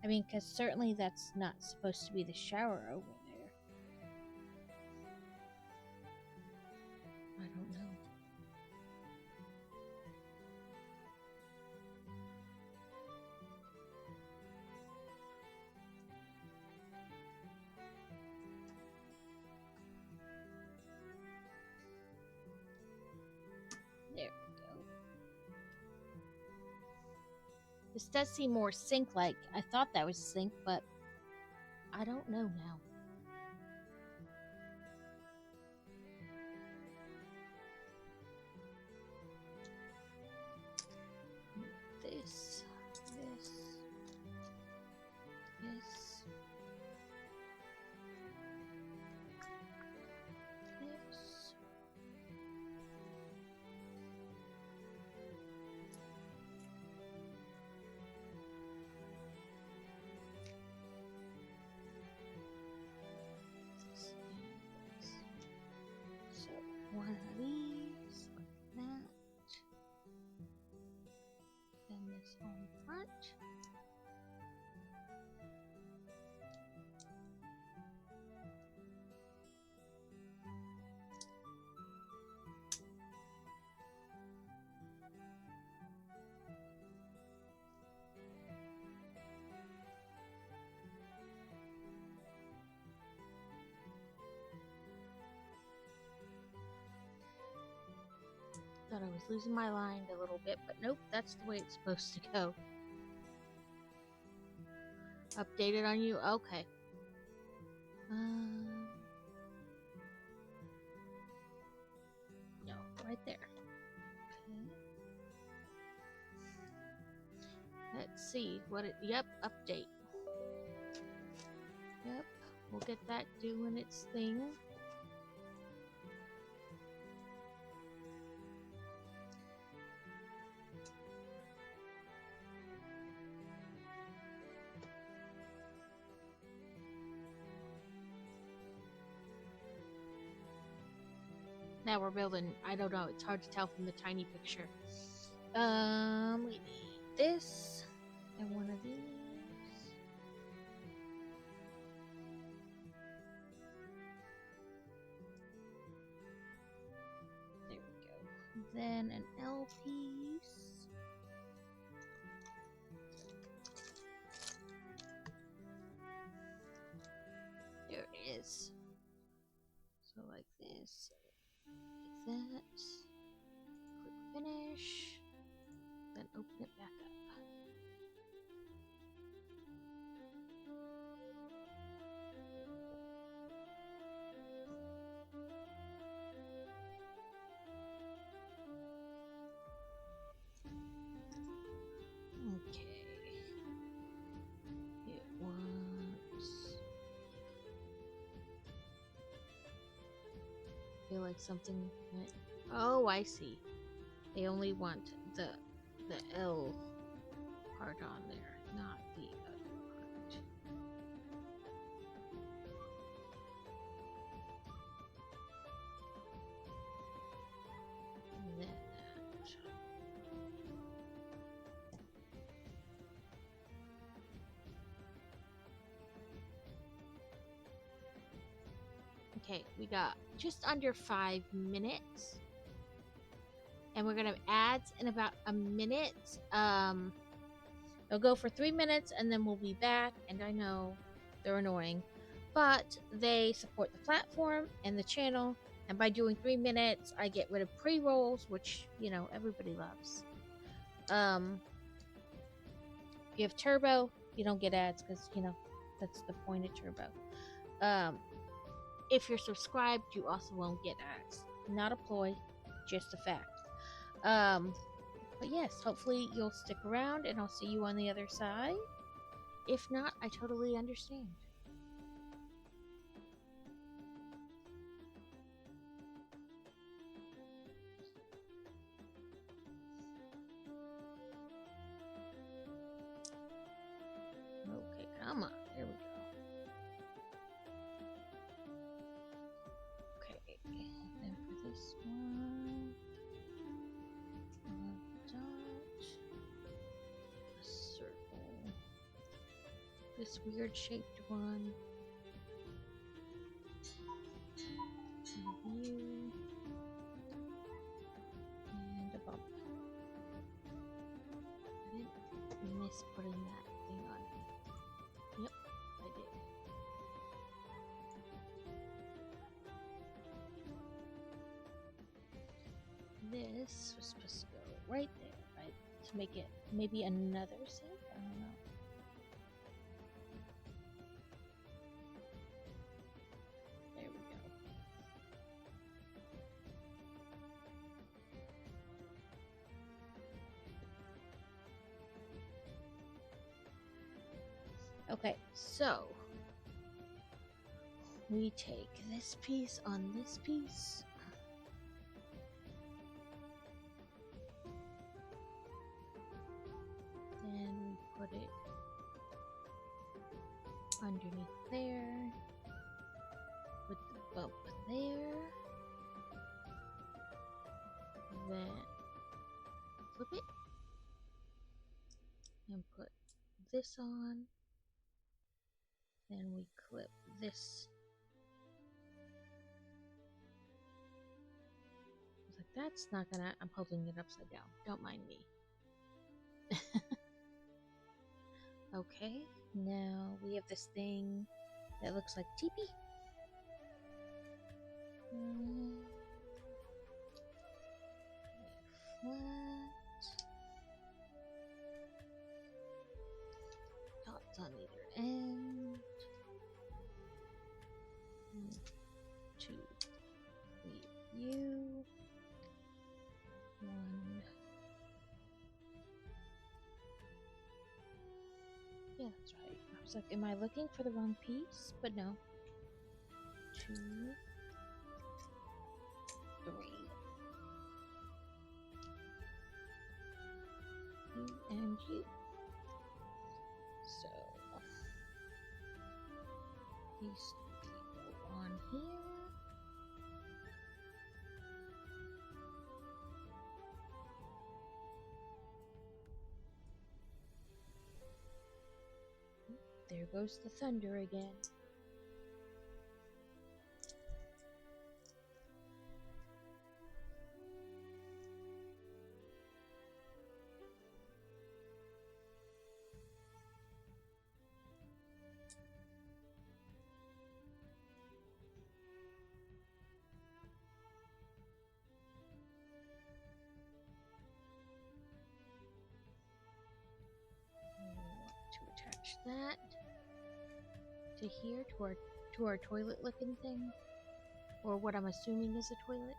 I mean, because certainly that's not supposed to be the shower over there. I don't know. There we go. This does seem more sink-like. I thought that was sink, but I don't know now. This. So, one of these, like that. Then this on front. Thought I was losing my line a little bit, but nope, that's the way it's supposed to go. Updated on you? Okay. No, right there. Okay. Let's see what it. Yep, update. Yep, we'll get that doing its thing. Now we're building. I don't know. It's hard to tell from the tiny picture. We need this and one of these. There we go. Then an L piece. There it is. So like this. Like that. Click finish. Then open it back up. Okay. It wants... I feel like something... Oh, I see. They only want the L part on there, not the other part. And then that. Okay, we got just under 5 minutes. And we're gonna add in about a minute. It'll go for 3 minutes and then we'll be back. And I know they're annoying, but they support the platform and the channel. And by doing 3 minutes, I get rid of pre-rolls, which everybody loves. If you have Turbo, you don't get ads because that's the point of Turbo. If you're subscribed, you also won't get ads. Not a ploy, just a fact. But yes, hopefully you'll stick around and I'll see you on the other side. If not, I totally understand. Okay, come on. There we go. Okay, then for this one, a dot, a circle, this weird shaped one, a view, and a bump. I didn't miss putting that thing on. Yep, I did. This was supposed to go right there, right? To make it maybe another shape? I don't know. There we go. Okay, so we take this piece on this piece. Then put it underneath there. With the bump there. Then flip it. And put this on. Then we clip this. I was like, that's not gonna, I'm holding it upside down. Don't mind me. Okay, now we have this thing that looks like teepee. Flat. Dots on either end. 1, 2, 3 view. 1. Yeah, that's right. I was like, am I looking for the wrong piece? But no. 2, 3. You and you. So these go on here. There goes the thunder again. To attach that to here, to our toilet looking thing, or what I'm assuming is a toilet.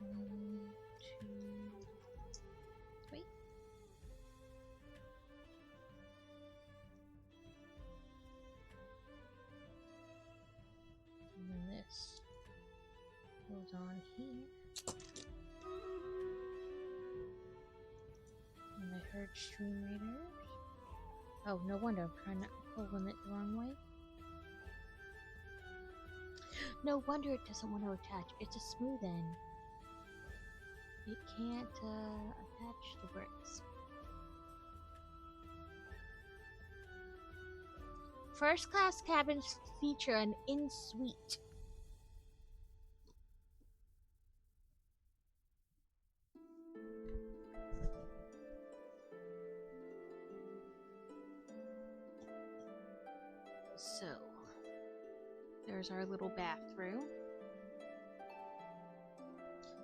1, 2, 3. And then this goes on here. And I heard Stream Raiders. Oh, no wonder I'm trying to pulling it the wrong way. No wonder it doesn't want to attach. It's a smooth end. It can't attach the bricks. First class cabins feature an in-suite. there's our little bathroom.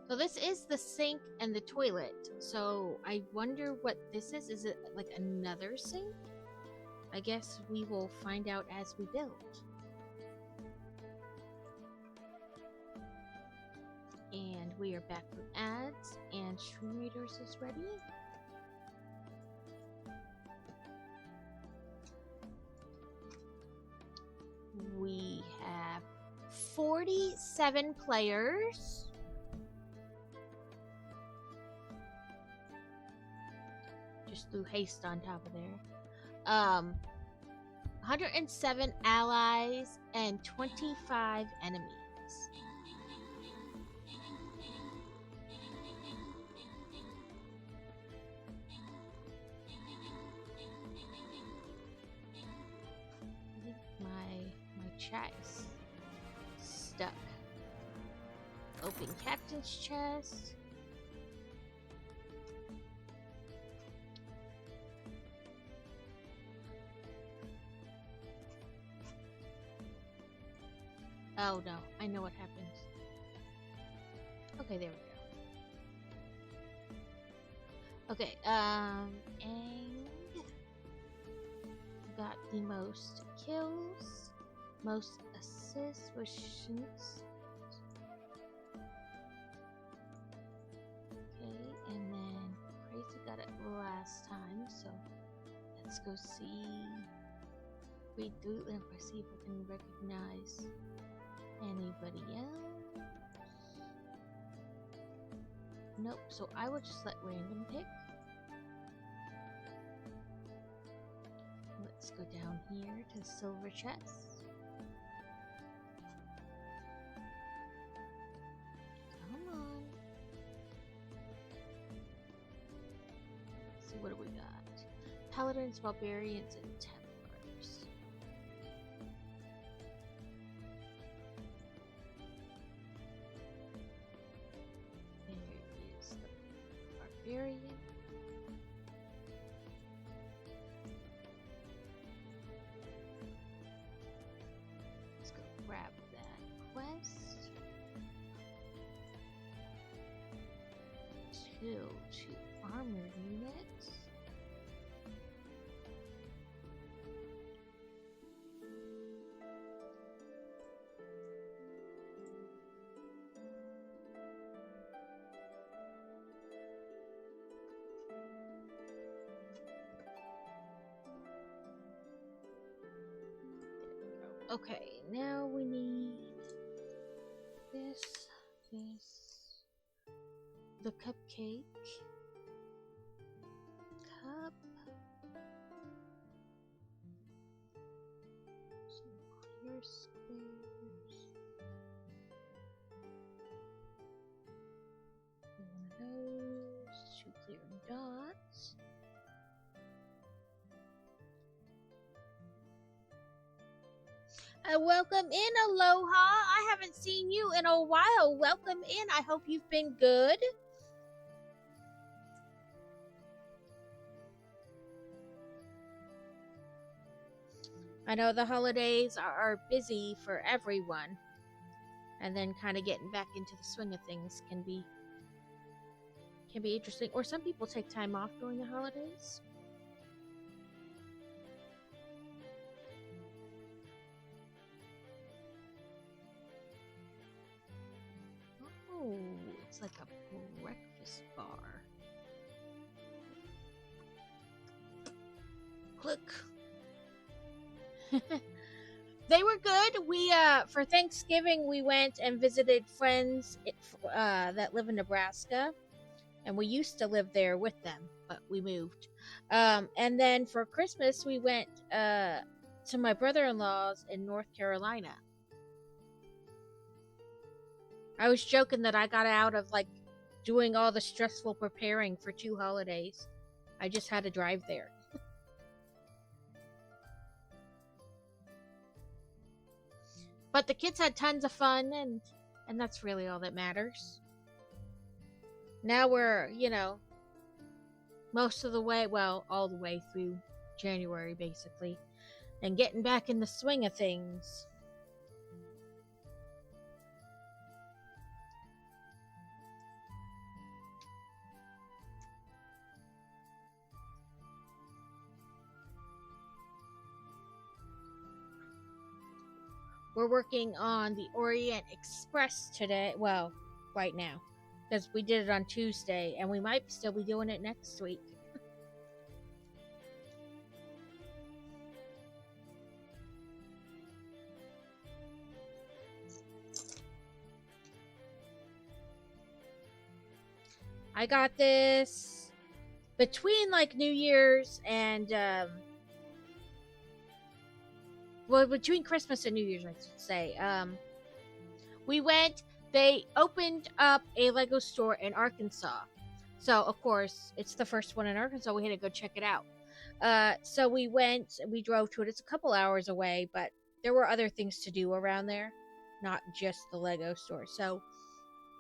So this is the sink and the toilet. So I wonder what this is. Is it like another sink? I guess we will find out as we build. And we are back from ads, and Stream Raiders is ready. We have 47 players. Just threw haste on top of there. 107 allies and 25 enemies. My chat is stuck. Open captain's chest. Oh no, I know what happens. Okay, there we go. Okay, Aang got the most kills, most assists with Shinx. Okay, and then Crazy got it last time, so let's go see. Read through and see if I can recognize anybody else. Nope, so I will just let random pick. Let's go down here to silver chest. Come on. Let's see, what do we got? Paladins, Barbarians, and Templars. There is the Barbarian. Grab that quest. Two armored units. Okay, now we need this, the cupcake, cup, some clear squares, one of those, two clear dots. Welcome in, Aloha. I haven't seen you in a while. Welcome in. I hope you've been good. I know the holidays are busy for everyone. And then kind of getting back into the swing of things can be interesting. Or some people take time off during the holidays. Oh, it's like a breakfast bar. Click. They were good. We for Thanksgiving we went and visited friends that live in Nebraska, and we used to live there with them, but we moved. And then for Christmas we went to my brother-in-law's in North Carolina. I was joking that I got out of like doing all the stressful preparing for 2 holidays. I just had to drive there. But the kids had tons of fun, and that's really all that matters. Now we're, most of the way, well, all the way through January basically, and getting back in the swing of things. We're working on the Orient Express today. Well, right now. Because we did it on Tuesday, and we might still be doing it next week. I got this between like New Year's and well, between Christmas and New Year's, I should say. We went. They opened up a Lego store in Arkansas, so of course it's the first one in Arkansas. We had to go check it out. So we went. We drove to it. It's a couple hours away, but there were other things to do around there, not just the Lego store. So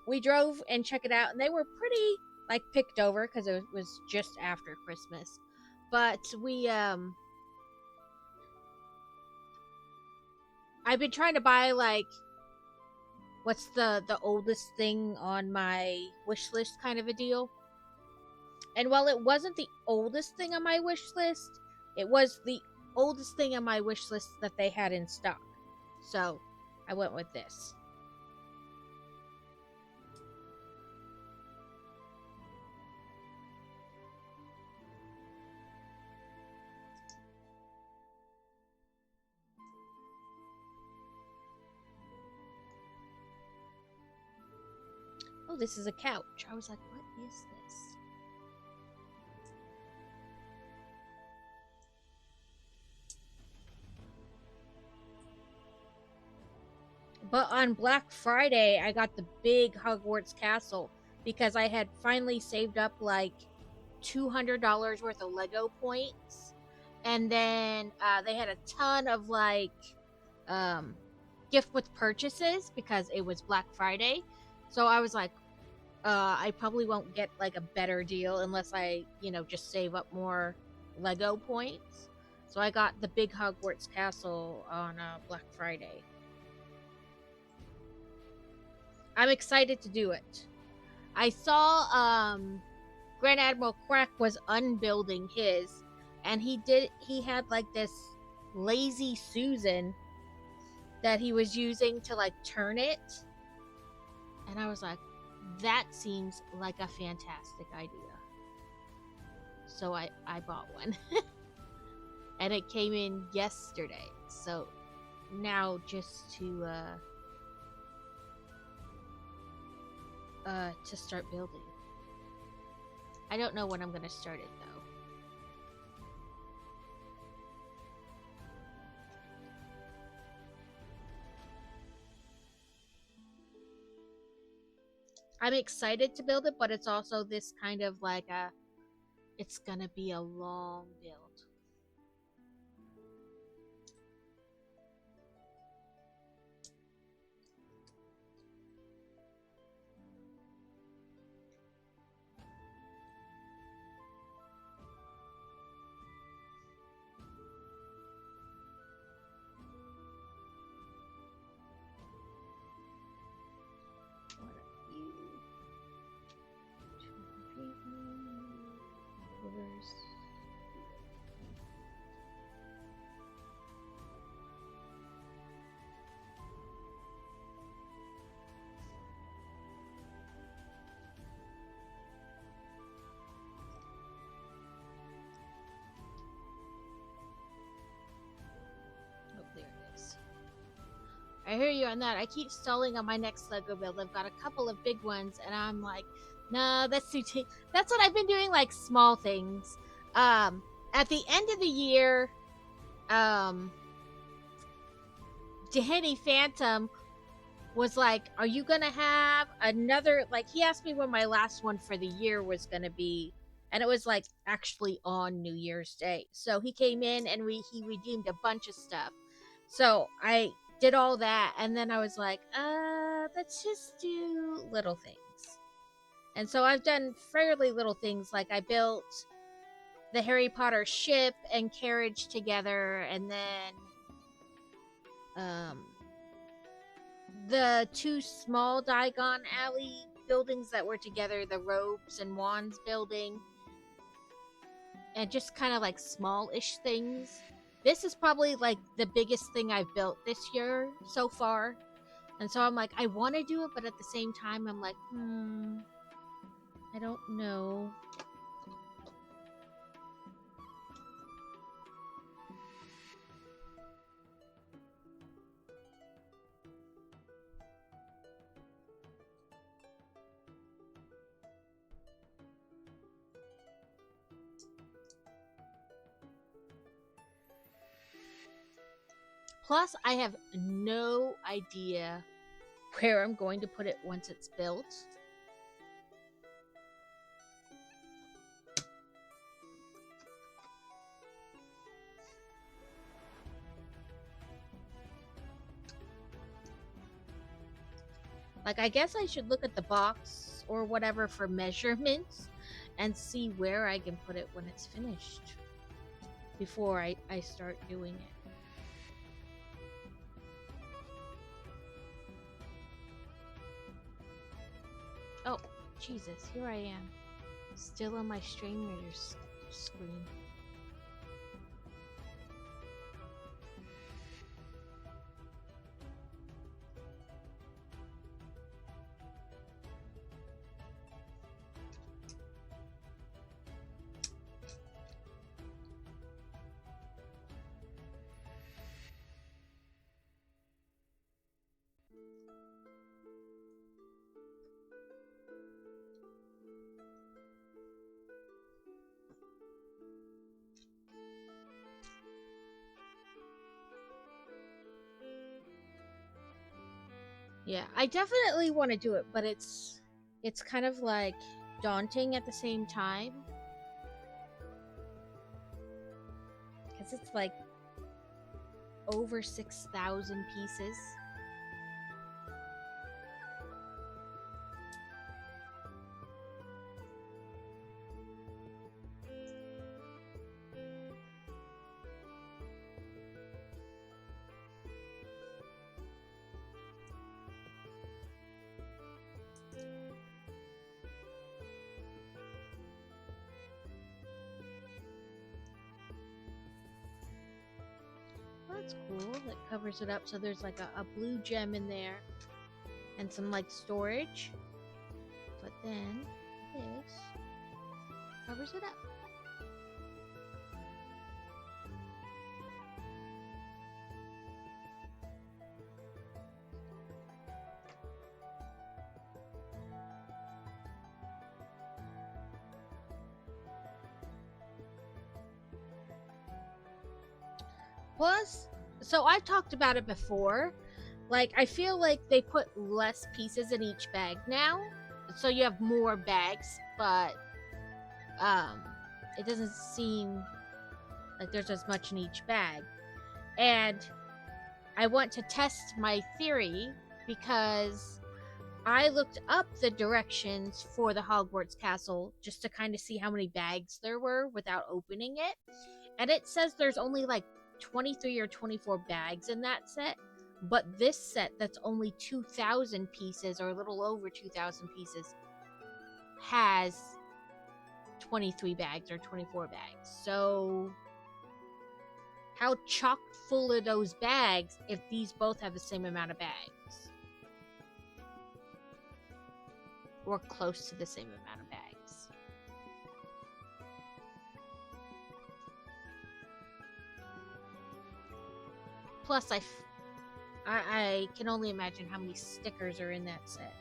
we drove and checked it out, and they were pretty like picked over because it was just after Christmas. But I've been trying to buy like what's the oldest thing on my wish list kind of a deal. And while it wasn't the oldest thing on my wish list, it was the oldest thing on my wish list that they had in stock. So I went with this. Oh, this is a couch. I was like, what is this? But on Black Friday, I got the big Hogwarts castle because I had finally saved up like $200 worth of Lego points. And then they had a ton of like gift with purchases because it was Black Friday. So I was like, I probably won't get like a better deal unless I, just save up more Lego points. So I got the big Hogwarts castle on Black Friday. I'm excited to do it. I saw Grand Admiral Quack was unbuilding his, and he had like this lazy Susan that he was using to like turn it. And I was like, that seems like a fantastic idea. So I bought one. And it came in yesterday. So now just to start building. I don't know when I'm gonna start it though. I'm excited to build it, but it's also this kind of like it's gonna be a long build. I hear you on that. I keep stalling on my next Lego build. I've got a couple of big ones, and I'm like, no, that's too. That's what I've been doing, like small things. At the end of the year, Danny Phantom was like, "Are you gonna have another?" Like, he asked me when my last one for the year was gonna be, and it was like actually on New Year's Day. So he came in and he redeemed a bunch of stuff. So I did all that, and then I was like, let's just do little things. And so I've done fairly little things, like I built the Harry Potter ship and carriage together, and then the two small Diagon Alley buildings that were together, the robes and wands building, and just kind of like small-ish things. this is probably like the biggest thing I've built this year so far. And so I'm like, I want to do it, but at the same time, I'm like, I don't know. Plus, I have no idea where I'm going to put it once it's built. Like, I guess I should look at the box or whatever for measurements and see where I can put it when it's finished before I start doing it. Oh, Jesus, here I am. Still on my strain reader screen. Yeah, I definitely want to do it, but it's kind of like daunting at the same time. Because it's like over 6,000 pieces. That's cool. That covers it up. So there's like a blue gem in there and some like storage. But then this covers it up. Plus, so I've talked about it before. Like, I feel like they put less pieces in each bag now. So you have more bags, but it doesn't seem like there's as much in each bag. And I want to test my theory because I looked up the directions for the Hogwarts castle just to kind of see how many bags there were without opening it. And it says there's only like 23 or 24 bags in that set. But this set that's only 2,000 pieces or a little over 2,000 pieces has 23 bags or 24 bags. So how chock full are those bags if these both have the same amount of bags? Or close to the same amount of bags. Plus, I can only imagine how many stickers are in that set.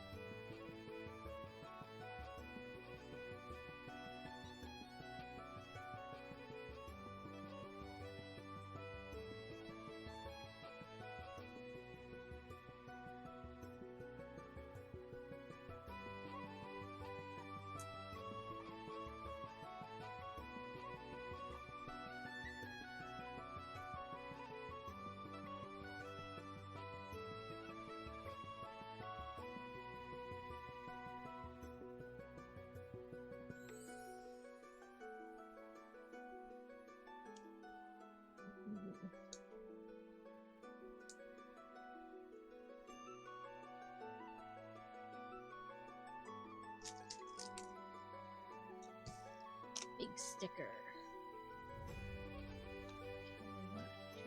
Big sticker.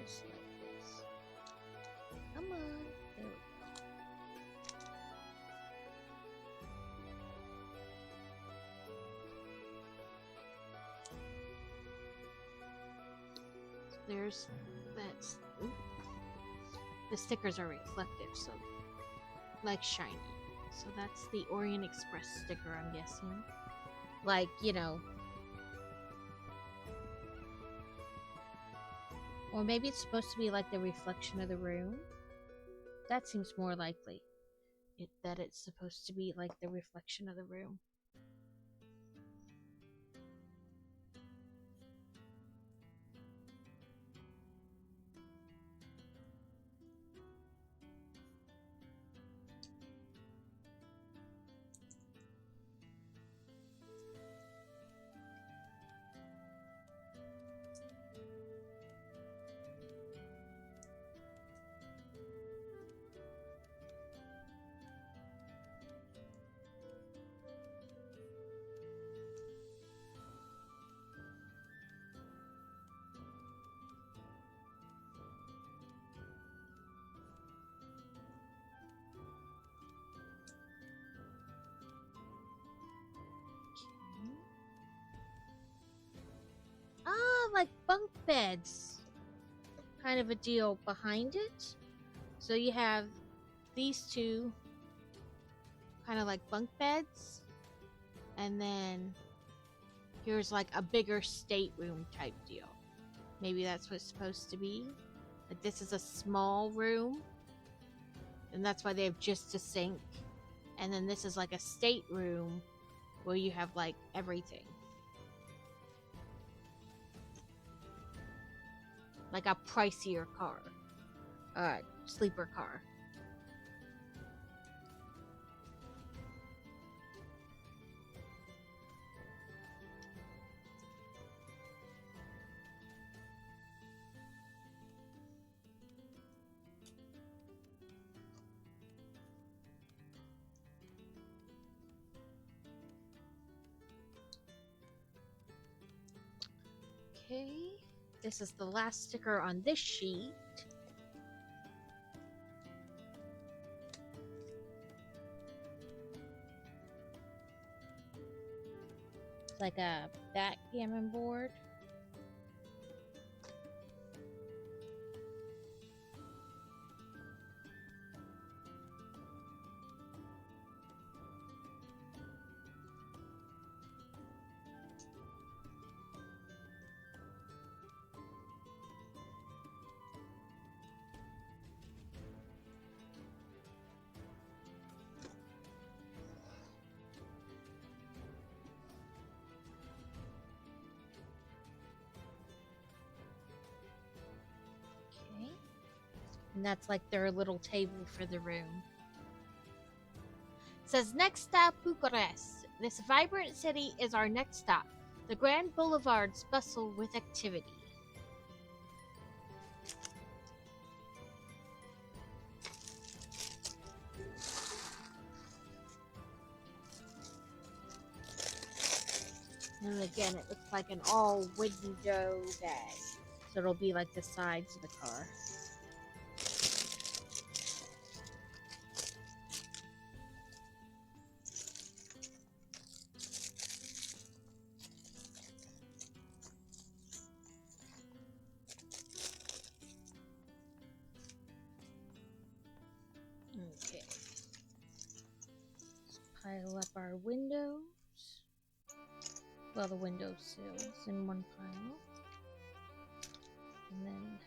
Just like this. Come on. There we go. There's that's the stickers are reflective, so like shiny. So that's the Orient Express sticker, I'm guessing. Like, you know. Or maybe it's supposed to be like the reflection of the room. That seems more likely. That it's supposed to be like the reflection of the room. Ah, like bunk beds. Kind of a deal behind it. So you have these two kind of like bunk beds. And then here's like a bigger stateroom type deal. Maybe that's what it's supposed to be. Like this is a small room. And that's why they have just a sink. And then this is like a stateroom where you have like everything. Like a pricier car. Sleeper car. Okay. This is the last sticker on this sheet. It's like a backgammon board. And that's like their little table for the room. It says, next stop, Bucharest. This vibrant city is our next stop. The grand boulevards bustle with activity. And again, it looks like an all window bag. So it'll be like the sides of the car. Okay. Let's pile up our windows. Well, the window sills in one pile. And then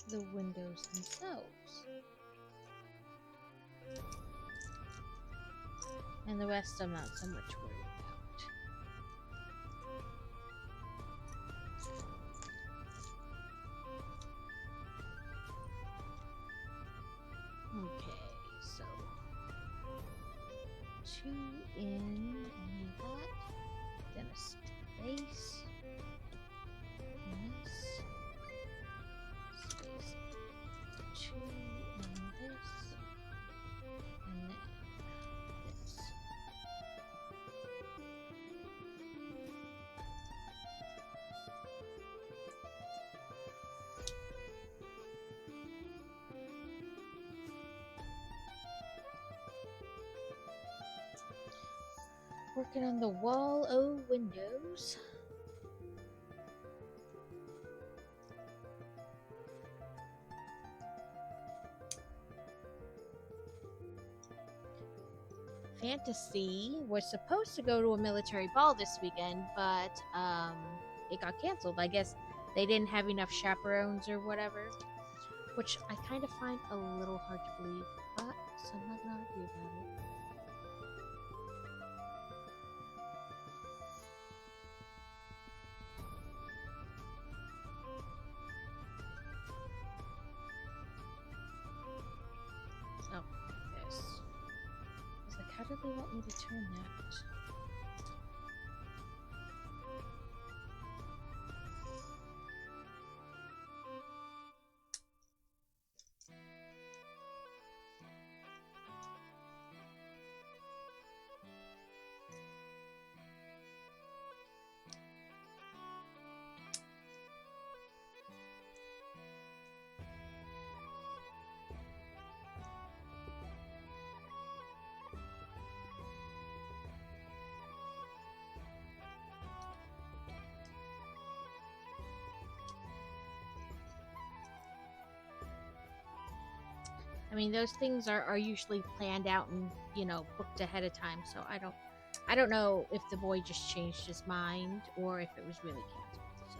the windows themselves. And the rest I'm not so much worried about. Okay, so 2 in and that, then a space, and this, space, 2 in this, and then this. working on the wall o' windows. Fantasy was supposed to go to a military ball this weekend, but it got canceled. I guess they didn't have enough chaperones or whatever, which I kind of find a little hard to believe, but so I'm not gonna argue about it. Oh, yes. I was like, how did they want me to turn that? I mean, those things are usually planned out and, booked ahead of time, so I don't know if the boy just changed his mind or if it was really canceled. So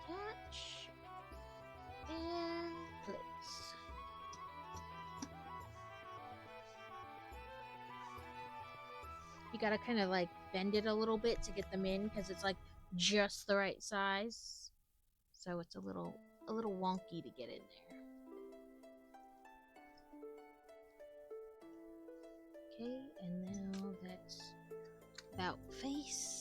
catch and place. You gotta kind of like bend it a little bit to get them in because it's like just the right size, so it's a little wonky to get in there. Okay, and now that's about face.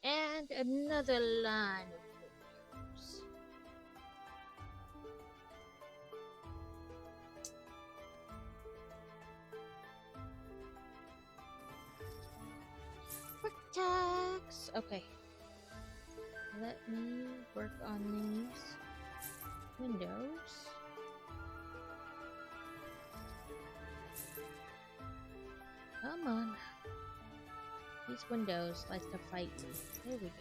And another line of windows. Quick tags. Okay. Let me work on these windows. Come on. These windows like to fight me. There we go.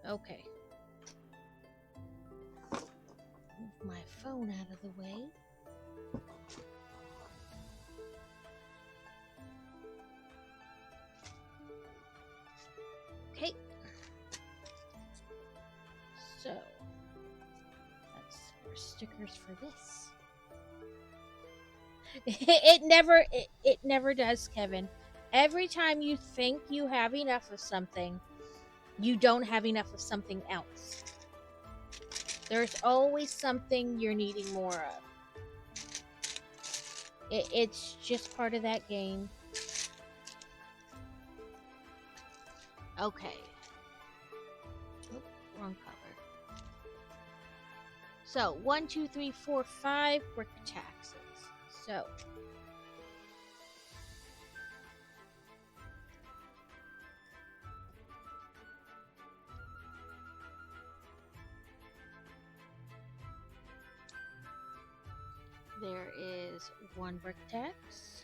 Okay. Move my phone out of the way. Okay. So, that's for stickers for this. It never does, Kevin. Every time you think you have enough of something, you don't have enough of something else. There's always something you're needing more of. It's just part of that game. Okay. Oh, wrong color. So, 1, 2, 3, 4, 5 brick taxes. So, There is one brick text.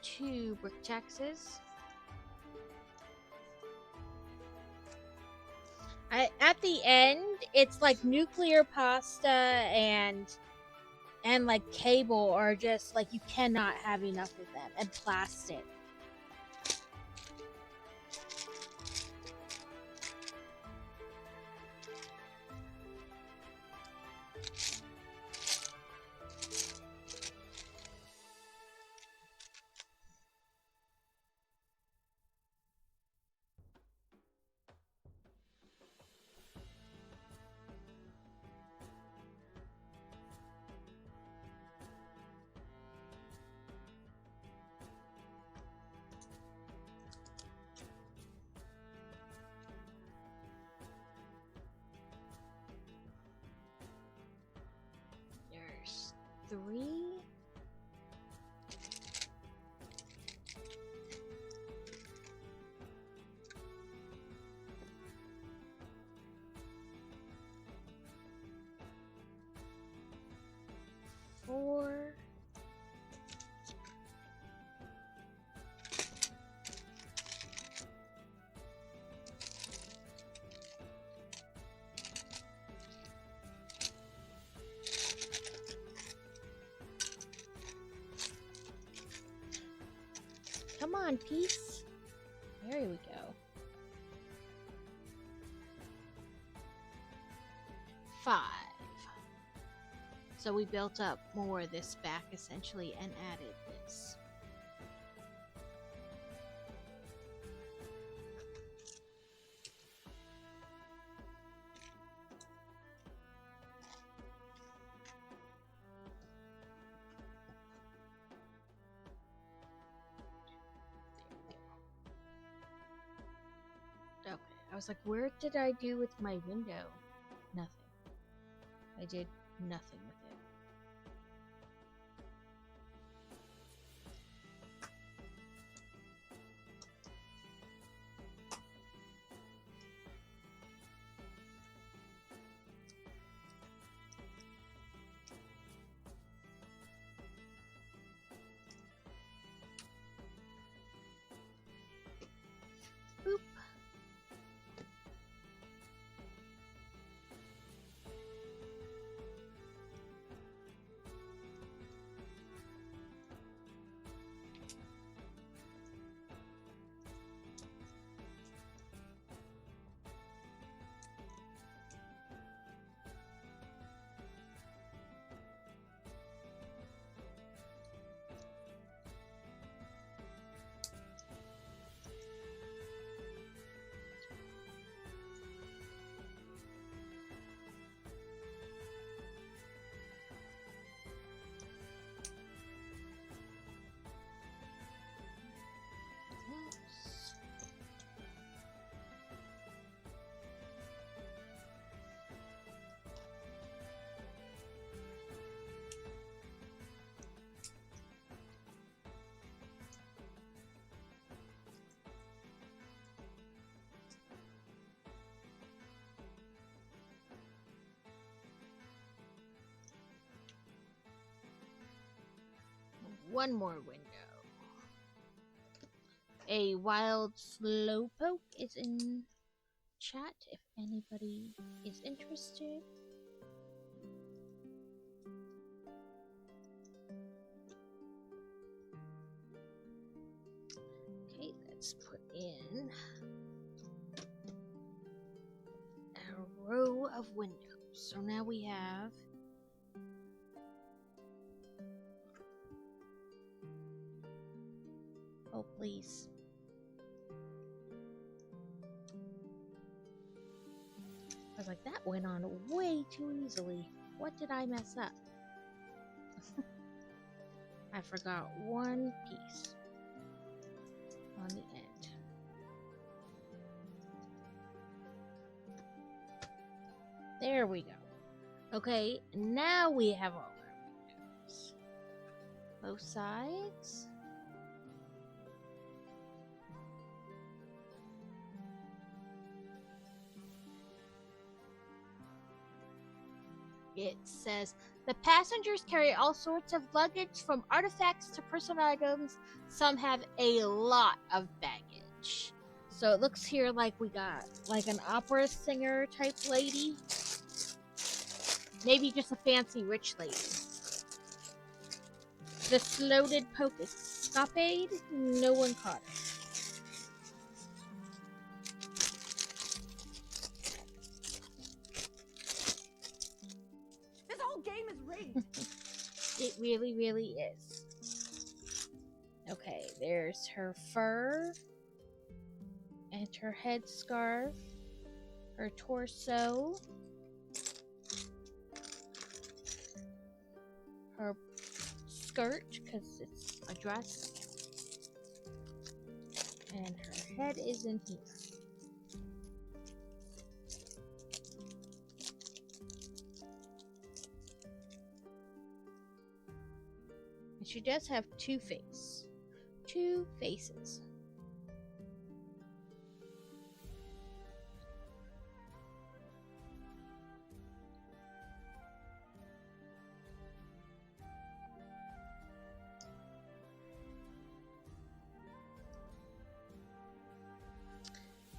Two brick taxes. At the end, it's like nuclear pasta and like cable are just like you cannot have enough of them, and plastic. There's three. Four. Come on, piece. There we go. 5. So we built up more of this back essentially and added this. Okay, I was like, where did I do with my window? Nothing. I did nothing with it. Boop. One more window. A wild slowpoke is in chat if anybody is interested. Okay, let's put in a row of windows. So now we have oh, please. I was like, that went on way too easily. What did I mess up? I forgot one piece on the end. There we go. Okay, now we have all our windows. Both sides. It says the passengers carry all sorts of luggage from artifacts to personal items. Some have a lot of baggage. So it looks here like we got like an opera singer type lady. Maybe just a fancy rich lady. The sloated pocus scapade, no one caught it. This whole game is rigged. It really, really is. Okay, there's her fur and her headscarf, her torso, her skirt, because it's a dress, and her head is in here. And she does have two faces.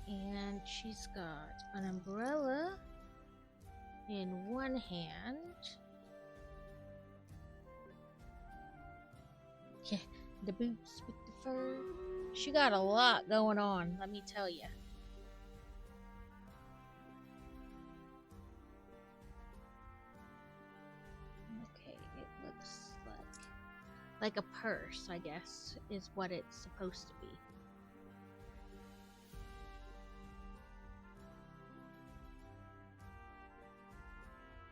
And she's got an umbrella in one hand. Yeah, the boots with the fur. She got a lot going on, let me tell you. Okay, it looks like a purse, I guess, is what it's supposed to be.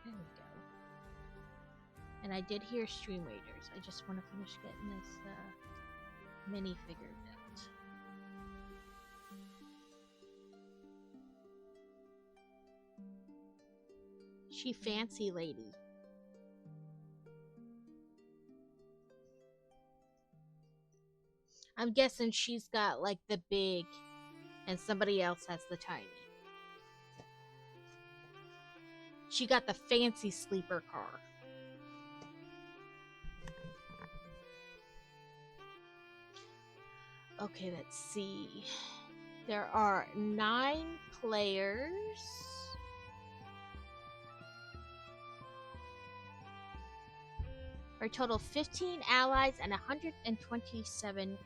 There we go. And I did hear Stream Raiders. I just want to finish getting this minifigure built. She fancy lady. I'm guessing she's got like the big and somebody else has the tiny. She got the fancy sleeper car. Okay, let's see. There are 9 players. For a total of 15 allies and 127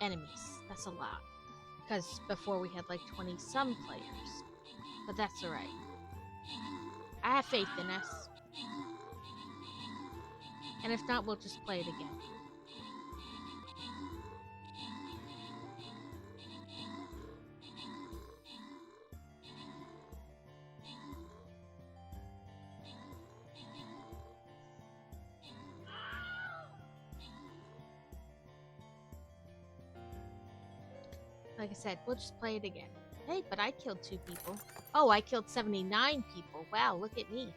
enemies. That's a lot. Because before we had like 20 some players. But that's alright. I have faith in us. And if not, we'll just play it again. Like I said, we'll just play it again. Hey, but I killed 2 people. Oh, I killed 79 people. Wow, look at me.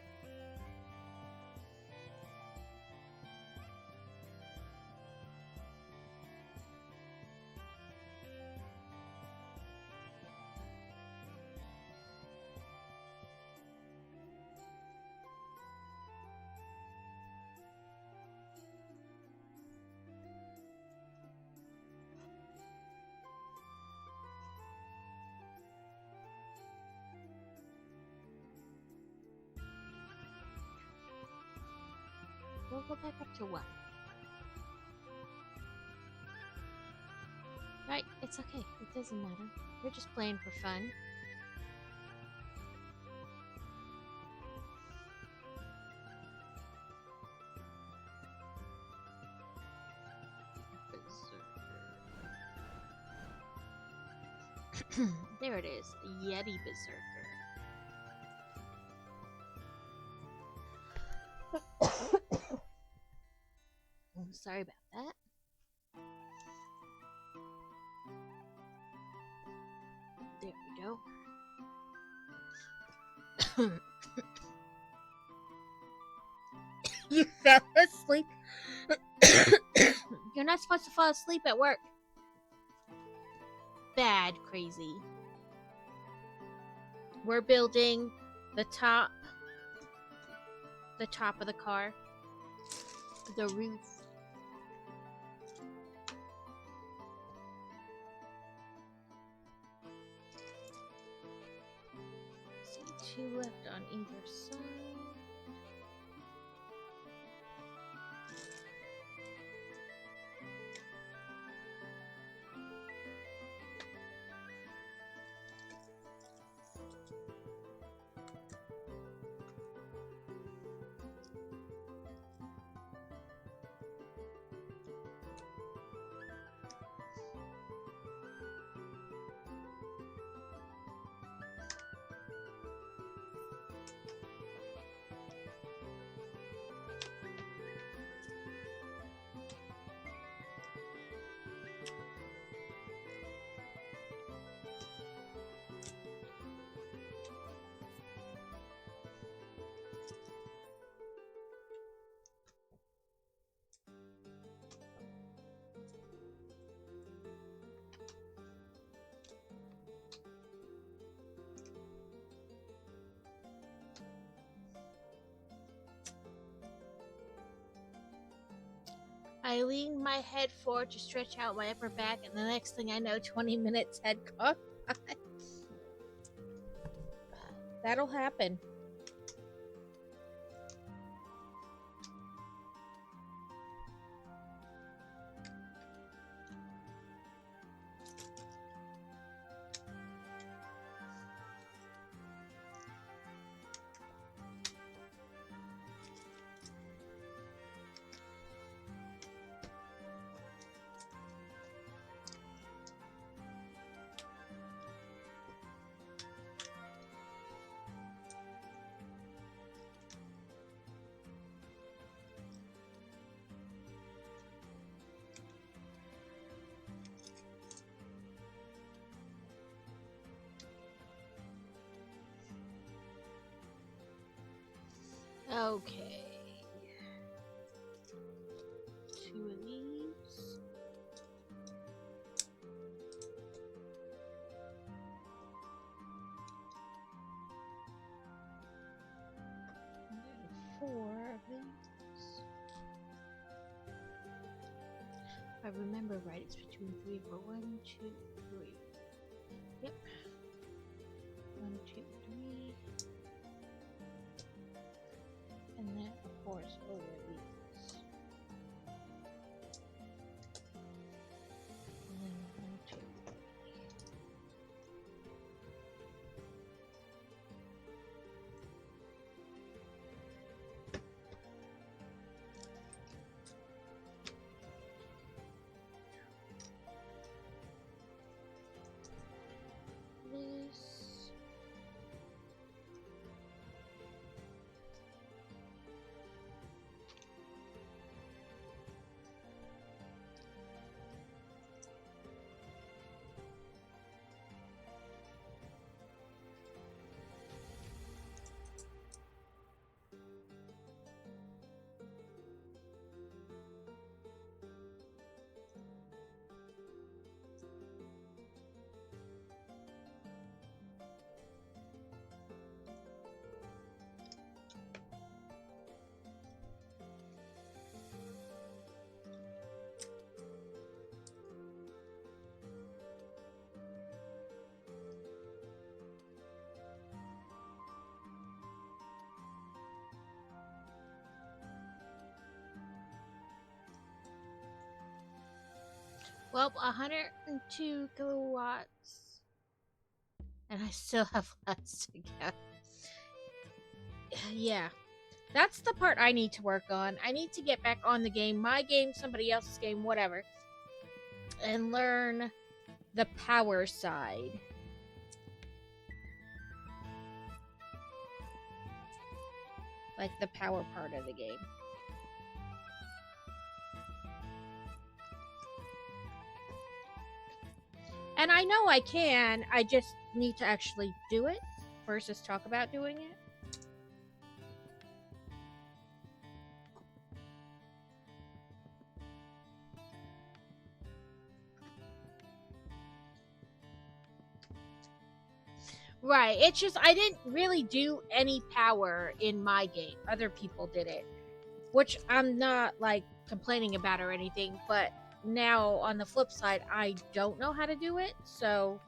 We'll go back up to 1. Right, it's okay. It doesn't matter. We're just playing for fun. There it is. Yeti Berserker. Oh, sorry about that. There we go. You fell asleep. You're not supposed to fall asleep at work. Bad crazy. We're building the top of the car. The roof. See, 2 left on either side. I leaned my head forward to stretch out my upper back, and the next thing I know, 20 minutes had gone by. That'll happen. Okay. 2 of these. And then 4 of these. If I remember right, it's between 3 and 4. 1, 2, 3. Yep. 1, 2, 3. And that, of course, over these. And then 1, 2, 3. This. Well, 102 kilowatts. And I still have lots to go. Yeah. That's the part I need to work on. I need to get back on the game, my game, somebody else's game, whatever, and learn the power side. Like the power part of the game. And I know I can, I just need to actually do it versus talk about doing it. Right. It's just I didn't really do any power in my game. Other people did it, which I'm not like complaining about or anything, but now on the flip side, I don't know how to do it. So,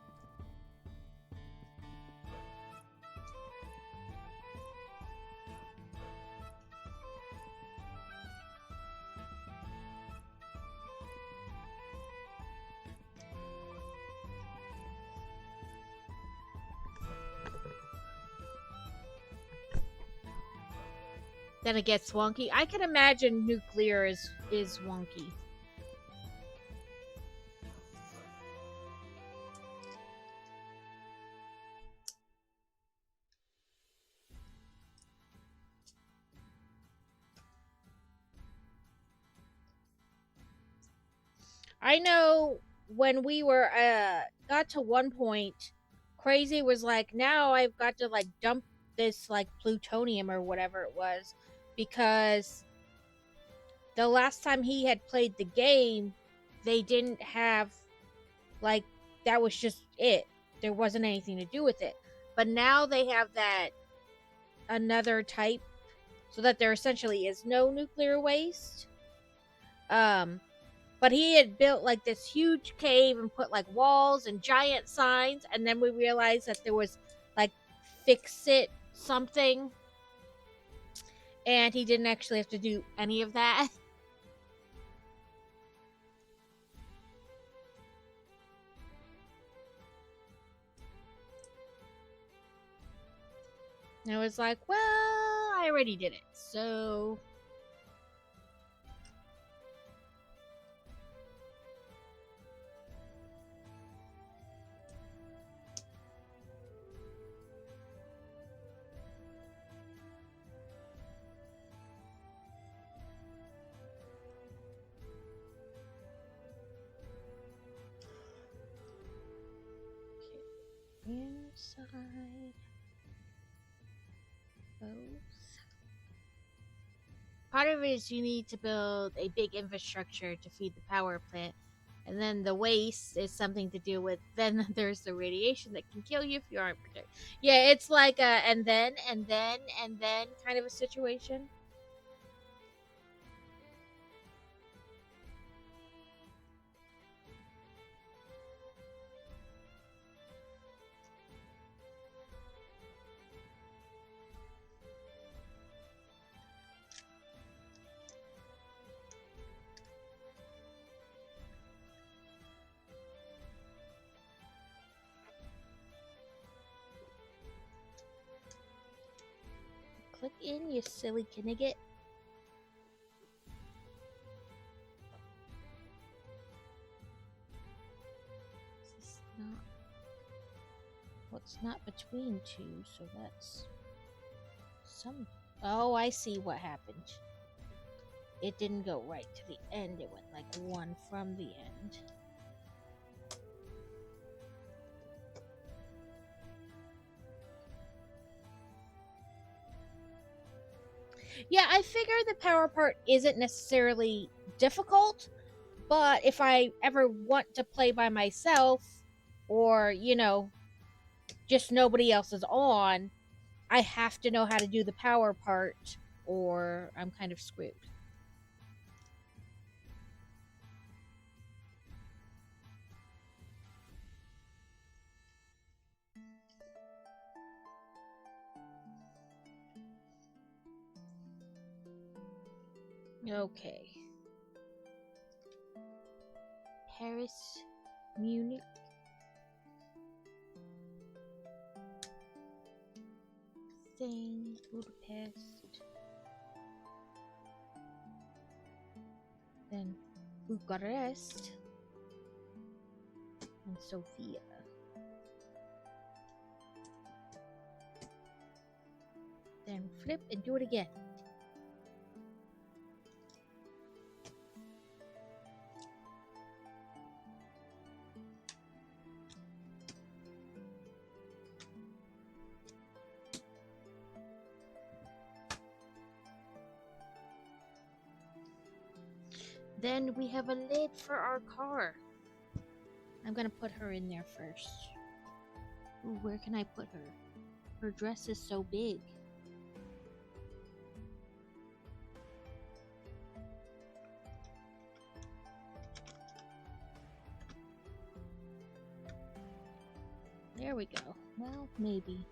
then it gets wonky. I can imagine nuclear is wonky. I know when we were got to one point, Crazy was like, now I've got to like dump this like plutonium or whatever it was, because the last time he had played the game, they didn't have like, that was just it. There wasn't anything to do with it. But now they have that another type, so that there essentially is no nuclear waste. Um but he had built like this huge cave and put like walls and giant signs, and then we realized that there was like fix it something, and he didn't actually have to do any of that. And I was like, well, I already did it, so inside both. Part of it is you need to build a big infrastructure to feed the power plant, and then the waste is something to deal with. Then there's the radiation that can kill you if you aren't protected. Yeah, it's like a and then kind of a situation. Click in, you silly knigget. This is not. What's not between two, so that's some. Oh, I see what happened. It didn't go right to the end, it went like one from the end. Yeah, I figure the power part isn't necessarily difficult, but if I ever want to play by myself, or, just nobody else is on, I have to know how to do the power part, or I'm kind of screwed. Okay. Paris, Munich, Spain, Budapest, then Bucharest, and Sofia. Then flip and do it again. Then we have a lid for our car. I'm gonna put her in there first. Ooh, where can I put her? Her dress is so big. There we go. Well, maybe.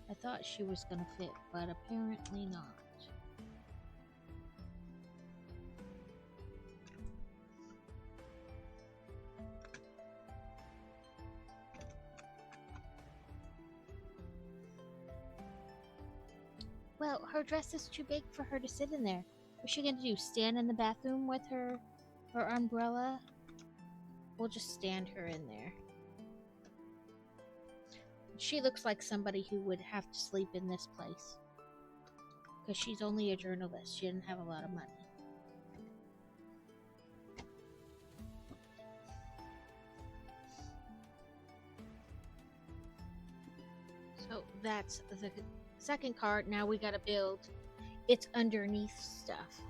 I thought she was gonna fit, but apparently not. Well, her dress is too big for her to sit in there. What's she gonna do? Stand in the bathroom with her umbrella? We'll just stand her in there. She looks like somebody who would have to sleep in this place. Because she's only a journalist. She didn't have a lot of money. So that's the second card. Now we gotta build its underneath stuff.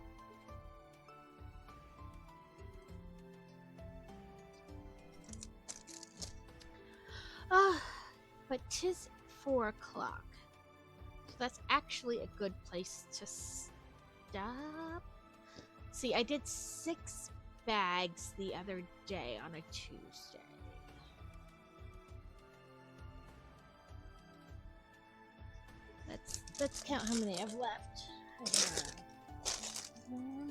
But 'tis 4 o'clock. So that's actually a good place to stop. See, I did 6 bags the other day on a Tuesday. Let's count how many I've left. I have 1,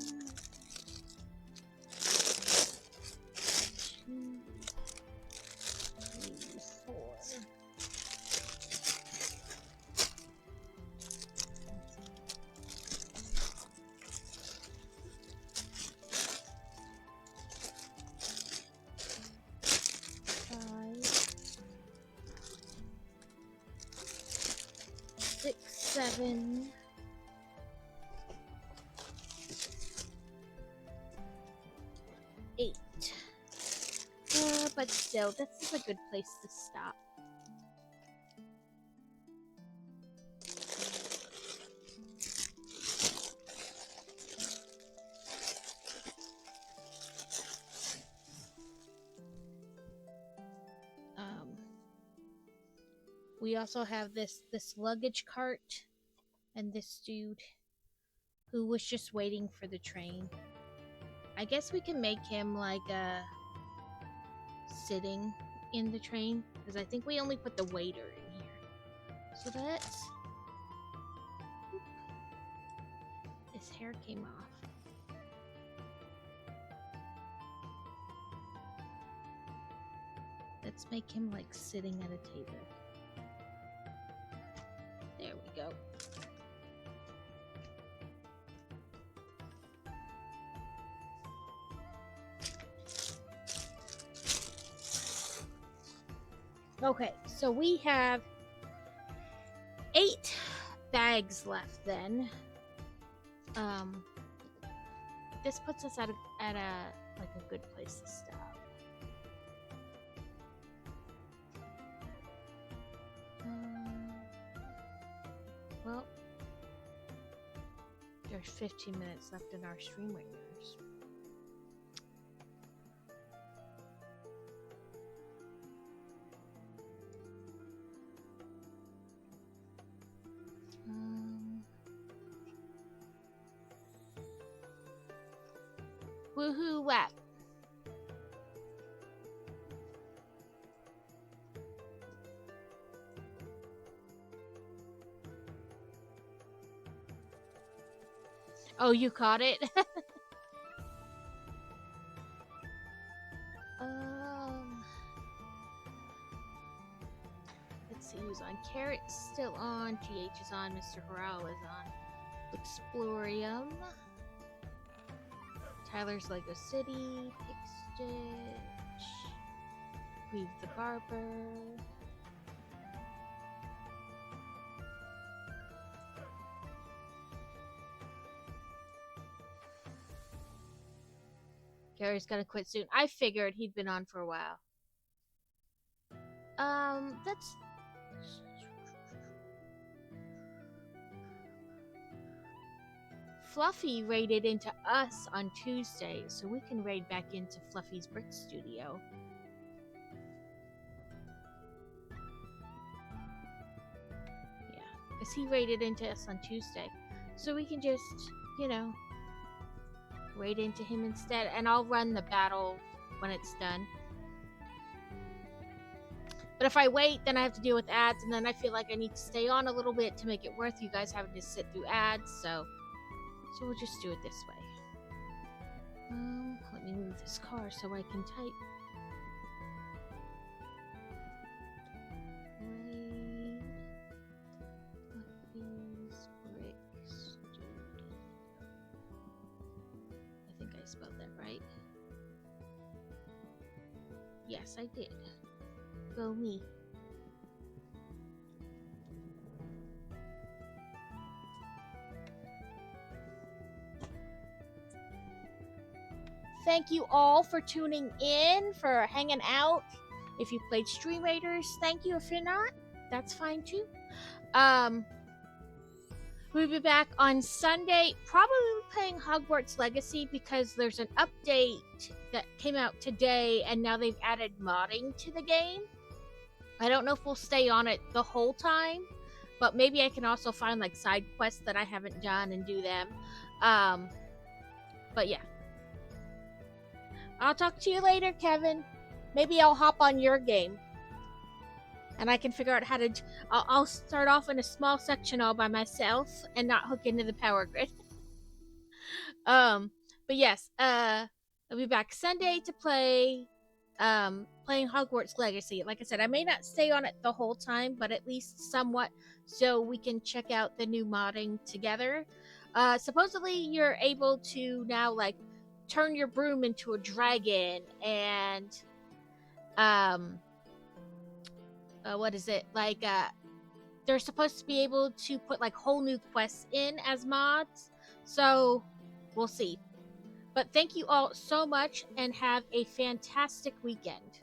2, 3, 4. 7, 8. But still, this is a good place to stop. We also have this luggage cart and this dude who was just waiting for the train. I guess we can make him like sitting in the train, because I think we only put the waiter in here. So let's... His hair came off. Let's make him like sitting at a table. There we go. Okay, so we have 8 bags left then. This puts us at a good place to stop. Well, there's 15 minutes left in our stream windows. Woohoo wap. Oh, you caught it? Let's see who's on. Carrot's still on. GH is on. Mr. Corral is on. Explorium. Tyler's Lego City. Pick Stitch. Weave the Barber. Gary's gonna quit soon. I figured he'd been on for a while. That's... Fluffy raided into us on Tuesday, so we can raid back into Fluffy's Brick Studio. because he raided into us on Tuesday. So we can just, you know, raid into him instead, and I'll run the battle when it's done. But if I wait, then I have to deal with ads, and then I feel like I need to stay on a little bit to make it worth you guys having to sit through ads, so we'll just do it this way. Let me move this car so I can type. Raid with these bricks, dude. I think I spelled that right. Yes, I did. Go me. Thank you all for tuning in, for hanging out. If you played Stream Raiders, thank you. If you're not, that's fine too. We'll be back on Sunday, probably playing Hogwarts Legacy because there's an update that came out today and now they've added modding to the game. I don't know if we'll stay on it the whole time, but maybe I can also find like side quests that I haven't done and do them. But yeah. I'll talk to you later, Kevin. Maybe I'll hop on your game. And I can figure out how to... I'll start off in a small section all by myself and not hook into the power grid. But yes, I'll be back Sunday to play... playing Hogwarts Legacy. Like I said, I may not stay on it the whole time, but at least somewhat so we can check out the new modding together. Supposedly you're able to now, like, turn your broom into a dragon, and what is it, like they're supposed to be able to put like whole new quests in as mods, so we'll see. But thank you all so much and have a fantastic weekend.